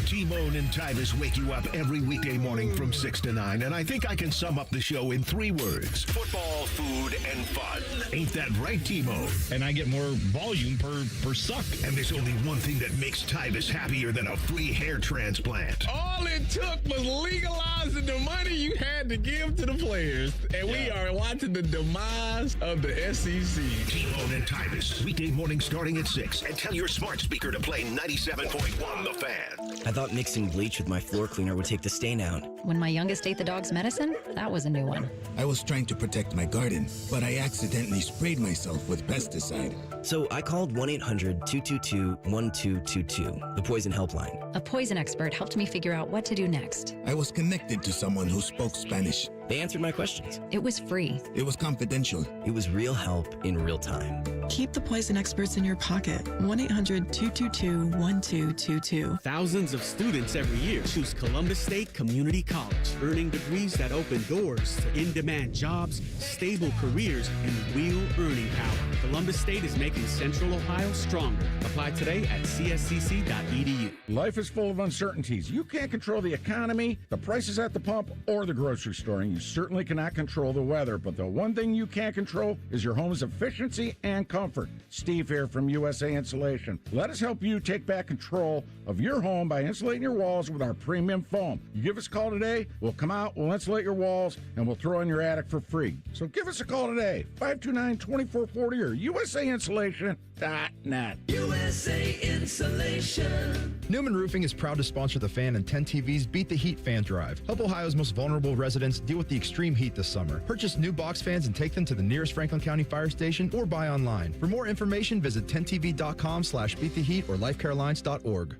T-Bone and Tyvis wake you up every weekday morning from 6 to 9, and I think I can sum up the show in 3 words. Football, food, and fun. Ain't that right, T-Bone? And I get more volume per suck. And there's only one thing that makes Tyvis happier than a free hair transplant. All it took was legalizing the money you had to give to the players. And we are watching the demise of the SEC. T-Bone and Tyvis, weekday morning starting at 6. And tell your smart speaker to play 97.1 The Fan. I thought mixing bleach with my floor cleaner would take the stain out. When my youngest ate the dog's medicine, that was a new one. I was trying to protect my garden, but I accidentally sprayed myself with pesticide. So I called 1-800-222-1222, the poison helpline. A poison expert helped me figure out what to do next. I was connected to someone who spoke Spanish. They answered my questions. It was free. It was confidential. It was real help in real time. Keep the poison experts in your pocket. 1-800-222-1222. Thousands of students every year choose Columbus State Community College, earning degrees that open doors to in-demand jobs, stable careers, and real earning power. Columbus State is making Central Ohio stronger. Apply today at cscc.edu. Life is full of uncertainties. You can't control the economy, the prices at the pump, or the grocery store. And you certainly cannot control the weather. But the one thing you can control is your home's efficiency and comfort. Steve here from USA Insulation. Let us help you take back control of your home by insulating your walls with our premium foam. You give us a call today, we'll come out, we'll insulate your walls, and we'll throw in your attic for free. So give us a call today, 529-2440 or USAinsulation.net. USA Insulation. Newman Roofing is proud to sponsor the Fan and 10 TV's Beat the Heat fan drive. Help Ohio's most vulnerable residents deal with the extreme heat this summer. Purchase new box fans and take them to the nearest Franklin County fire station or buy online. For more information, visit 10tv.com/beattheheat or lifecarelines.org.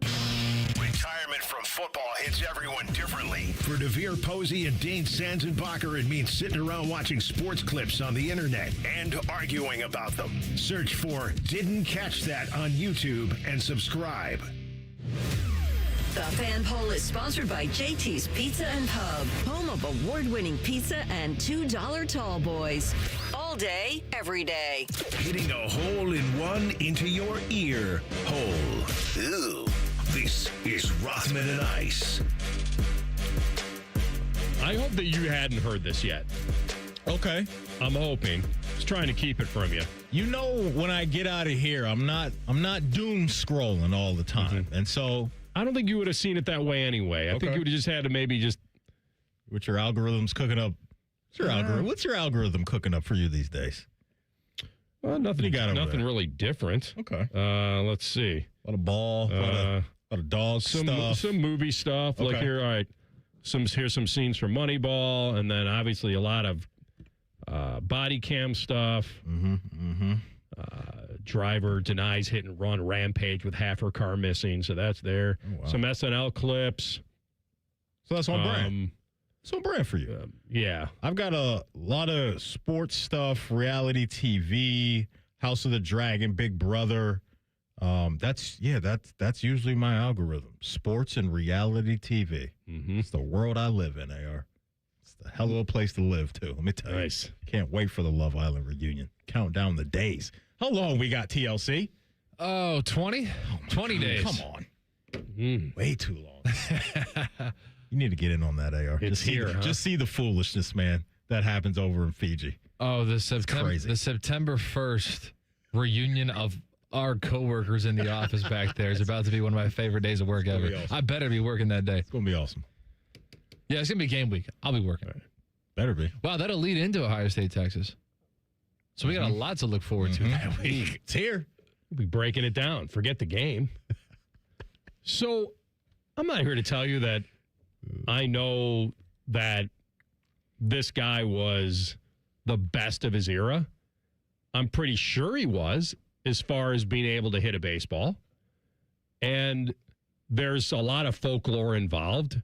Retirement from football hits everyone differently. For DeVere Posey and Dane Sanzenbacher, it means sitting around watching sports clips on the internet and arguing about them. Search for Didn't Catch That on YouTube and subscribe. The Fan Poll is sponsored by JT's Pizza and Pub, home of award-winning pizza and $2 tall boys. All day, every day. Hitting a hole in one into your ear hole. Ew. This is Rothman and Ice. I hope that you hadn't heard this yet. Okay. I'm hoping. Just trying to keep it from you. You know, when I get out of here, I'm not doom scrolling all the time. And so I don't think you would have seen it that way anyway. I think you would have just had to maybe just. What's your algorithm's cooking up? What's your algorithm cooking up for you these days? Well, nothing really different. Okay. Let's see. A lot of ball, a lot of dog stuff. Some movie stuff. Okay. Like here, all right. Here's some scenes from Moneyball, and then obviously a lot of body cam stuff. Driver denies hit and run rampage with half her car missing, so that's there. Oh, wow. Some SNL clips. So that's on brand. It's on brand for you. Yeah. I've got a lot of sports stuff, reality TV, House of the Dragon, Big Brother. That's usually my algorithm. Sports and reality TV. It's the world I live in, AR. It's the hell of a place to live, too. Let me tell you. Can't wait for the Love Island reunion. Count down the days. How long we got, TLC? Oh, 20? 20 days. Come on. Way too long. You need to get in on that, AR. Just see the foolishness, man, that happens over in Fiji. Oh, the September 1st reunion of our coworkers in the office back there is about to be one of my favorite days of work ever. Awesome. I better be working that day. It's going to be awesome. Yeah, it's going to be game week. I'll be working. Right. Better be. Wow, that'll lead into Ohio State, Texas. So we got a lot to look forward to that week. It's here. We'll be breaking it down. Forget the game. So I'm not here to tell you that I know that this guy was the best of his era. I'm pretty sure he was, as far as being able to hit a baseball. And there's a lot of folklore involved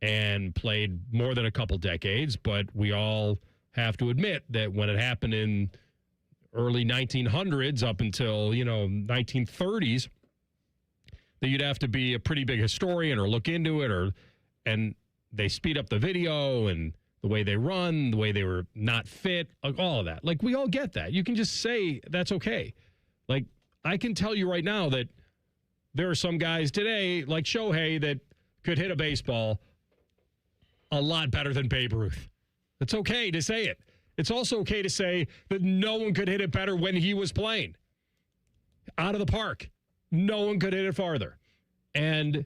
and played more than a couple decades, but we all have to admit that when it happened in early 1900s up until, 1930s, that you'd have to be a pretty big historian or look into it, and they speed up the video and the way they run, the way they were not fit, like all of that. Like, we all get that. You can just say that's okay. Like, I can tell you right now that there are some guys today, like Shohei, that could hit a baseball a lot better than Babe Ruth. It's okay to say it. It's also okay to say that no one could hit it better when he was playing. Out of the park. No one could hit it farther. And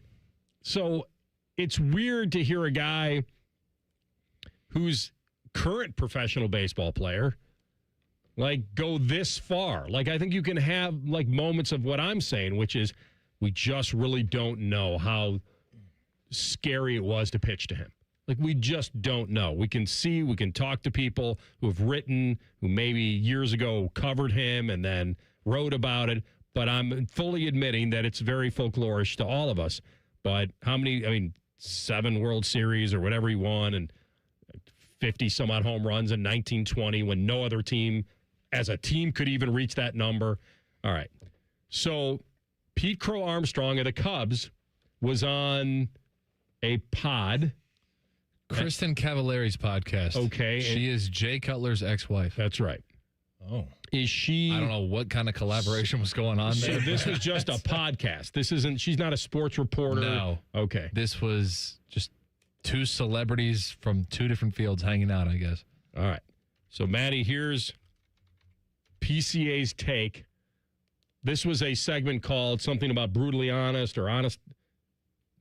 so it's weird to hear a guy who's current professional baseball player go this far. Like, I think you can have moments of what I'm saying, which is we just really don't know how scary it was to pitch to him. Like, we just don't know. We can see, we can talk to people who have written, who maybe years ago covered him and then wrote about it. But I'm fully admitting that it's very folklorish to all of us. But 7 World Series or whatever he won and 50 some odd home runs in 1920 when no other team as a team could even reach that number. All right. So Pete Crow Armstrong of the Cubs was on a pod. Kristen Cavallari's podcast. Okay. She is Jay Cutler's ex-wife. That's right. Oh. Is she? I don't know what kind of collaboration was going on there. So this was just a podcast. She's not a sports reporter. No. Okay. This was just two celebrities from two different fields hanging out, I guess. All right. So, Maddie, here's PCA's take. This was a segment called something about brutally honest or honest.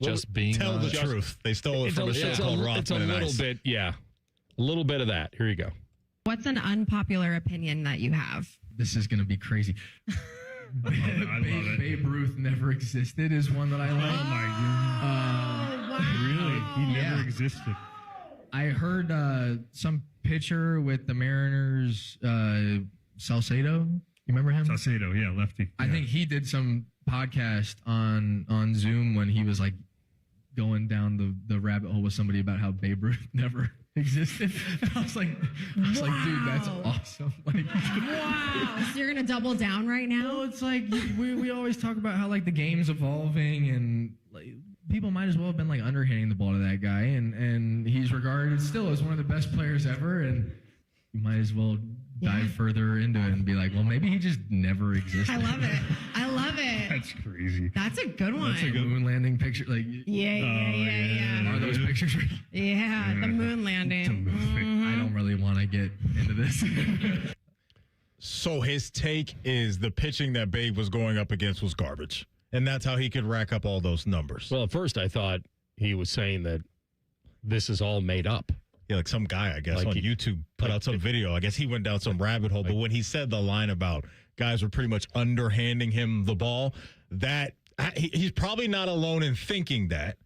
Just being Tell honest. the truth. They stole it from a show called Rothman Ice. It's a little bit, yeah. A little bit of that. Here you go. What's an unpopular opinion that you have? This is going to be crazy. Babe Ruth never existed is one that I like. Oh, my God. Wow. Really? He never existed. I heard some pitcher with the Mariners, Salcedo. You remember him? Salcedo, yeah, lefty. I think he did some podcast on Zoom when he was going down the rabbit hole with somebody about how Babe Ruth never existed. And I was like, dude, that's awesome. Wow. So you're going to double down right now? No, it's like we always talk about how the game's evolving and people might as well have been underhitting the ball to that guy. And he's regarded still as one of the best players ever. And you might as well dive further into it and be like, well, maybe he just never existed. I love it. I love it. That's crazy. That's a good one. That's a good moon landing picture. Like, Yeah. Are those pictures real? Yeah, the moon landing. Mm-hmm. I don't really want to get into this. So his take is the pitching that Babe was going up against was garbage. And that's how he could rack up all those numbers. Well, at first I thought he was saying that this is all made up. Yeah, like some guy, I guess, on YouTube put out some video. I guess he went down some rabbit hole. But when he said the line about guys were pretty much underhanding him the ball, that he's probably not alone in thinking that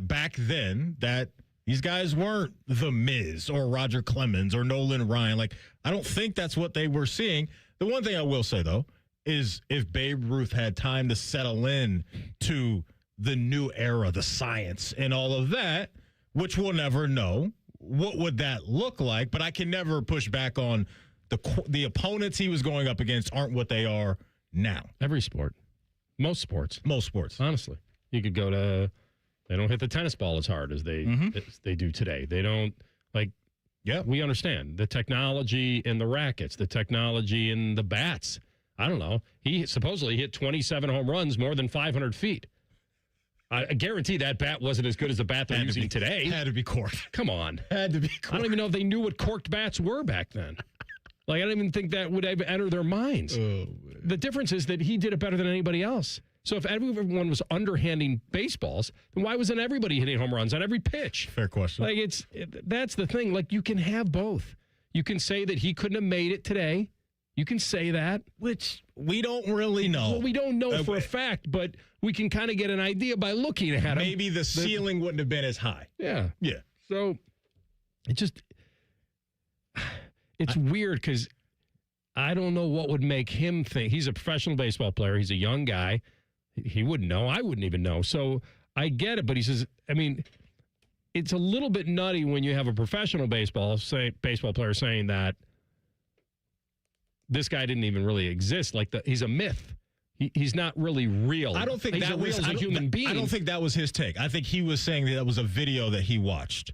back then, that these guys weren't The Miz or Roger Clemens or Nolan Ryan. Like, I don't think that's what they were seeing. The one thing I will say, though, is if Babe Ruth had time to settle in to the new era, the science and all of that, which we'll never know, what would that look like? But I can never push back on the opponents he was going up against aren't what they are now. Every sport. Most sports. Honestly. You could go to, they don't hit the tennis ball as hard as they do today. They don't, we understand the technology in the rackets, the technology in the bats. I don't know. He supposedly hit 27 home runs more than 500 feet. I guarantee that bat wasn't as good as the bat they're using today. Had to be corked. Come on. Had to be corked. I don't even know if they knew what corked bats were back then. I don't even think that would ever enter their minds. The difference is that he did it better than anybody else. So if everyone was underhanding baseballs, then why wasn't everybody hitting home runs on every pitch? Fair question. That's the thing. You can have both. You can say that he couldn't have made it today. You can say that. Which we don't really know. Well, we don't know for a fact, but we can kind of get an idea by looking at him. Maybe the ceiling wouldn't have been as high. Yeah. Yeah. So it's weird because I don't know what would make him think. He's a professional baseball player. He's a young guy. He wouldn't know. I wouldn't even know. So I get it. But he says, it's a little bit nutty when you have a professional baseball player saying that this guy didn't even really exist. He's a myth. He's not really real. I don't think he's that was a human being. I don't think that was his take. I think he was saying that was a video that he watched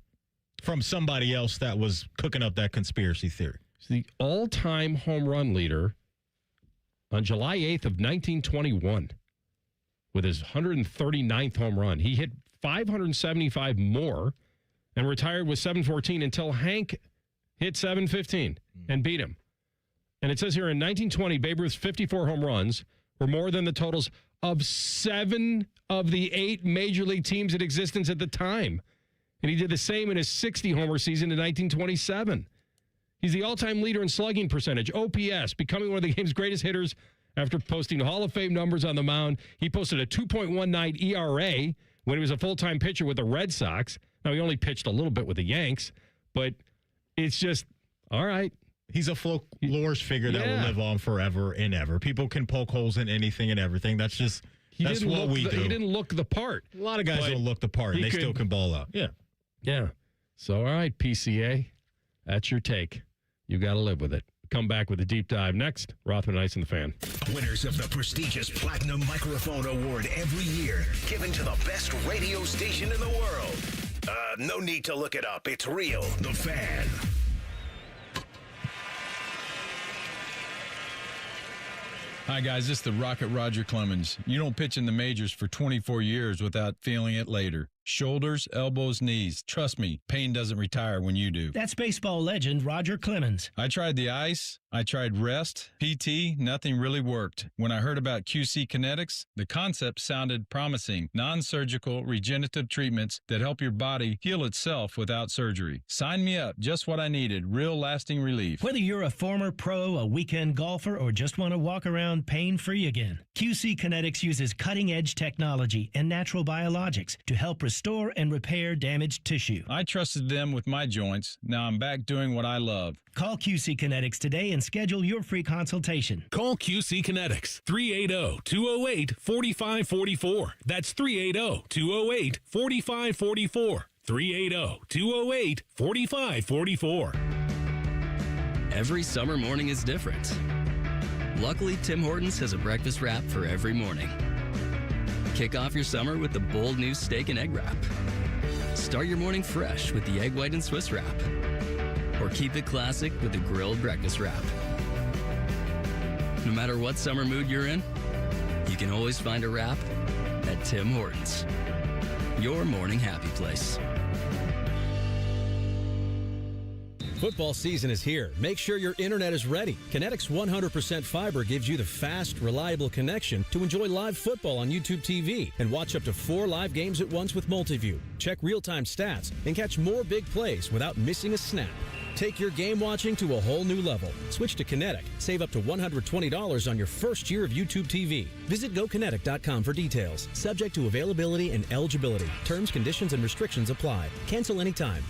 from somebody else that was cooking up that conspiracy theory. He's the all-time home run leader on July 8th of 1921 with his 139th home run. He hit 575 more and retired with 714 until Hank hit 715 and beat him. And it says here in 1920, Babe Ruth's 54 home runs were more than the totals of 7 of the 8 major league teams in existence at the time. And he did the same in his 60-homer season in 1927. He's the all-time leader in slugging percentage, OPS, becoming one of the game's greatest hitters after posting Hall of Fame numbers on the mound. He posted a 2.19 ERA when he was a full-time pitcher with the Red Sox. Now, he only pitched a little bit with the Yanks, but it's just, all right. He's a folklore figure that will live on forever and ever. People can poke holes in anything and everything. That's what we do. He didn't look the part. A lot of guys don't look the part, and they still can ball out. Yeah. Yeah. So, all right, PCA, that's your take. You got to live with it. Come back with a deep dive next. Rothman Ice and the Fan. Winners of the prestigious Platinum Microphone Award every year, given to the best radio station in the world. No need to look it up. It's real. The Fan. Hi, guys. This is the Rocket Roger Clemens. You don't pitch in the majors for 24 years without feeling it later. Shoulders, elbows, knees. Trust me, pain doesn't retire when you do. That's baseball legend Roger Clemens. I tried the ice. I tried rest, PT, nothing really worked. When I heard about QC Kinetics, the concept sounded promising. Non-surgical regenerative treatments that help your body heal itself without surgery. Sign me up, just what I needed, real lasting relief. Whether you're a former pro, a weekend golfer, or just want to walk around pain-free again, QC Kinetics uses cutting-edge technology and natural biologics to help restore and repair damaged tissue. I trusted them with my joints. Now I'm back doing what I love. Call QC Kinetics today and schedule your free consultation. Call QC Kinetics, 380-208-4544. That's 380-208-4544. 380-208-4544. Every summer morning is different. Luckily, Tim Hortons has a breakfast wrap for every morning. Kick off your summer with the bold new steak and egg wrap. Start your morning fresh with the egg white and Swiss wrap. Or keep it classic with the grilled breakfast wrap. No matter what summer mood you're in, you can always find a wrap at Tim Hortons. Your morning happy place. Football season is here. Make sure your internet is ready. Kinetic's 100% fiber gives you the fast, reliable connection to enjoy live football on YouTube TV and watch up to 4 live games at once with Multiview. Check real-time stats and catch more big plays without missing a snap. Take your game watching to a whole new level. Switch to Kinetic. Save up to $120 on your first year of YouTube TV. Visit GoKinetic.com for details. Subject to availability and eligibility. Terms, conditions, and restrictions apply. Cancel anytime.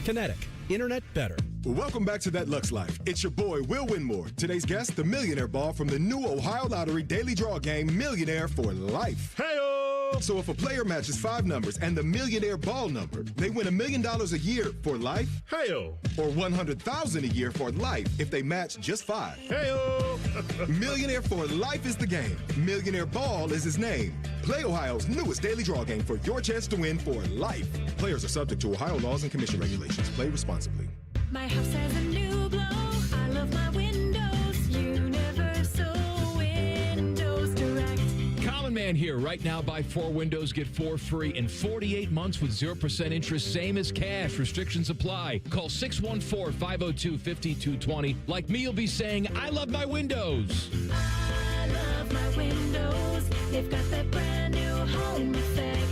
Kinetic. Internet better. Welcome back to That Lux Life. It's your boy, Will Winmore. Today's guest, the Millionaire Ball from the new Ohio Lottery Daily Draw game, Millionaire for Life. Hey-o! So if a player matches 5 numbers and the Millionaire Ball number, they win $1 million a year for life. Hey-o! Or $100,000 a year for life if they match just 5. Hey-o! Millionaire for Life is the game. Millionaire Ball is his name. Play Ohio's newest daily draw game for your chance to win for life. Players are subject to Ohio laws and commission regulations. Play responsibly. My house has a new glow. I love my windows. Universal Windows Direct. Common Man here. Right now, buy 4 windows, get 4 free in 48 months with 0% interest, same as cash. Restrictions apply. Call 614-502-5220. Like me, you'll be saying, I love my windows. I love my windows. They've got that brand new home effect.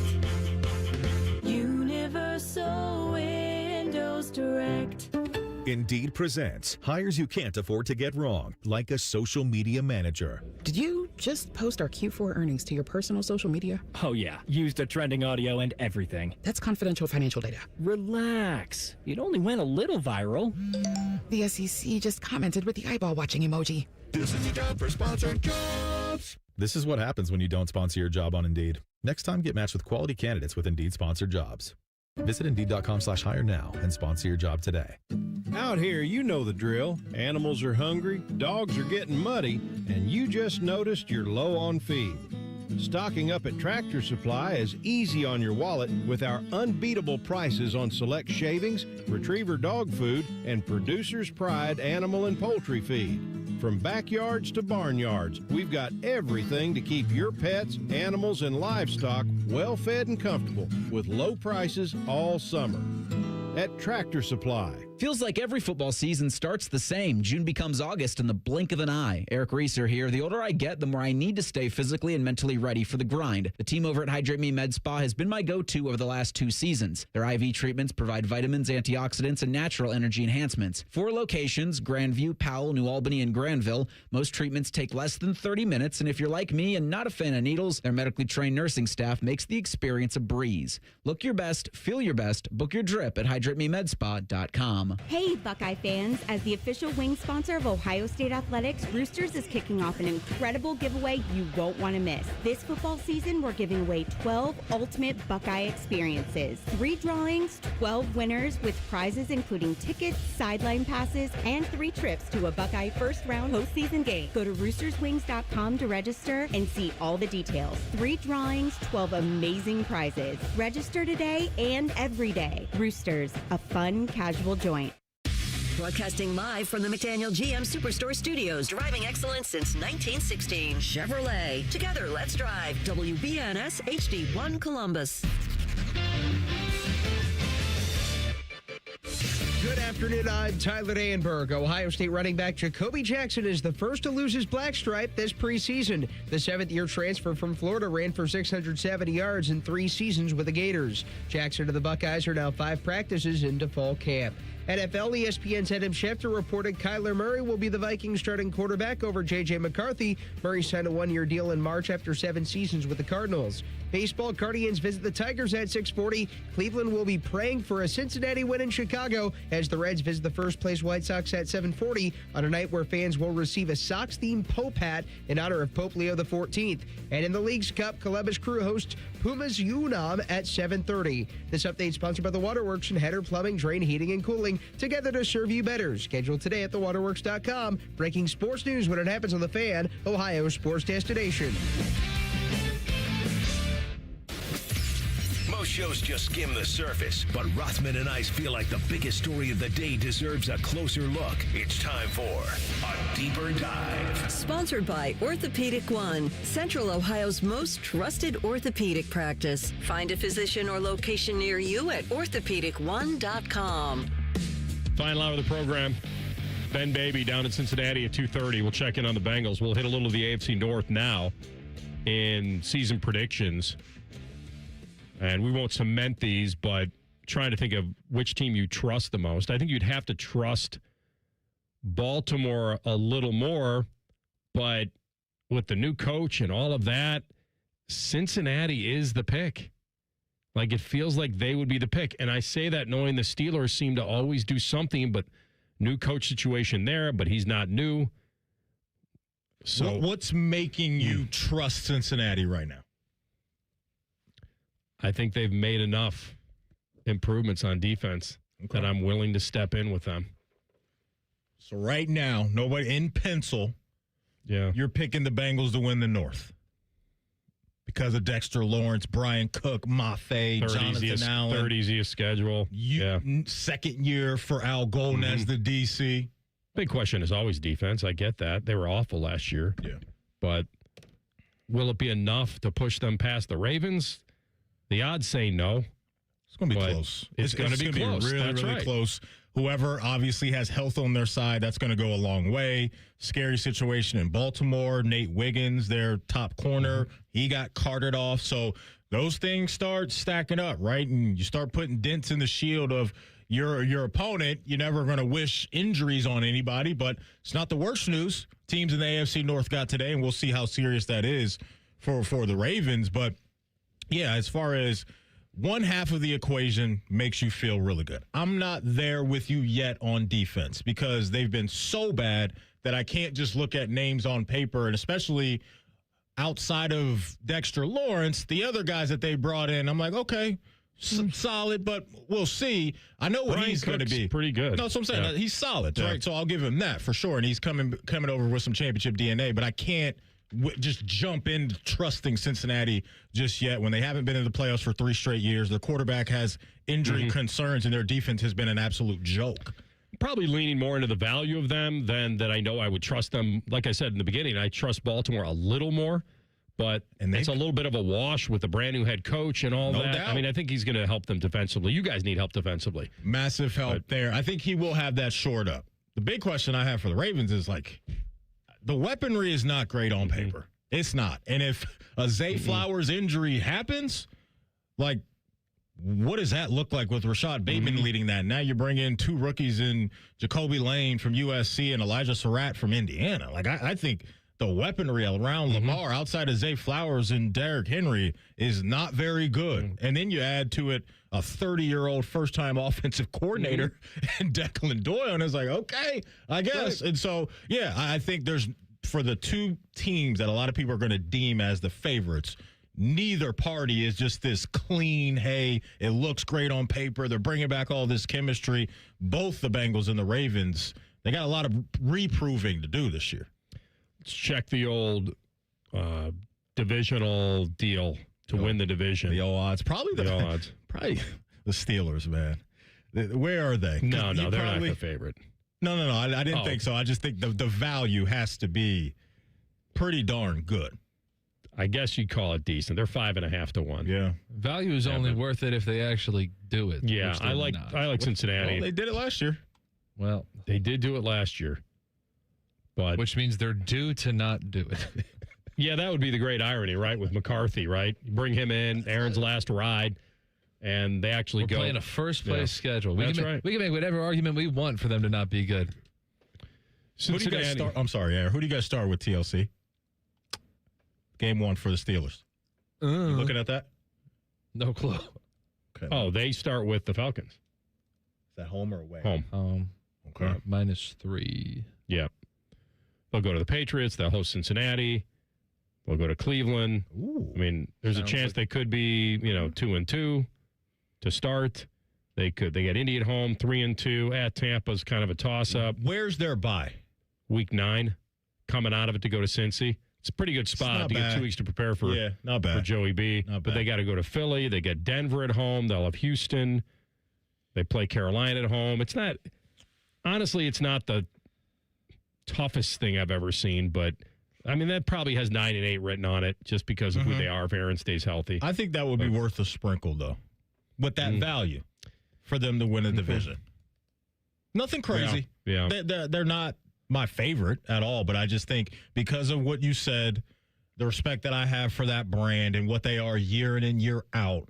Universal Windows Direct. Indeed presents hires you can't afford to get wrong, like a social media manager. Did you just post our Q4 earnings to your personal social media? Oh, yeah. Used the trending audio and everything. That's confidential financial data. Relax. It only went a little viral. The SEC just commented with the eyeball watching emoji. This is the job for sponsored jobs. This is what happens when you don't sponsor your job on Indeed. Next time, get matched with quality candidates with Indeed sponsored jobs. Visit Indeed.com/hire now and sponsor your job today. Out here, you know the drill. Animals are hungry, dogs are getting muddy, and you just noticed you're low on feed. Stocking up at Tractor Supply is easy on your wallet with our unbeatable prices on select shavings, retriever dog food, and Producer's Pride animal and poultry feed. From backyards to barnyards, we've got everything to keep your pets, animals, and livestock well fed and comfortable with low prices all summer. At Tractor Supply. Feels like every football season starts the same. June becomes August in the blink of an eye. Eric Reeser here. The older I get, the more I need to stay physically and mentally ready for the grind. The team over at Hydrate Me Med Spa has been my go-to over the last 2 seasons. Their IV treatments provide vitamins, antioxidants, and natural energy enhancements. 4 locations, Grandview, Powell, New Albany, and Granville. Most treatments take less than 30 minutes, and if you're like me and not a fan of needles, their medically trained nursing staff makes the experience a breeze. Look your best, feel your best, book your drip at hydratememedspa.com. Hey, Buckeye fans. As the official wing sponsor of Ohio State Athletics, Roosters is kicking off an incredible giveaway you won't want to miss. This football season, we're giving away 12 ultimate Buckeye experiences. 3 drawings, 12 winners with prizes including tickets, sideline passes, and 3 trips to a Buckeye first-round postseason game. Go to roosterswings.com to register and see all the details. 3 drawings, 12 amazing prizes. Register today and every day. Roosters, a fun, casual joint. Broadcasting live from the McDaniel GM Superstore Studios. Driving excellence since 1916. Chevrolet. Together, let's drive. WBNS HD1 Columbus. Good afternoon, I'm Tyler Danberg. Ohio State running back Jacoby Jackson is the first to lose his black stripe this preseason. The 7th-year transfer from Florida ran for 670 yards in 3 seasons with the Gators. Jackson and the Buckeyes are now 5 practices into fall camp. NFL, ESPN's Adam Schefter reported Kyler Murray will be the Vikings starting quarterback over J.J. McCarthy. Murray signed a 1-year deal in March after 7 seasons with the Cardinals. Baseball, Guardians visit the Tigers at 6:40. Cleveland will be praying for a Cincinnati win in Chicago as the Reds visit the first-place White Sox at 7:40 on a night where fans will receive a Sox-themed Pope hat in honor of Pope Leo XIV. And in the League's Cup, Columbus Crew hosts Pumas Unam at 7:30. This update sponsored by the Waterworks and Header Plumbing, Drain, Heating, and Cooling, together to serve you better. Scheduled today at thewaterworks.com. Breaking sports news when it happens on The Fan, Ohio's sports destination. Most shows just skim the surface, but Rothman and Ice feel like the biggest story of the day deserves a closer look. It's time for a deeper dive. Sponsored by Orthopedic One, Central Ohio's most trusted orthopedic practice. Find a physician or location near you at orthopedic1.com. Final hour of the program. Ben Baby down in Cincinnati at 2:30. We'll check in on the Bengals. We'll hit a little of the AFC North now in season predictions. And we won't cement these, but trying to think of which team you trust the most. I think you'd have to trust Baltimore a little more, but with the new coach and all of that, Cincinnati is the pick. Like, it feels like they would be the pick. And I say that knowing the Steelers seem to always do something, but new coach situation there, but he's not new. So what's making you trust Cincinnati right now? I think they've made enough improvements on defense that I'm willing to step in with them. So right now, nobody in pencil, you're picking the Bengals to win the North because of Dexter Lawrence, Brian Cook, Mafe, Jonathan Allen. Third easiest schedule. Second year for Al Golden as the DC. Big question is always defense. I get that. They were awful last year. Yeah. But will it be enough to push them past the Ravens? The odds say no. It's going to be close. It's going to be close. Really, That's really right. close. Whoever obviously has health on their side, that's going to go a long way. Scary situation in Baltimore. Nate Wiggins, their top corner, he got carted off. So those things start stacking up, right? And you start putting dents in the shield of your opponent. You're never going to wish injuries on anybody, but it's not the worst news teams in the AFC North got today, and we'll see how serious that is for the Ravens. But yeah, as far as one half of the equation makes you feel really good. I'm not there with you yet on defense because they've been so bad that I can't just look at names on paper, and especially outside of Dexter Lawrence, the other guys that they brought in, I'm like, okay, solid, but we'll see. I know what he's going to be. Pretty good. No, so I'm saying he's solid, right? So I'll give him that for sure, and he's coming over with some championship DNA, but I can't just jump into trusting Cincinnati just yet when they haven't been in the playoffs for 3 straight years. Their quarterback has injury concerns, and their defense has been an absolute joke. Probably leaning more into the value of them than that I know I would trust them. Like I said in the beginning, I trust Baltimore a little more, but it's a little bit of a wash with a brand new head coach and all that. Doubt. I mean, I think he's going to help them defensively. You guys need help defensively. Massive help there. I think he will have that shored up. The big question I have for the Ravens is, like, the weaponry is not great on paper. It's not. And if a Zay Flowers injury happens, like, what does that look like with Rashad Bateman leading that? Now you bring in 2 rookies in Jacoby Lane from USC and Elijah Surratt from Indiana. Like, I think the weaponry around Lamar outside of Zay Flowers and Derrick Henry is not very good. And then you add to it a 30-year-old first-time offensive coordinator and Declan Doyle, and it's like, okay, I guess. Right. And so, yeah, I think there's, for the 2 teams that a lot of people are going to deem as the favorites, neither party is just this clean, hey, it looks great on paper. They're bringing back all this chemistry. Both the Bengals and the Ravens, they got a lot of reproving to do this year. Let's check the old divisional deal to win the division. The old odds. Probably the odds. Probably the Steelers, man. Where are they? No, they're not the favorite. No. I didn't think so. I just think the value has to be pretty darn good. I guess you'd call it decent. They're 5.5 to 1. Yeah. Value is only worth it if they actually do it. Yeah, I like Cincinnati. Well, they did it last year. Well, they did do it last year. But which means they're due to not do it. Yeah, that would be the great irony, right? With McCarthy, right? You bring him in, Aaron's last ride, and they actually We're playing a first-place schedule. That's right. We can make whatever argument we want for them to not be good. Who do you guys start? I'm sorry, Aaron. Who do you guys start with, TLC? Game 1 for the Steelers. You looking at that? No clue. Okay. Oh, they start with the Falcons. Is that home or away? Home. Okay. -3. Yeah. They'll go to the Patriots. They'll host Cincinnati. They'll go to Cleveland. Ooh. I mean, there's a chance they could be, 2-2 to start. They get Indy at home, 3-2 at Tampa's kind of a toss-up. Where's their bye? Week 9, coming out of it to go to Cincy. It's a pretty good spot not to get bad. 2 weeks to prepare for, not bad. for Joey B. Not But bad. they got to go to Philly. They get Denver at home. They'll have Houston. They play Carolina at home. It's not the toughest thing I've ever seen, but I mean, that probably has 9-8 written on it just because of who they are if Aaron stays healthy. I think that would be worth a sprinkle, though, with that value for them to win a division. Nothing crazy. Yeah. They're not my favorite at all, but I just think because of what you said, the respect that I have for that brand and what they are year in and year out,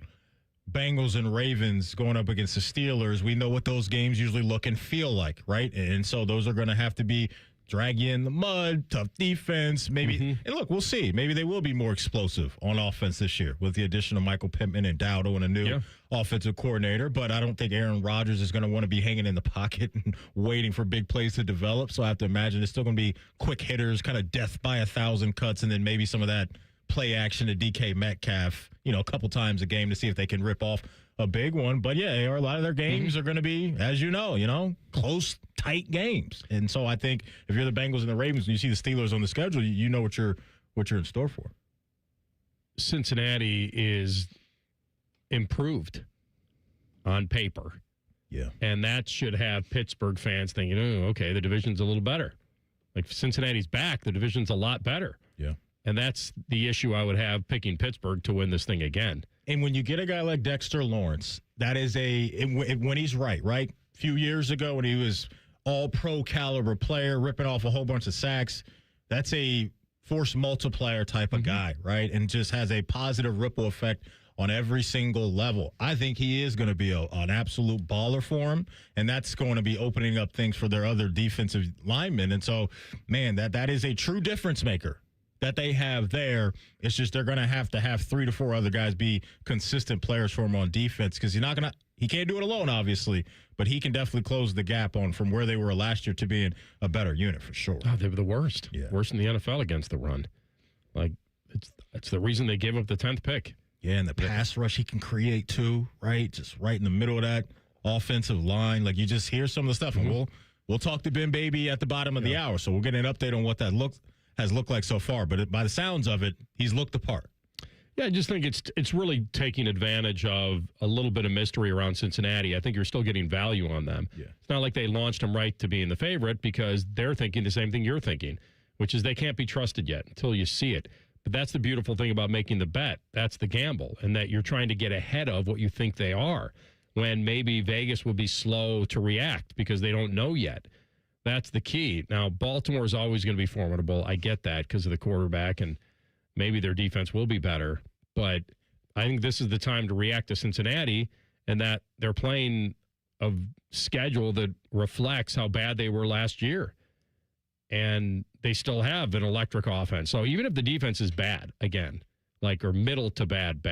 Bengals and Ravens going up against the Steelers, we know what those games usually look and feel like, right? And so those are going to have to be drag you in the mud, tough defense, maybe. And look, we'll see. Maybe they will be more explosive on offense this year with the addition of Michael Pittman and Dowdle and a new offensive coordinator. But I don't think Aaron Rodgers is going to want to be hanging in the pocket and waiting for big plays to develop. So I have to imagine it's still going to be quick hitters, kind of death by 1,000 cuts, and then maybe some of that play action to DK Metcalf, a couple times a game to see if they can rip off a big one. But yeah, a lot of their games are going to be, as you know, close, tight games. And so I think if you're the Bengals and the Ravens and you see the Steelers on the schedule, you know what you're in store for. Cincinnati is improved on paper. Yeah. And that should have Pittsburgh fans thinking, oh, okay, the division's a little better. Like, if Cincinnati's back, the division's a lot better. Yeah. And that's the issue I would have picking Pittsburgh to win this thing again. And when you get a guy like Dexter Lawrence, that is when he's right? A few years ago when he was all-pro caliber player, ripping off a whole bunch of sacks, that's a force multiplier type of guy, right? And just has a positive ripple effect on every single level. I think he is going to be an absolute baller for him, and that's going to be opening up things for their other defensive linemen. And so, man, that is a true difference maker that they have there. It's just they're going to have 3 to 4 other guys be consistent players for him on defense, because he can't do it alone, obviously, but he can definitely close the gap from where they were last year to being a better unit for sure. Oh, they were the worst. Yeah. Worst in the NFL against the run. Like, it's the reason they gave up the 10th pick. Yeah, and the pass rush he can create too, right? Just right in the middle of that offensive line. Like, you just hear some of the stuff, and we'll talk to Ben Baby at the bottom of the hour, so we'll get an update on what that has looked like so far. But by the sounds of it, he's looked the part. Yeah, I just think it's really taking advantage of a little bit of mystery around Cincinnati. I think you're still getting value on them. Yeah. It's not like they launched them right to being the favorite, because they're thinking the same thing you're thinking, which is they can't be trusted yet until you see it. But that's the beautiful thing about making the bet. That's the gamble, and that you're trying to get ahead of what you think they are, when maybe Vegas will be slow to react because they don't know yet. That's the key. Now, Baltimore is always going to be formidable. I get that because of the quarterback, and maybe their defense will be better. But I think this is the time to react to Cincinnati, and that they're playing a schedule that reflects how bad they were last year. And they still have an electric offense. So even if the defense is bad, again, or middle to bad,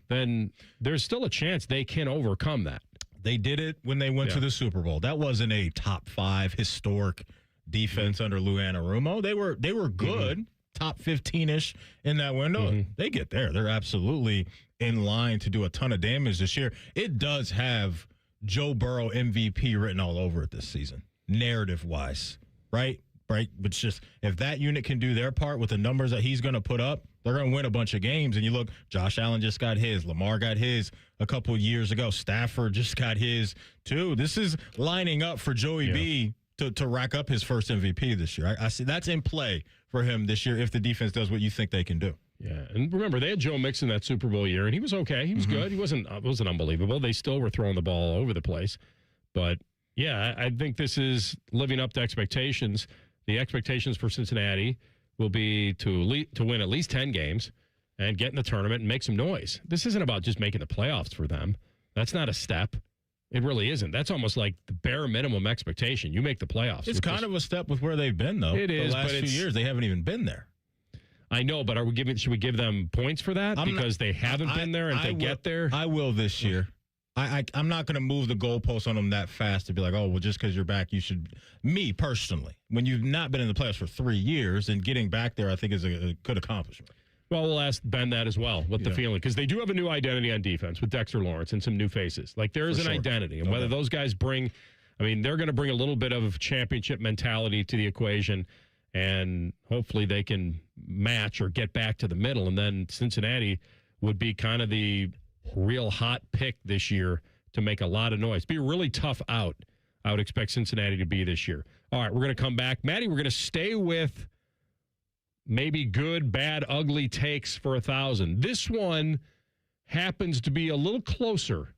then there's still a chance they can overcome that. They did it when they went to the Super Bowl. That wasn't a top 5 historic defense under Lou Anarumo. They were good, top 15-ish in that window. They get there. They're absolutely in line to do a ton of damage this year. It does have Joe Burrow MVP written all over it this season, narrative-wise, right? But it's just, if that unit can do their part with the numbers that he's going to put up, they're going to win a bunch of games. And you look, Josh Allen just got his. Lamar got his a couple of years ago. Stafford just got his, too. This is lining up for Joey B to rack up his first MVP this year. I see that's in play for him this year if the defense does what you think they can do. Yeah, and remember, they had Joe Mixon that Super Bowl year, and he was okay. He was good. He wasn't unbelievable. They still were throwing the ball all over the place. But, yeah, I think this is living up to expectations. The expectations for Cincinnati will be to win at least 10 games and get in the tournament and make some noise. This isn't about just making the playoffs for them. That's not a step. It really isn't. That's almost like the bare minimum expectation. You make the playoffs. It's kind of a step with where they've been, though. It is, the last but few years, they haven't even been there. I know, but should we give them points for that? Because they haven't been there, and if they get there? I will this year. I'm not going to move the goalposts on them that fast to be like, oh, well, just because you're back, you should. Me, personally, when you've not been in the playoffs for 3 years, and getting back there, I think is a good accomplishment. Well, we'll ask Ben that as well, what the feeling, because they do have a new identity on defense with Dexter Lawrence and some new faces. Like, there is an identity, and whether those guys they're going to bring a little bit of championship mentality to the equation, and hopefully they can match or get back to the middle. And then Cincinnati would be kind of the real hot pick this year to make a lot of noise. Be a really tough out, I would expect Cincinnati to be this year. All right, we're going to come back. Maddie, we're going to stay with maybe good, bad, ugly takes for 1,000. This one happens to be a little closer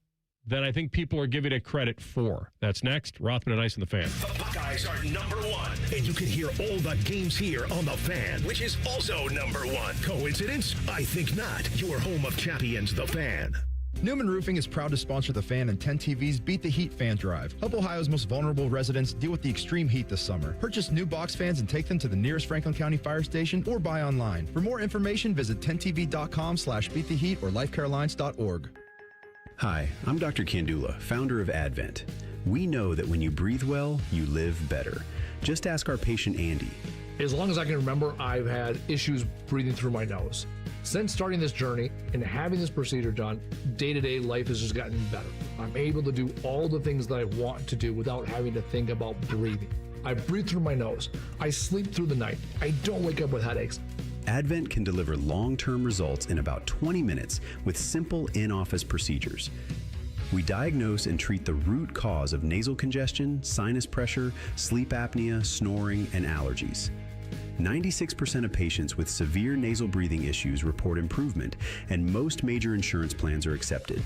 than I think people are giving it credit for. That's next. Rothman Ice and the Fan. The Buckeyes are number one, and you can hear all the games here on The Fan, which is also number one. Coincidence? I think not. Your home of champions, The Fan. Newman Roofing is proud to sponsor the Fan and 10 TV's Beat the Heat fan drive. Help Ohio's most vulnerable residents deal with the extreme heat this summer. Purchase new box fans and take them to the nearest Franklin County fire station or buy online. For more information, visit 10tv.com/beattheheat or lifecarealliance.org. Hi, I'm Dr. Kandula, founder of Advent. We know that when you breathe well, you live better. Just ask our patient Andy. As long as I can remember, I've had issues breathing through my nose. Since starting this journey and having this procedure done, day-to-day life has just gotten better. I'm able to do all the things that I want to do without having to think about breathing. I breathe through my nose. I sleep through the night. I don't wake up with headaches. Advent can deliver long-term results in about 20 minutes with simple in-office procedures. We diagnose and treat the root cause of nasal congestion, sinus pressure, sleep apnea, snoring, and allergies. 96% of patients with severe nasal breathing issues report improvement, and most major insurance plans are accepted.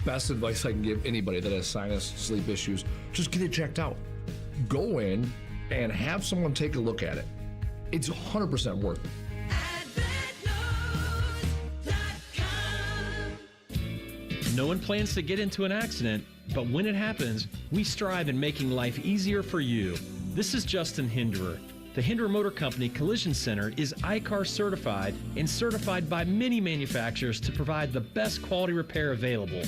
Best advice I can give anybody that has sinus, sleep issues, just get it checked out. Go in and have someone take a look at it. It's 100% worth it. No one plans to get into an accident, but when it happens, we strive in making life easier for you. This is Justin Hinderer. The Hinderer Motor Company Collision Center is ICAR certified and certified by many manufacturers to provide the best quality repair available.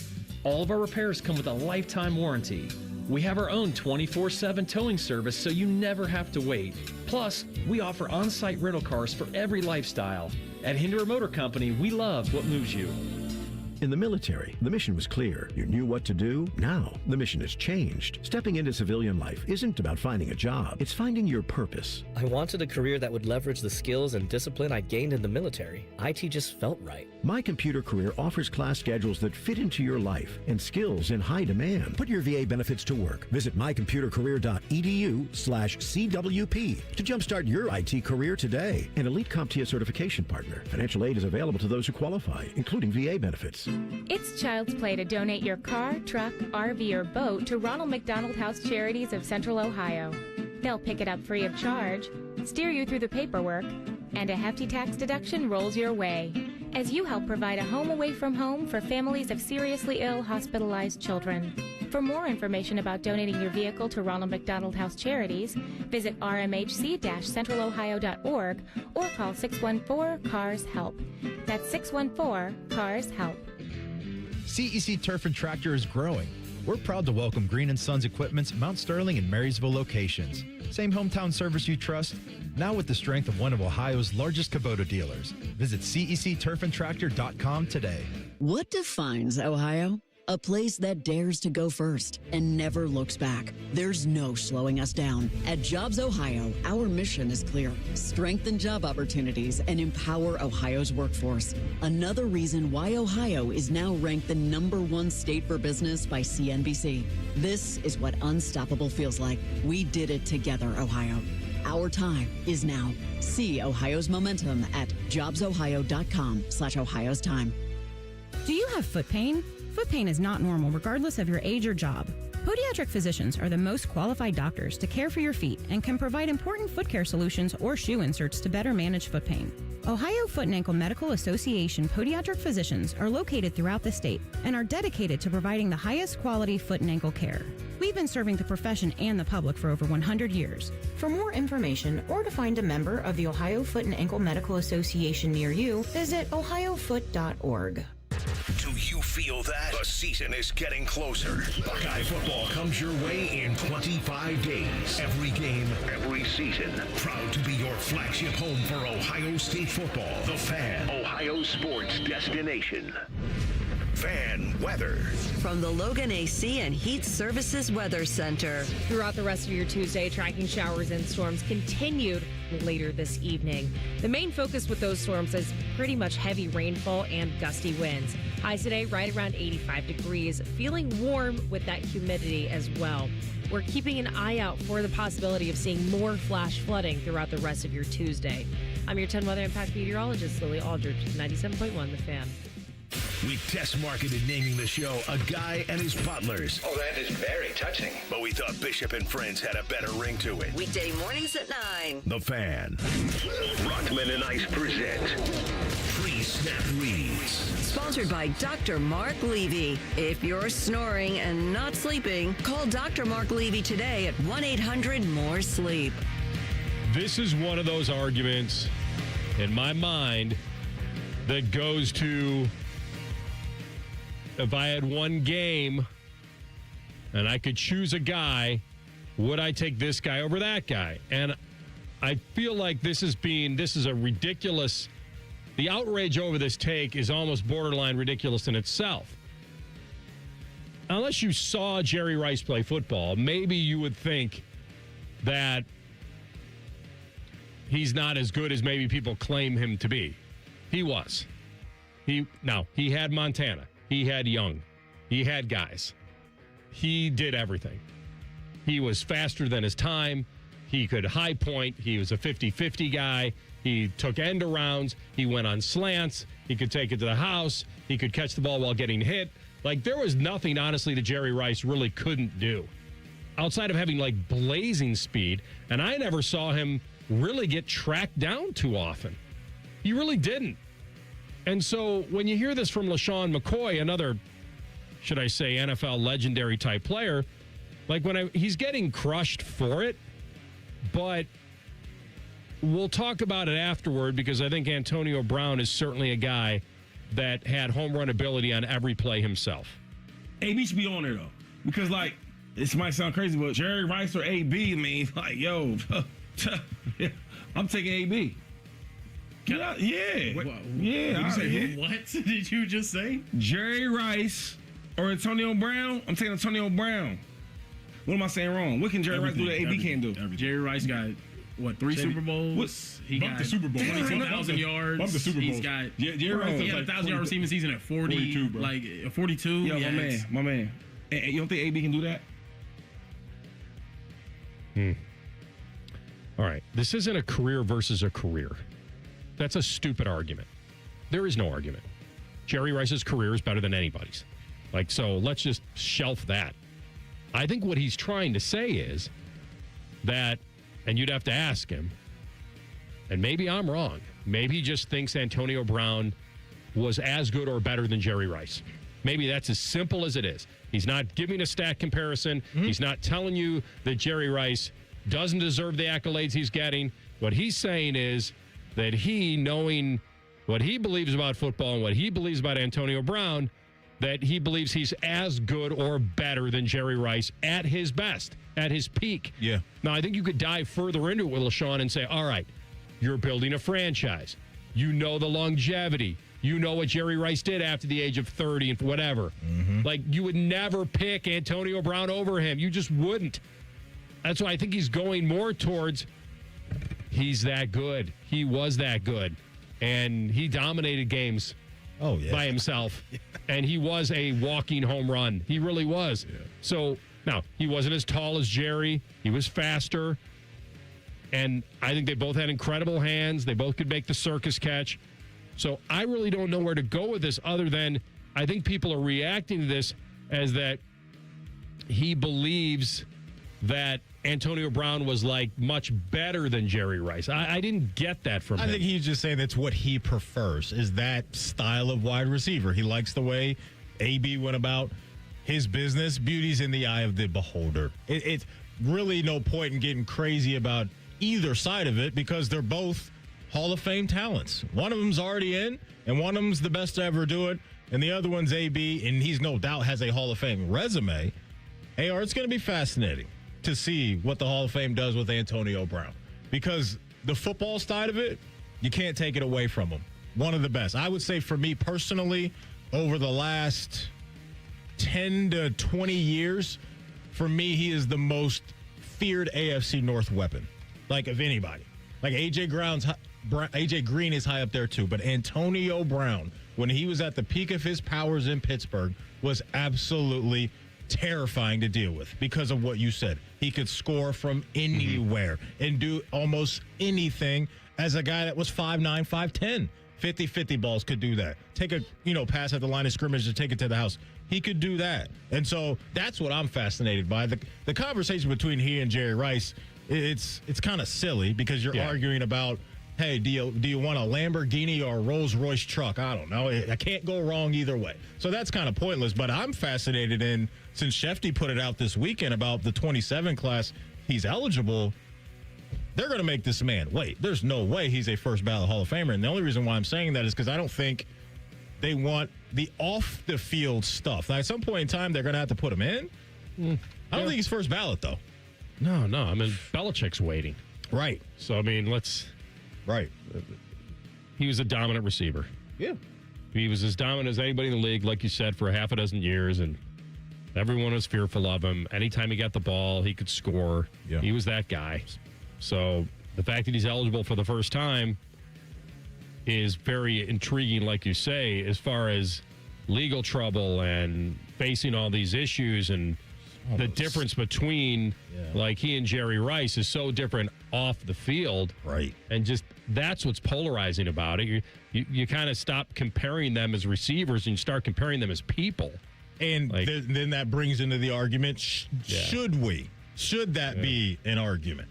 All of our repairs come with a lifetime warranty. We have our own 24/7 towing service so you never have to wait. Plus, we offer on-site rental cars for every lifestyle. At Hinderer Motor Company, we love what moves you. In the military, the mission was clear. You knew what to do. Now, the mission has changed. Stepping into civilian life isn't about finding a job. It's finding your purpose. I wanted a career that would leverage the skills and discipline I gained in the military. IT just felt right. My Computer Career offers class schedules that fit into your life and skills in high demand. Put your VA benefits to work. Visit mycomputercareer.edu/CWP to jumpstart your IT career today. An elite CompTIA certification partner. Financial aid is available to those who qualify, including VA benefits. It's child's play to donate your car, truck, RV, or boat to Ronald McDonald House Charities of Central Ohio. They'll pick it up free of charge, steer you through the paperwork, and a hefty tax deduction rolls your way as you help provide a home away from home for families of seriously ill hospitalized children. For more information about donating your vehicle to Ronald McDonald House Charities, visit rmhc-centralohio.org or call 614-CARS-HELP. That's 614-CARS-HELP. CEC Turf and Tractor is growing. We're proud to welcome Green & Sons Equipment's Mount Sterling and Marysville locations. Same hometown service you trust, now with the strength of one of Ohio's largest Kubota dealers. Visit CECTurfandTractor.com today. What defines Ohio? A place that dares to go first and never looks back. There's no slowing us down. At Jobs Ohio, our mission is clear. Strengthen job opportunities and empower Ohio's workforce. Another reason why Ohio is now ranked the #1 state for business by CNBC. This is what unstoppable feels like. We did it together, Ohio. Our time is now. See Ohio's momentum at jobsohio.com/Ohio's time. Do you have foot pain? Foot pain is not normal regardless of your age or job. Podiatric physicians are the most qualified doctors to care for your feet and can provide important foot care solutions or shoe inserts to better manage foot pain. Ohio Foot and Ankle Medical Association podiatric physicians are located throughout the state and are dedicated to providing the highest quality foot and ankle care. We've been serving the profession and the public for over 100 years. For more information or to find a member of the Ohio Foot and Ankle Medical Association near you, visit ohiofoot.org. Do you feel that? The season is getting closer. Buckeye football comes your way in 25 days. Every game, every season. Proud to be your flagship home for Ohio State football. The Fan, Ohio sports destination. Fan weather. From the Logan AC and Heat Services Weather Center. Throughout the rest of your Tuesday, tracking showers and storms continued later this evening. The main focus with those storms is pretty much heavy rainfall and gusty winds. Highs today right around 85 degrees, feeling warm with that humidity as well. We're keeping an eye out for the possibility of seeing more flash flooding throughout the rest of your Tuesday. I'm your 10 Weather Impact meteorologist, Lily Aldridge, 97.1 The Fan. We test marketed naming the show A Guy and His Butlers. Oh, that is very touching. But we thought Bishop and Friends had a better ring to it. Weekday mornings at 9. The Fan. Rothman and Ice present Pre-Snap Reads. Sponsored by Dr. Mark Levy. If you're snoring and not sleeping, call Dr. Mark Levy today at 1-800-MORE-SLEEP. This is one of those arguments in my mind that goes to, if I had one game and I could choose a guy, would I take this guy over that guy? And I feel like this is a ridiculous, the outrage over this take is almost borderline ridiculous in itself. Unless you saw Jerry Rice play football, maybe you would think that he's not as good as maybe people claim him to be. He was. He had Montana. He had Young. He had guys. He did everything. He was faster than his time. He could high point. He was a 50-50 guy. He took end arounds. He went on slants. He could take it to the house. He could catch the ball while getting hit. Like, there was nothing, honestly, that Jerry Rice really couldn't do outside of having, like, blazing speed. And I never saw him really get tracked down too often. He really didn't. And so when you hear this from LaShawn McCoy, another, should I say, NFL legendary type player, like he's getting crushed for it, but we'll talk about it afterward because I think Antonio Brown is certainly a guy that had home run ability on every play himself. AB should be on there, though, because, like, this might sound crazy, but Jerry Rice or AB, I mean, like, yo, I'm taking AB. Can I? Yeah. What, yeah. Did you say what did you just say? Jerry Rice or Antonio Brown? I'm taking Antonio Brown. What am I saying wrong? What can Jerry Rice do that AB can't do? Jerry Rice got, what, 3 Super Bowls? He got the Super Bowl. 22,000 yards. Bump the Super Bowl. He's got, Jerry Rice he had a 1,000-yard receiving season at 42, bro. Like, 42. Yo, yes. my man. And you don't think AB can do that? All right. This isn't a career versus a career. That's a stupid argument. There is no argument. Jerry Rice's career is better than anybody's. Like, so let's just shelf that. I think what he's trying to say is that, and you'd have to ask him, and maybe I'm wrong, maybe he just thinks Antonio Brown was as good or better than Jerry Rice. Maybe that's as simple as it is. He's not giving a stat comparison. Mm-hmm. He's not telling you that Jerry Rice doesn't deserve the accolades he's getting. What he's saying is that he, knowing what he believes about football and what he believes about Antonio Brown, that he believes he's as good or better than Jerry Rice at his best, at his peak. Yeah. Now, I think you could dive further into it with LaShawn and say, all right, you're building a franchise. You know the longevity. You know what Jerry Rice did after the age of 30 and whatever. Mm-hmm. Like, you would never pick Antonio Brown over him. You just wouldn't. That's why I think he's going more towards he's that good. He was that good. And he dominated games by himself. And he was a walking home run. He really was. Yeah. So, now, he wasn't as tall as Jerry. He was faster. And I think they both had incredible hands. They both could make the circus catch. So I really don't know where to go with this other than I think people are reacting to this as that he believes that Antonio Brown was like much better than Jerry Rice. I didn't get that from him. I think he's just saying that's what he prefers, is that style of wide receiver. He likes the way AB went about his business. Beauty's in the eye of the beholder. It's really no point in getting crazy about either side of it because they're both Hall of Fame talents. One of them's already in, and one of them's the best to ever do it, and the other one's AB, and he's no doubt has a Hall of Fame resume. AR, it's going to be fascinating to see what the Hall of Fame does with Antonio Brown because the football side of it, you can't take it away from him. One of the best. I would say for me personally, over the last 10 to 20 years, for me, he is the most feared AFC North weapon, like of anybody. Like AJ Green is high up there too, but Antonio Brown, when he was at the peak of his powers in Pittsburgh, was absolutely terrifying to deal with because of what you said. He could score from anywhere and do almost anything as a guy that was 5'9", 5'10". 50-50 balls could do that. Take a pass at the line of scrimmage to take it to the house. He could do that. And so that's what I'm fascinated by. The conversation between he and Jerry Rice, it's kind of silly because you're arguing about, hey, do you want a Lamborghini or a Rolls Royce truck? I don't know. I can't go wrong either way. So that's kind of pointless. But I'm fascinated in, since Shefty put it out this weekend about the 27 class, he's eligible. They're going to make this man wait. There's no way he's a first ballot Hall of Famer. And the only reason why I'm saying that is because I don't think they want the off the field stuff. Now, at some point in time, they're going to have to put him in. I don't think he's first ballot, though. No. I mean, Belichick's waiting. Right. So, I mean, Right. He was a dominant receiver. Yeah. He was as dominant as anybody in the league, like you said, for half a dozen years, and everyone was fearful of him. Anytime he got the ball, he could score. Yeah. He was that guy. So the fact that he's eligible for the first time is very intriguing, like you say, as far as legal trouble and facing all these issues and the difference between like he and Jerry Rice is so different off the field. Right. And just that's what's polarizing about it. You kind of stop comparing them as receivers and you start comparing them as people. And then that brings into the argument, should we? Should that be an argument?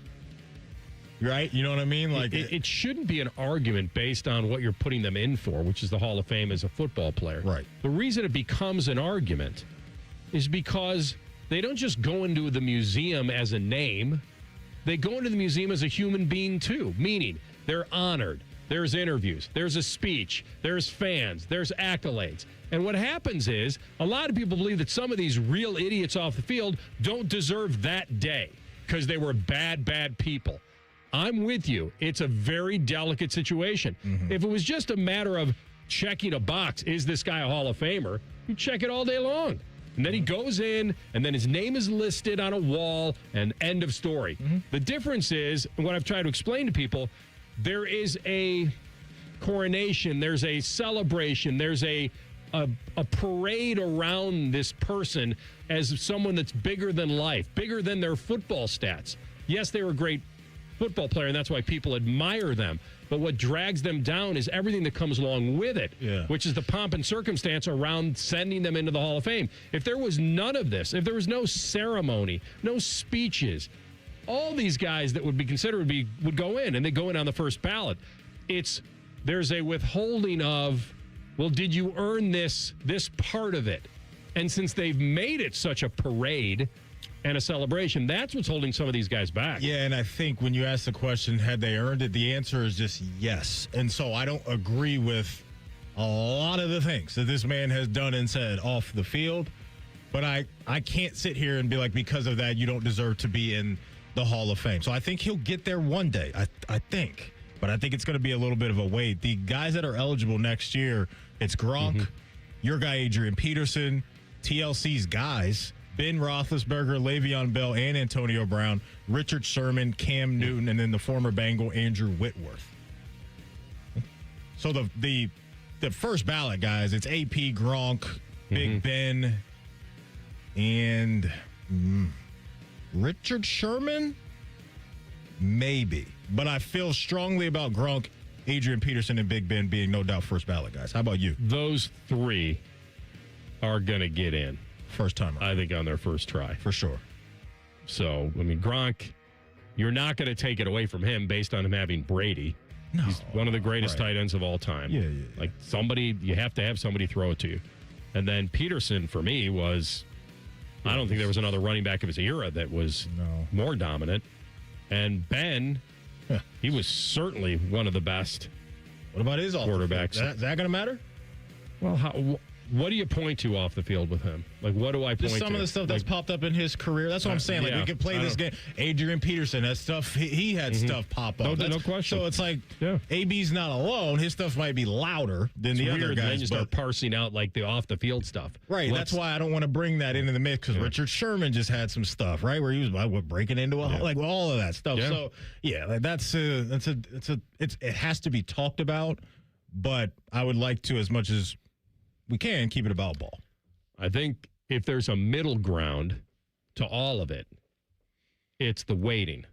Right? You know what I mean? Like it shouldn't be an argument based on what you're putting them in for, which is the Hall of Fame as a football player. Right. The reason it becomes an argument is because they don't just go into the museum as a name. They go into the museum as a human being, too, meaning they're honored. There's interviews. There's a speech. There's fans. There's accolades. And what happens is a lot of people believe that some of these real idiots off the field don't deserve that day because they were bad people. I'm with you. It's a very delicate situation. If it was just a matter of checking a box, is this guy a Hall of Famer? You check it all day long. And then he goes in, and then his name is listed on a wall, and end of story. The difference is, what I've tried to explain to people, there is a coronation, there's a celebration, there's a parade around this person as someone that's bigger than life, bigger than their football stats. Yes, they were a great football player, and that's why people admire them. But what drags them down is everything that comes along with it, which is the pomp and circumstance around sending them into the Hall of Fame. If there was none of this, if there was no ceremony, no speeches, all these guys that would be considered would go in, and they go in on the first ballot. There's a withholding of, well, did you earn this part of it? And since they've made it such a parade and a celebration, that's what's holding some of these guys back. Yeah, and I think when you ask the question, had they earned it, the answer is just yes. And so I don't agree with a lot of the things that this man has done and said off the field, but I can't sit here and be like, because of that, you don't deserve to be in the Hall of Fame. So I think he'll get there one day, I think. But I think it's going to be a little bit of a wait. The guys that are eligible next year, it's Gronk, your guy Adrian Peterson, TLC's guys, Ben Roethlisberger, Le'Veon Bell, and Antonio Brown, Richard Sherman, Cam Newton, and then the former Bengal Andrew Whitworth. So the first ballot, guys, it's AP, Gronk, Big Ben, and Richard Sherman? Maybe. But I feel strongly about Gronk, Adrian Peterson, and Big Ben being no doubt first ballot, guys. How about you? Those three are going to get in. First time, I think, on their first try. For sure. So, I mean, Gronk, you're not going to take it away from him based on him having Brady. No. He's one of the greatest tight ends of all time. Yeah. Like, you have to have somebody throw it to you. And then Peterson, for me, I don't think there was another running back of his era that was more dominant. And Ben, he was certainly one of the best. What about his quarterbacks? Is that going to matter? Well, What do you point to off the field with him? Like, what do I point to? Just some of the stuff that's popped up in his career. That's what I'm saying. Like, we could play this game. Adrian Peterson, that stuff, he had stuff pop up. No question. So it's like, AB's not alone. His stuff might be louder than the other guys. Then you start parsing out, like, the off-the-field stuff. Right. That's why I don't want to bring that into the mix, because Richard Sherman just had some stuff, right, where he was breaking into like all of that stuff. So, it has to be talked about, but I would like to, as much as we can, keep it about ball. I think if there's a middle ground to all of it, it's the waiting.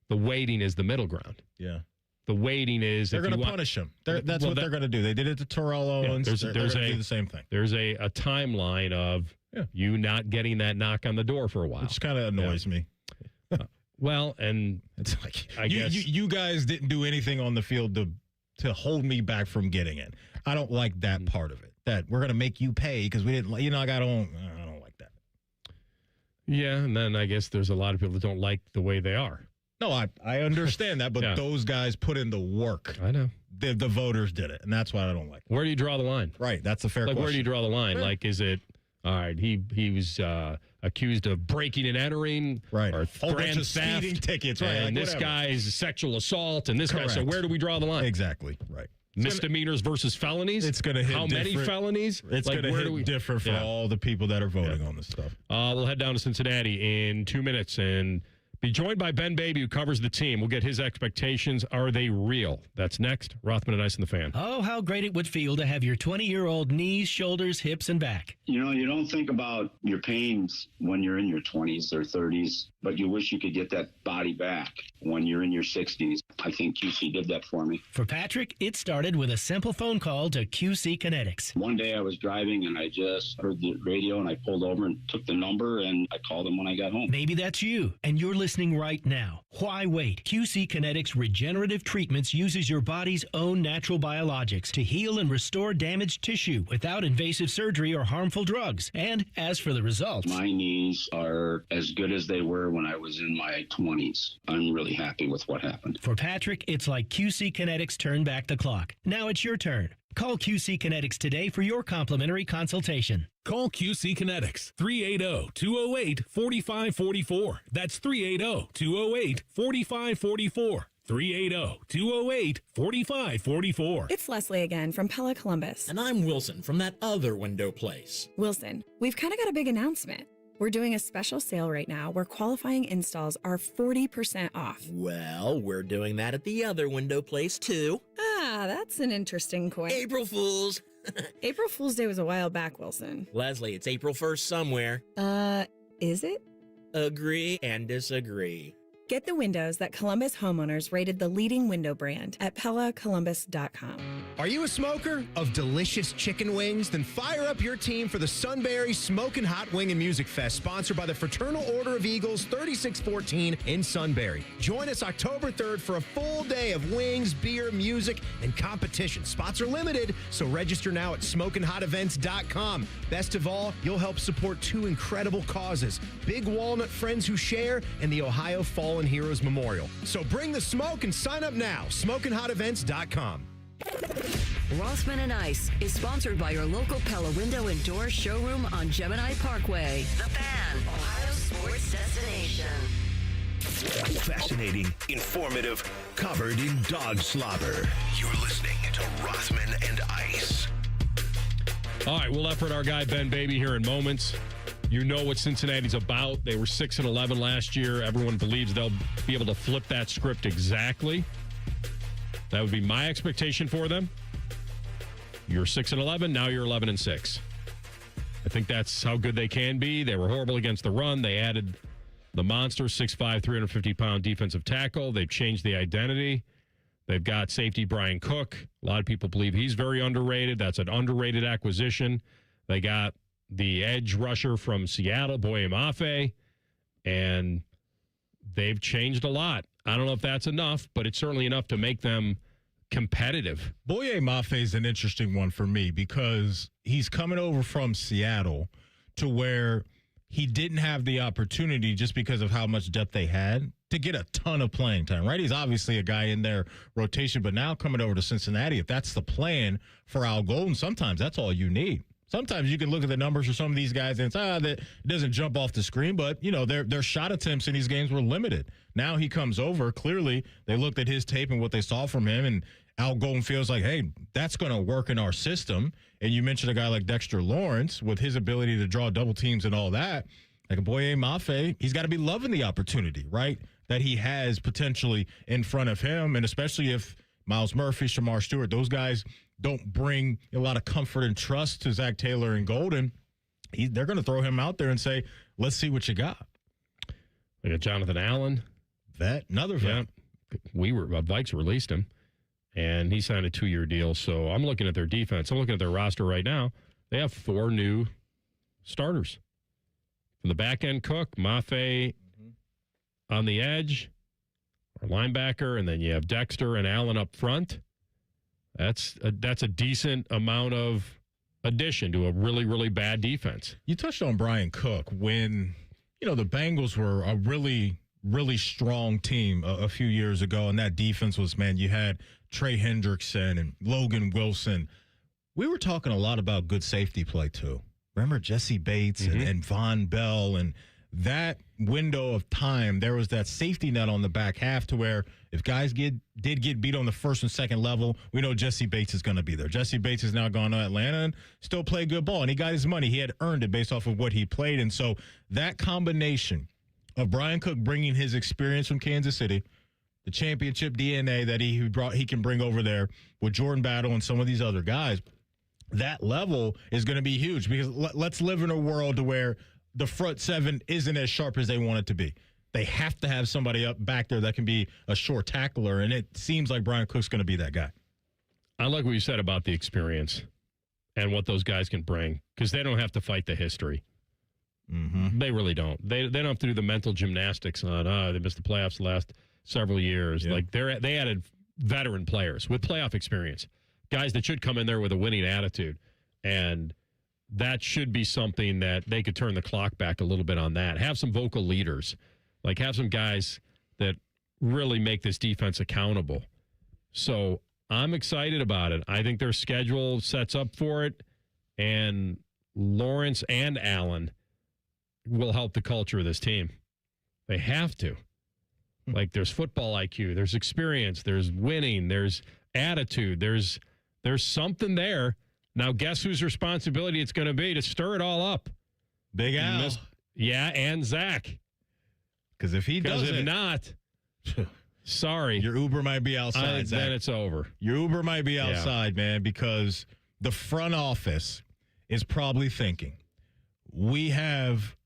The waiting is the middle ground. Yeah. The waiting is... They're going to punish him. That's what they're going to do. They did it to Terrell Owens. They're going to do the same thing. There's a timeline of you not getting that knock on the door for a while. Which kind of annoys me. Well, and it's like, I guess you guys didn't do anything on the field to hold me back from getting it. I don't like that part of it. That we're going to make you pay because we didn't, I don't like that. Yeah, and then I guess there's a lot of people that don't like the way they are. No, I understand that, but those guys put in the work. I know. The voters did it, and that's why I don't like it. Where do you draw the line? Right, that's a fair question. Where do you draw the line? Like, is it, all right, he was accused of breaking and entering, right, or whole bunch grand of theft, speeding tickets, right? and like this guy is sexual assault, and this guy. So where do we draw the line? Exactly, right. Misdemeanors versus felonies. It's going to hit how many felonies? It's going to hit different for all the people that are voting on this stuff. We'll head down to Cincinnati in 2 minutes and be joined by Ben Baby, who covers the team. We'll get his expectations. Are they real? That's next. Rothman and Ice and the Fan. Oh, how great it would feel to have your 20-year-old knees, shoulders, hips, and back. You don't think about your pains when you're in your 20s or 30s, but you wish you could get that body back when you're in your 60s. I think QC did that for me. For Patrick, it started with a simple phone call to QC Kinetics. One day I was driving and I just heard the radio and I pulled over and took the number and I called them when I got home. Maybe that's you, and you're listening right now. Why wait? QC Kinetics Regenerative Treatments uses your body's own natural biologics to heal and restore damaged tissue without invasive surgery or harmful drugs. And as for the results, my knees are as good as they were when I was in my 20s. I'm really happy with what happened. For Patrick, it's like QC Kinetics turned back the clock. Now it's your turn. Call QC Kinetics today for your complimentary consultation. Call QC Kinetics, 380-208-4544. That's 380-208-4544. 380-208-4544. It's Leslie again from Pella Columbus. And I'm Wilson from that other window place. Wilson, we've kind of got a big announcement. We're doing a special sale right now where qualifying installs are 40% off. Well, we're doing that at the other window place, too. Ah, that's an interesting coin. April Fools. April Fool's Day was a while back, Wilson. Leslie, it's April 1st somewhere. Is it? Agree and disagree. Get the windows that Columbus homeowners rated the leading window brand at PellaColumbus.com. Are you a smoker of delicious chicken wings? Then fire up your team for the Sunbury Smokin' Hot Wing and Music Fest, sponsored by the Fraternal Order of Eagles, 3614 in Sunbury. Join us October 3rd for a full day of wings, beer, music, and competition. Spots are limited, so register now at SmokinHotEvents.com. Best of all, you'll help support two incredible causes: Big Walnut Friends Who Share and the Ohio Fallen Heroes Memorial. So bring the smoke and sign up now. SmokinHotEvents.com. Rothman and Ice is sponsored by your local Pella Window and Door showroom on Gemini Parkway. The Fan, Ohio sports destination. Fascinating, informative, covered in dog slobber. You're listening to Rothman and Ice. All right, we'll effort our guy Ben Baby here in moments. You know what Cincinnati's about. They were 6-11 last year. Everyone believes they'll be able to flip that script exactly. That would be my expectation for them. You're 6-11, now you're 11-6. I think that's how good they can be. They were horrible against the run. They added the monster, 6'5", 350-pound defensive tackle. They've changed the identity. They've got safety Brian Cook. A lot of people believe he's very underrated. That's an underrated acquisition. They got the edge rusher from Seattle, Boye Mafe, and they've changed a lot. I don't know if that's enough, but it's certainly enough to make them competitive. Boye Mafe is an interesting one for me because he's coming over from Seattle to where he didn't have the opportunity just because of how much depth they had to get a ton of playing time, right? He's obviously a guy in their rotation, but now coming over to Cincinnati, if that's the plan for Al Golden, sometimes that's all you need. Sometimes you can look at the numbers for some of these guys and that it doesn't jump off the screen, but, their shot attempts in these games were limited. Now he comes over. Clearly, they looked at his tape and what they saw from him, and Al Golden feels like, hey, that's going to work in our system. And you mentioned a guy like Dexter Lawrence with his ability to draw double teams and all that. Like Boye Mafe, he's got to be loving the opportunity, right, that he has potentially in front of him, and especially if Miles Murphy, Shamar Stewart, those guys don't bring a lot of comfort and trust to Zach Taylor and Golden. They're going to throw him out there and say, let's see what you got. We got Jonathan Allen. Another vet. Yeah. Vikes released him, and he signed a 2-year deal. So I'm looking at their defense. I'm looking at their roster right now. They have 4 new starters. From the back end, Cook, Mafe on the edge, our linebacker, and then you have Dexter and Allen up front. That's a decent amount of addition to a really, really bad defense. You touched on Brian Cook when, the Bengals were a really, really strong team a few years ago, and that defense was, you had Trey Hendrickson and Logan Wilson. We were talking a lot about good safety play, too. Remember Jesse Bates and Von Bell, and that window of time, there was that safety net on the back half to where if guys did get beat on the first and second level, we know Jesse Bates is going to be there. Jesse Bates has now gone to Atlanta and still played good ball, and he got his money. He had earned it based off of what he played, and so that combination of Brian Cook bringing his experience from Kansas City, the championship DNA that he can bring over there with Jordan Battle and some of these other guys, that level is going to be huge because let's live in a world to where the front seven isn't as sharp as they want it to be. They have to have somebody up back there that can be a short tackler, and it seems like Brian Cook's going to be that guy. I like what you said about the experience and what those guys can bring because they don't have to fight the history. Mm-hmm. They really don't. They don't have to do the mental gymnastics on, they missed the playoffs the last several years. Yeah. Like they added veteran players with playoff experience, guys that should come in there with a winning attitude, and that should be something that they could turn the clock back a little bit on that. Have some vocal leaders. Like, have some guys that really make this defense accountable. So I'm excited about it. I think their schedule sets up for it, and Lawrence and Allen will help the culture of this team. They have to. Like, there's football IQ, there's experience, there's winning, there's attitude, there's something there. Now, guess whose responsibility it's going to be to stir it all up? Big Al. And Zach. Because if he doesn't. If not, sorry. Your Uber might be outside, Zach. Then it's over. Your Uber might be outside, man, because the front office is probably thinking, we have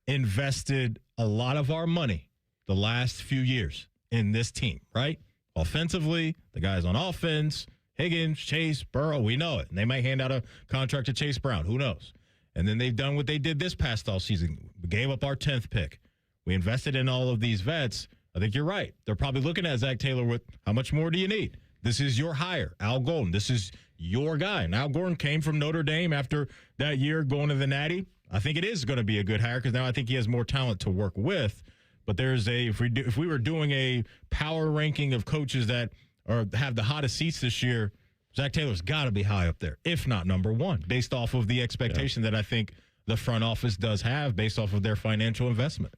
invested a lot of our money the last few years in this team, right? Offensively, the guys on offense, Higgins, Chase, Burrow, we know it. And they might hand out a contract to Chase Brown. Who knows? And then they've done what they did this past offseason. We gave up our 10th pick. We invested in all of these vets. I think you're right. They're probably looking at Zach Taylor with, how much more do you need? This is your hire, Al Golden. This is your guy. And Al Golden came from Notre Dame after that year going to the Natty. I think it is going to be a good hire because now I think he has more talent to work with. But there's if we were doing a power ranking of coaches that have the hottest seats this year, Zach Taylor's got to be high up there, if not number one, based off of the expectation that I think the front office does have based off of their financial investment.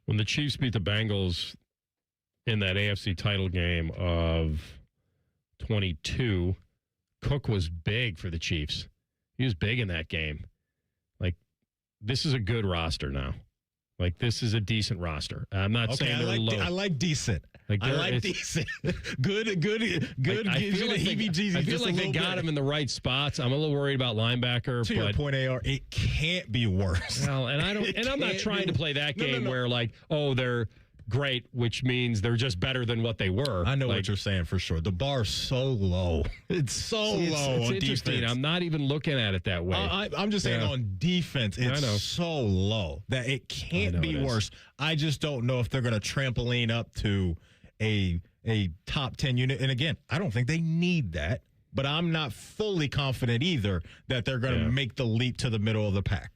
When the Chiefs beat the Bengals in that AFC title game of 22, Cook was big for the Chiefs. He was big in that game. Like, this is a good roster now. Like, this is a decent roster. I'm not saying they're low. I like decent. I like decent. Good. I feel like they got him in the right spots. I'm a little worried about linebacker. To your point, AR, it can't be worse. Well, and I'm not trying to play that game where like, oh, they're great, which means they're just better than what they were. I know what you're saying for sure. The bar's so low. It's so low it's on interesting. defense. I'm not even looking at it that way. I'm just saying on defense, it's so low that it can't be worse. I just don't know if they're going to trampoline up to a top 10 unit. And again, I don't think they need that, but I'm not fully confident either that they're going to make the leap to the middle of the pack.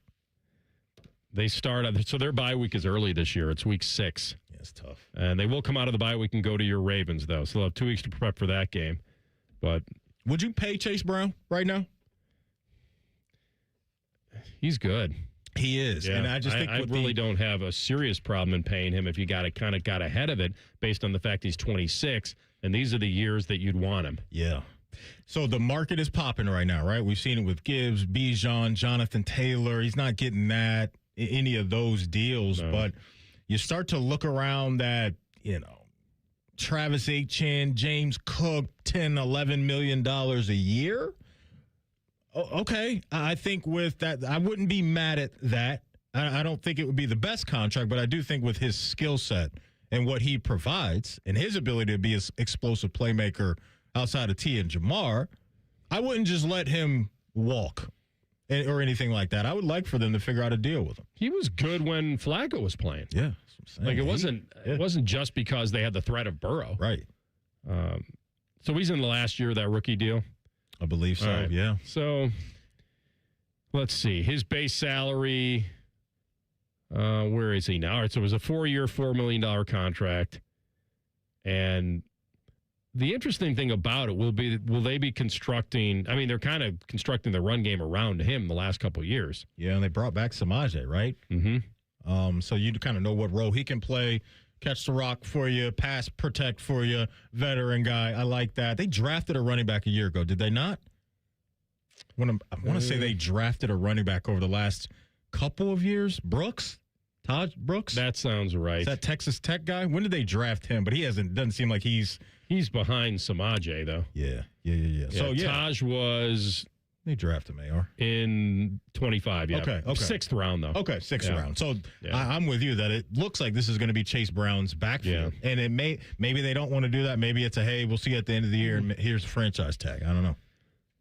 They start, so their bye week is early this year. It's week 6. Yeah, it's tough. And they will come out of the bye week and go to your Ravens, though. So they'll have 2 weeks to prep for that game. But would you pay Chase Brown right now? He's good. He is. Yeah. And I just think I really don't have a serious problem in paying him if you got ahead of it based on the fact he's 26, and these are the years that you'd want him. Yeah. So the market is popping right now, right? We've seen it with Gibbs, Bijan, Jonathan Taylor. He's not getting any of those deals, but you start to look around at, Travis Etienne, James Cook, $10, $11 million a year. Okay, I think with that, I wouldn't be mad at that. I don't think it would be the best contract, but I do think with his skill set and what he provides and his ability to be an explosive playmaker outside of T and Jamar, I wouldn't just let him walk or anything like that. I would like for them to figure out a deal with him. He was good when Flacco was playing. Yeah, that's what I'm saying. It wasn't just because they had the threat of Burrow. Right. So he's in the last year of that rookie deal. I believe so, right. Yeah. So let's see. His base salary, where is he now? All right, so it was a 4-year, $4 million contract. And the interesting thing about it will they be constructing, they're kind of constructing the run game around him the last couple of years. Yeah, and they brought back Samaje, right? Mm-hmm. So you kind of know what role he can play. Catch the rock for you, pass, protect for you, veteran guy. I like that. They drafted a running back a year ago, did they not? I want to say they drafted a running back over the last couple of years. Taj Brooks? That sounds right. Is that Texas Tech guy? When did they draft him? But doesn't seem like he's behind Samaje, though. Yeah. So, Taj was... They drafted him, AR. In 25, yeah. Okay. 6th round, though. Okay, 6th round. So I'm with you that it looks like this is going to be Chase Brown's backfield. Yeah. And it maybe they don't want to do that. Maybe it's hey, we'll see you at the end of the year, and here's a franchise tag. I don't know.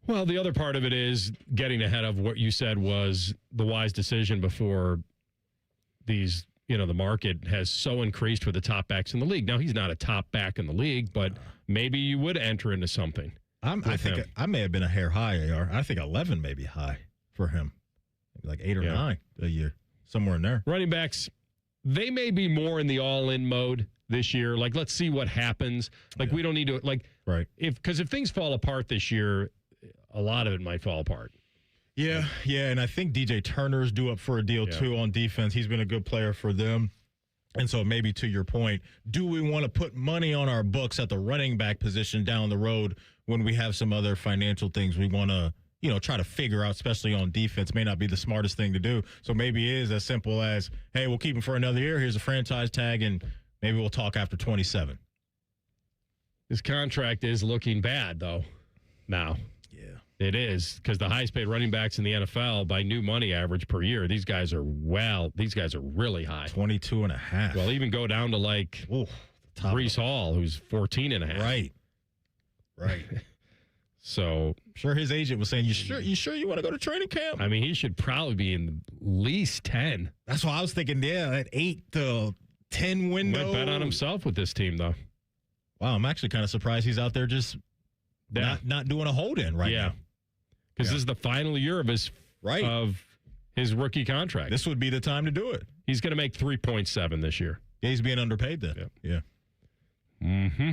Well, the other part of it is getting ahead of what you said was the wise decision before these, the market has so increased with the top backs in the league. Now, he's not a top back in the league, but maybe you would enter into something. I think I may have been a hair high, AR. I think 11 may be high for him. Maybe like 8 or 9 a year, somewhere in there. Running backs, they may be more in the all-in mode this year. Like, let's see what happens. Like, we don't need to, right. Because if things fall apart this year, a lot of it might fall apart. Yeah, and I think DJ Turner's due up for a deal, too, on defense. He's been a good player for them. And so maybe to your point, do we want to put money on our books at the running back position down the road when we have some other financial things we want to, try to figure out, especially on defense? May not be the smartest thing to do. So maybe it is as simple as, hey, we'll keep him for another year. Here's a franchise tag, and maybe we'll talk after 27. His contract is looking bad, though, now. Yeah. It is, because the highest paid running backs in the NFL by new money average per year, these guys are really high. 22.5. Well, even go down to Breece Hall, who's 14.5. Right. So sure his agent was saying, you sure you want to go to training camp? He should probably be in at least 10. That's what I was thinking. Yeah, at 8 to 10 window. Might bet on himself with this team, though. Wow, I'm actually kind of surprised he's out there just not doing a hold-in right now. Because this is the final year of his rookie contract. This would be the time to do it. He's going to make 3.7 this year. Yeah, he's being underpaid then. Yeah. Mm-hmm.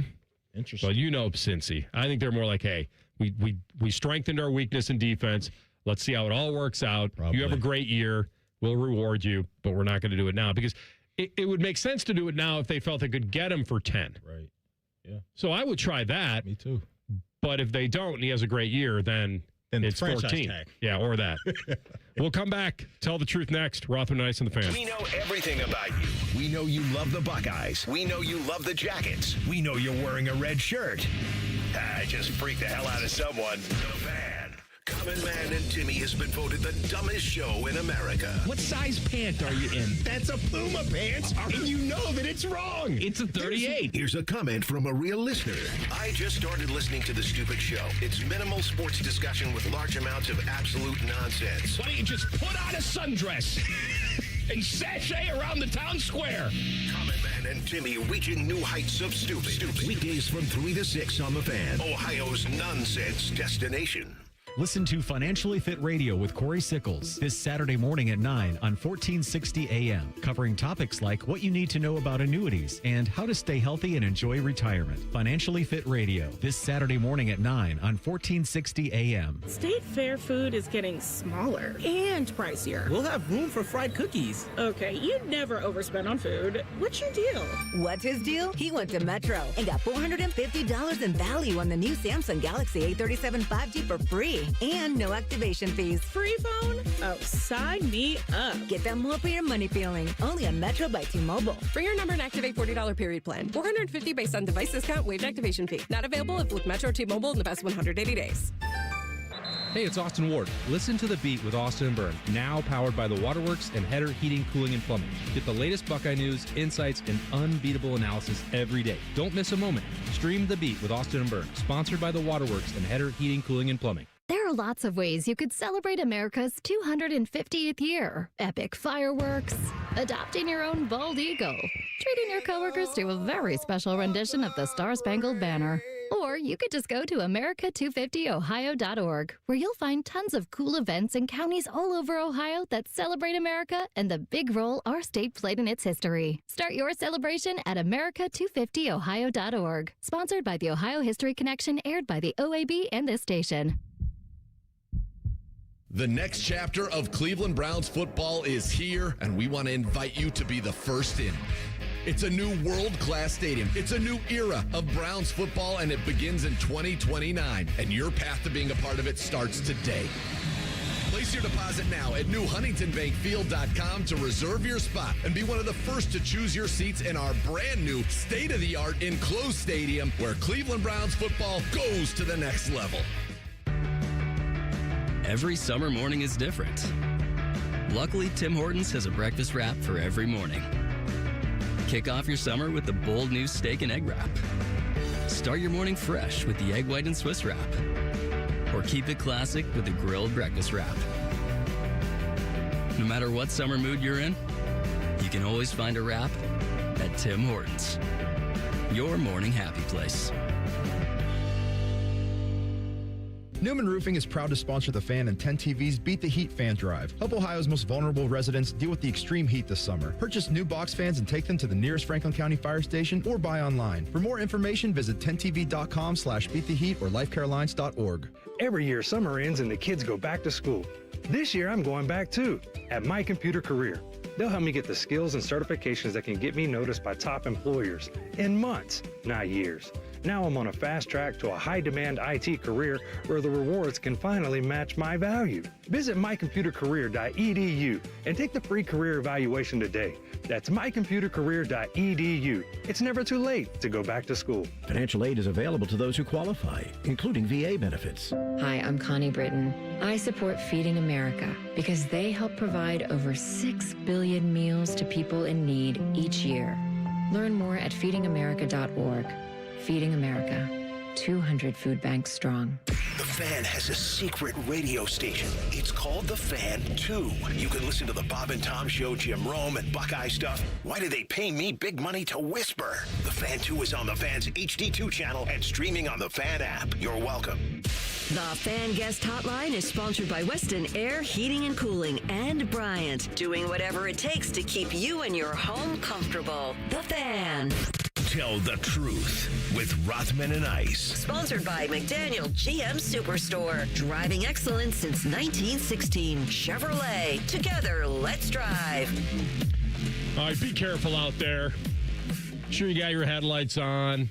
Interesting. Well, Cincy. I think they're more like, hey, we strengthened our weakness in defense. Let's see how it all works out. Probably. You have a great year. We'll reward you, but we're not going to do it now. Because it would make sense to do it now if they felt they could get him for 10. Right. Yeah. So I would try that. Me too. But if they don't and he has a great year, then it's 14. Tag. Yeah, or that. We'll come back. Tell the truth next. Rothman Ice and the Fan. We know everything about you. We know you love the Buckeyes. We know you love the Jackets. We know you're wearing a red shirt. I just freaked the hell out of someone. The Fan. Common Man and Timmy has been voted the dumbest show in America. What size pant are you in? That's a Puma pants, and you know that it's wrong. It's a 38. Here's a comment from a real listener. I just started listening to the stupid show. It's minimal sports discussion with large amounts of absolute nonsense. Why don't you just put on a sundress and sashay around the town square? Common Man and Timmy reaching new heights of stupid. Weekdays from 3 to 6 on the Fan. Ohio's nonsense destination. Listen to Financially Fit Radio with Corey Sickles this Saturday morning at 9 on 1460 AM, covering topics like what you need to know about annuities and how to stay healthy and enjoy retirement. Financially Fit Radio this Saturday morning at 9 on 1460 AM. State Fair food is getting smaller and pricier. We'll have room for fried cookies. Okay, you'd never overspend on food. What's your deal? What's his deal? He went to Metro and got $450 in value on the new Samsung Galaxy A37 5G for free and no activation fees. Free phone? Oh, sign me up. Get that more for your money feeling. Only on Metro by T-Mobile. Bring your number and activate $40 period plan. $450 based on device discount, waived activation fee. Not available if with Metro T-Mobile in the past 180 days. Hey, it's Austin Ward. Listen to The Beat with Austin and Byrne, now powered by the Waterworks and Header Heating, Cooling, and Plumbing. Get the latest Buckeye news, insights, and unbeatable analysis every day. Don't miss a moment. Stream The Beat with Austin and Byrne, sponsored by the Waterworks and Header Heating, Cooling, and Plumbing. There are lots of ways you could celebrate America's 250th year. Epic fireworks, adopting your own bald eagle, treating your coworkers to a very special rendition of the Star-Spangled Banner. Or you could just go to America250ohio.org, where you'll find tons of cool events in counties all over Ohio that celebrate America and the big role our state played in its history. Start your celebration at America250ohio.org. Sponsored by the Ohio History Connection, aired by the OAB and this station. The next chapter of Cleveland Browns football is here, and we want to invite you to be the first in. It's a new world-class stadium. It's a new era of Browns football, and it begins in 2029. And your path to being a part of it starts today. Place your deposit now at newhuntingtonbankfield.com to reserve your spot and be one of the first to choose your seats in our brand new state-of-the-art enclosed stadium where Cleveland Browns football goes to the next level. Every summer morning is different. Luckily, Tim Hortons has a breakfast wrap for every morning. Kick off your summer with the bold new steak and egg wrap. Start your morning fresh with the egg white and Swiss wrap. Or keep it classic with the grilled breakfast wrap. No matter what summer mood you're in, you can always find a wrap at Tim Hortons. Your morning happy place. Newman Roofing is proud to sponsor the Fan and 10 TV's Beat the Heat fan drive. Help Ohio's most vulnerable residents deal with the extreme heat this summer. Purchase new box fans and take them to the nearest Franklin County fire station or buy online. For more information, visit 10tv.com/beattheheat or lifecarelines.org. Every year, summer ends and the kids go back to school. This year, I'm going back too, at My Computer Career. They'll help me get the skills and certifications that can get me noticed by top employers in months, not years. Now I'm on a fast track to a high-demand IT career where the rewards can finally match my value. Visit mycomputercareer.edu and take the free career evaluation today. That's mycomputercareer.edu. It's never too late to go back to school. Financial aid is available to those who qualify, including VA benefits. Hi, I'm Connie Britton. I support Feeding America because they help provide over 6 billion meals to people in need each year. Learn more at feedingamerica.org. Feeding America, 200 food banks strong. The Fan has a secret radio station. It's called The Fan 2. You can listen to the Bob and Tom Show, Jim Rome, and Buckeye stuff. Why do they pay me big money to whisper? The Fan 2 is on the Fan's HD2 channel and streaming on the Fan app. You're welcome. The Fan Guest Hotline is sponsored by Weston Air Heating and Cooling and Bryant, doing whatever it takes to keep you and your home comfortable. The Fan. Tell the truth with Rothman and Ice. Sponsored by McDaniel GM Superstore. Driving excellence since 1916. Chevrolet. Together, let's drive. All right, be careful out there. Sure you got your headlights on.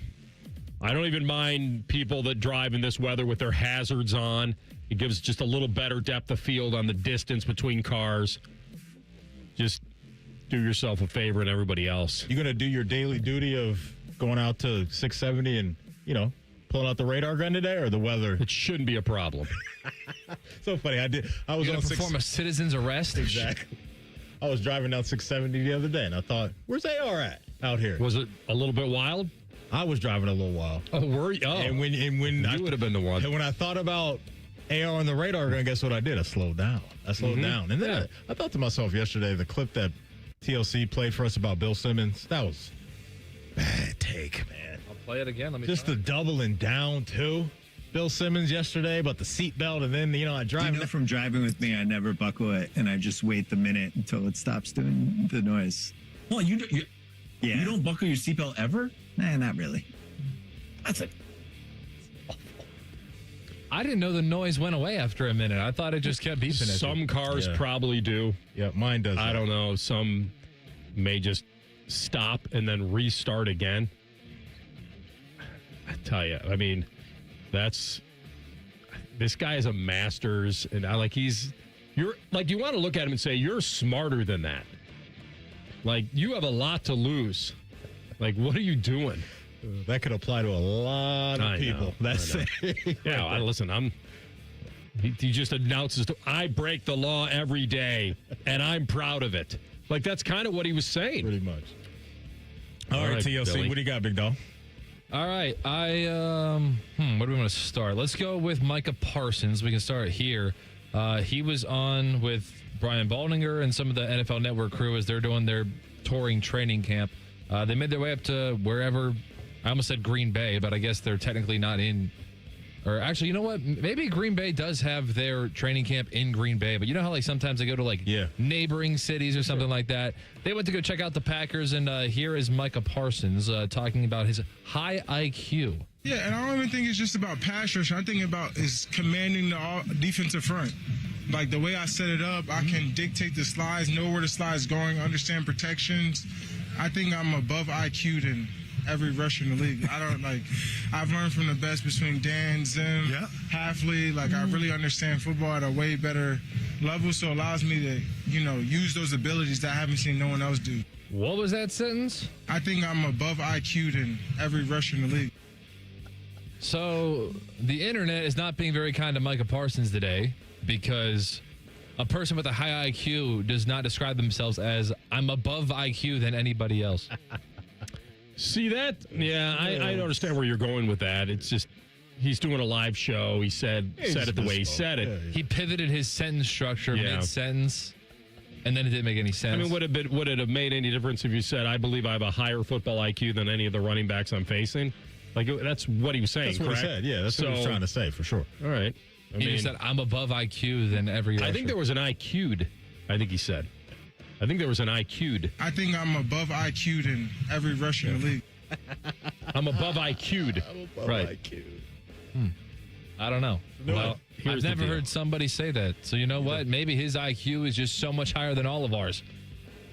I don't even mind people that drive in this weather with their hazards on. It gives just a little better depth of field on the distance between cars. Just do yourself a favor and everybody else. You going to do your daily duty of going out to 670 and, pulling out the radar gun today, or the weather? It shouldn't be a problem. So funny. I was going to perform a citizen's arrest? Exactly. I was driving down 670 the other day, and I thought, where's AR at out here? Was it a little bit wild? I was driving a little wild. Oh, were you? Oh. And when you would have been the one. And when I thought about AR on the radar gun, guess what I did? I slowed down. down. And then I thought to myself yesterday, the clip that TLC played for us about Bill Simmons, that was bad take, man. I'll play it again. Let me just the doubling down, too. Bill Simmons yesterday about the seatbelt, and then, I drive. You know, from driving with me, I never buckle it, and I just wait the minute until it stops doing the noise. Well, you don't buckle your seatbelt ever? Nah, not really. That's it. I didn't know the noise went away after a minute. I thought it just kept beeping. Some cars probably do. Yeah, mine does. I don't know. Some may just stop and then restart again. I tell you, I mean, this guy is a masters, and you want to look at him and say, you're smarter than that. Like, you have a lot to lose. Like, what are you doing? That could apply to a lot of people. That's listen, he just announces, I break the law every day, and I'm proud of it. Like, that's kind of what he was saying. Pretty much. All right, TLC, Billy. what do you got, big dog? All right, where do we want to start? Let's go with Micah Parsons. We can start here. He was on with Brian Baldinger and some of the NFL Network crew as they're doing their touring training camp. They made their way up to wherever, I almost said Green Bay, but I guess they're technically not in. Or actually, you know what? Maybe Green Bay does have their training camp in Green Bay, but you know how sometimes they go to neighboring cities or something like that? They went to go check out the Packers, and here is Micah Parsons talking about his high IQ. Yeah, and I don't even think it's just about pass rush. I think about is commanding the defensive front. Like the way I set it up, I can dictate the slides, know where the slide's going, understand protections. I think I'm above IQ than every rusher in the league. I've learned from the best between Dan, Zim, Halfley. I really understand football at a way better level, so it allows me to, use those abilities that I haven't seen no one else do. What was that sentence? I think I'm above IQ than every rusher in the league. So the internet is not being very kind to Micah Parsons today because a person with a high IQ does not describe themselves as I'm above IQ than anybody else. See that? Yeah, I understand where you're going with that. It's just he's doing a live show. He said it the way he said it. Yeah. He pivoted his sentence structure mid-sentence, and then it didn't make any sense. I mean, would it have made any difference if you said, I believe I have a higher football IQ than any of the running backs I'm facing? That's what he was saying, That's what correct? he said. Yeah, that's what he was trying to say, for sure. All right. He just said, I'm above IQ than every rusher. I think there was an IQ'd, I think he said. I think there was an IQ'd. I think I'm above IQ than every rusher in the league. I'm above IQ'd. IQ. I don't know. Well, I've never heard somebody say that. So you know what? Maybe his IQ is just so much higher than all of ours.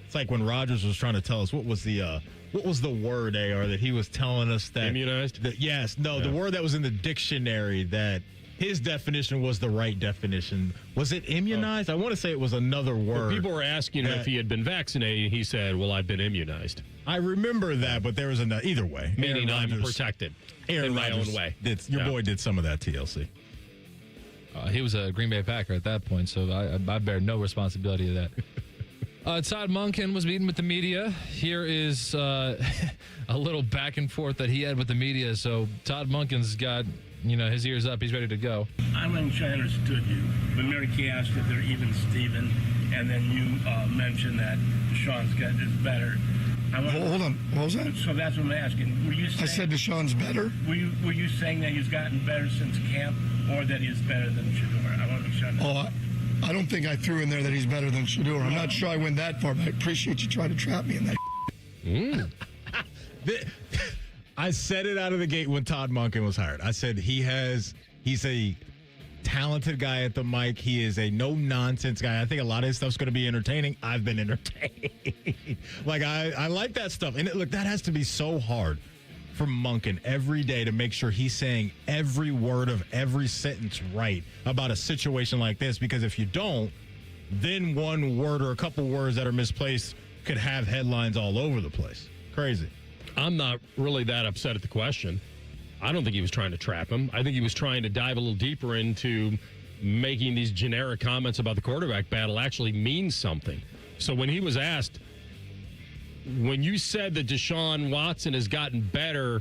It's like when Rogers was trying to tell us what was the word, AR, that he was telling us that immunized? The word that was in the dictionary that his definition was the right definition. Was it immunized? I want to say it was another word. Well, people were asking him if he had been vaccinated. He said, well, I've been immunized. I remember that, but there was either way. Meaning I'm protected in my own way. Your boy did some of that, TLC. He was a Green Bay Packer at that point, so I bear no responsibility of that. Todd Monken was meeting with the media. Here is a little back and forth that he had with the media. So Todd Monken's got his ears up. He's ready to go. I wasn't sure I understood you. When Mary Kay asked if they're even Steven, and then you mentioned that Deshaun's is better. Hold on. What was that? So that's what I'm asking. Were you saying, I said Deshaun's better? Were you saying that he's gotten better since camp, or that he's better than Shedeur? I want to make sure I understand. I don't think I threw in there that he's better than Shedeur. I'm not sure I went that far, but I appreciate you trying to trap me in that. I said it out of the gate when Todd Monken was hired. I said he's a talented guy at the mic. He is a no-nonsense guy. I think a lot of his stuff's going to be entertaining. I've been entertained. I like that stuff. And look, that has to be so hard for Monken every day to make sure he's saying every word of every sentence right about a situation like this, because if you don't, then one word or a couple words that are misplaced could have headlines all over the place. Crazy. I'm not really that upset at the question. I don't think he was trying to trap him. I think he was trying to dive a little deeper into making these generic comments about the quarterback battle actually mean something. So when he was asked, when you said that Deshaun Watson has gotten better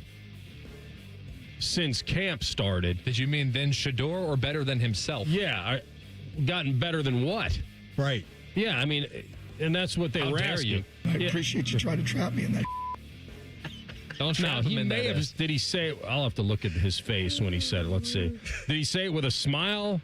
since camp started. Did you mean than Shedeur or better than himself? Yeah. Gotten better than what? Right. Yeah, I mean, and that's what they were asking. I appreciate you trying to trap me in that. Don't trap him he in may that. have. Did he say? I'll have to look at his face when he said it. Let's see. Did he say it with a smile,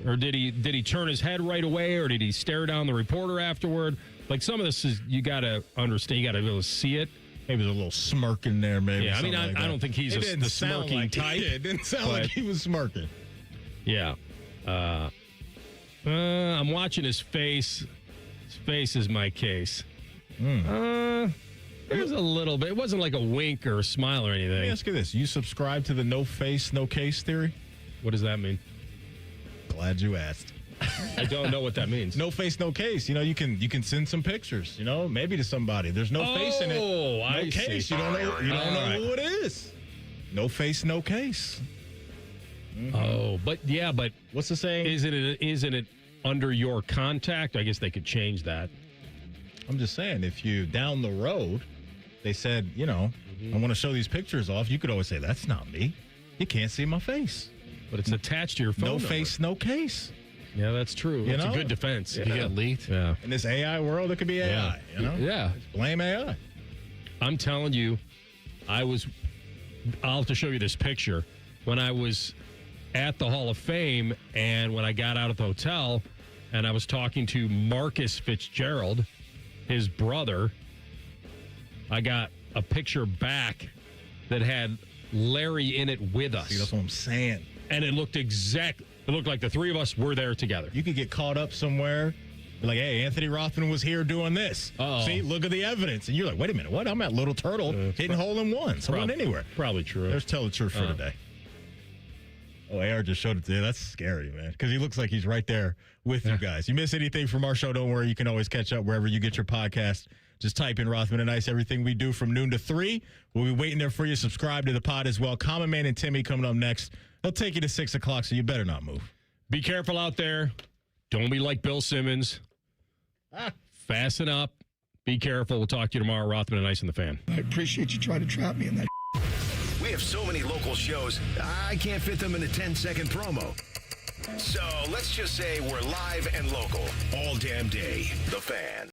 or did he turn his head right away, or did he stare down the reporter afterward? Like some of this is you got to understand. You got to be able to see it. Maybe there's a little smirk in there. Maybe. Yeah, I mean, I don't think he's the smirking like type. It didn't sound like he was smirking. Yeah. I'm watching his face. His face is my case. There's a little bit. It wasn't like a wink or a smile or anything. Let me ask you this. You subscribe to the no face, no case theory? What does that mean? Glad you asked. I don't know what that means. No face, no case. You know, you can send some pictures, maybe to somebody. There's no face in it. Oh, I case. see. You don't know who it is. No face, no case. Mm-hmm. Oh, but what's the saying? Isn't it under your contact? I guess they could change that. I'm just saying, if you down the road, they said, I want to show these pictures off, you could always say, that's not me. You can't see my face. But it's attached to your phone. No number. face, no case. Yeah, that's true. That's a good defense. You get leaked. Yeah. In this AI world, it could be AI, Yeah. Just blame AI. I'm telling you, I'll have to show you this picture. When I was at the Hall of Fame and when I got out of the hotel and I was talking to Marcus Fitzgerald, his brother, I got a picture back that had Larry in it with us. See, that's what I'm saying. And it looked like the three of us were there together. You could get caught up somewhere. Be like, hey, Anthony Rothman was here doing this. Uh-oh. See, look at the evidence. And you're like, wait a minute, what? I'm at Little Turtle hitting hole in ones. I wasn't anywhere. Probably true. Let's tell the truth for today. Oh, AR just showed it today. That's scary, man. Because he looks like he's right there with you guys. You miss anything from our show, don't worry. You can always catch up wherever you get your podcast. Just type in Rothman and Ice. Everything we do from noon to 3. We'll be waiting there for you. Subscribe to the pod as well. Common Man and Timmy coming up next. They'll take you to 6 o'clock, so you better not move. Be careful out there. Don't be like Bill Simmons. Fasten up. Be careful. We'll talk to you tomorrow. Rothman and Ice and the Fan. I appreciate you trying to trap me in that. We have so many local shows, I can't fit them in a 10-second promo. So let's just say we're live and local all damn day. The Fan.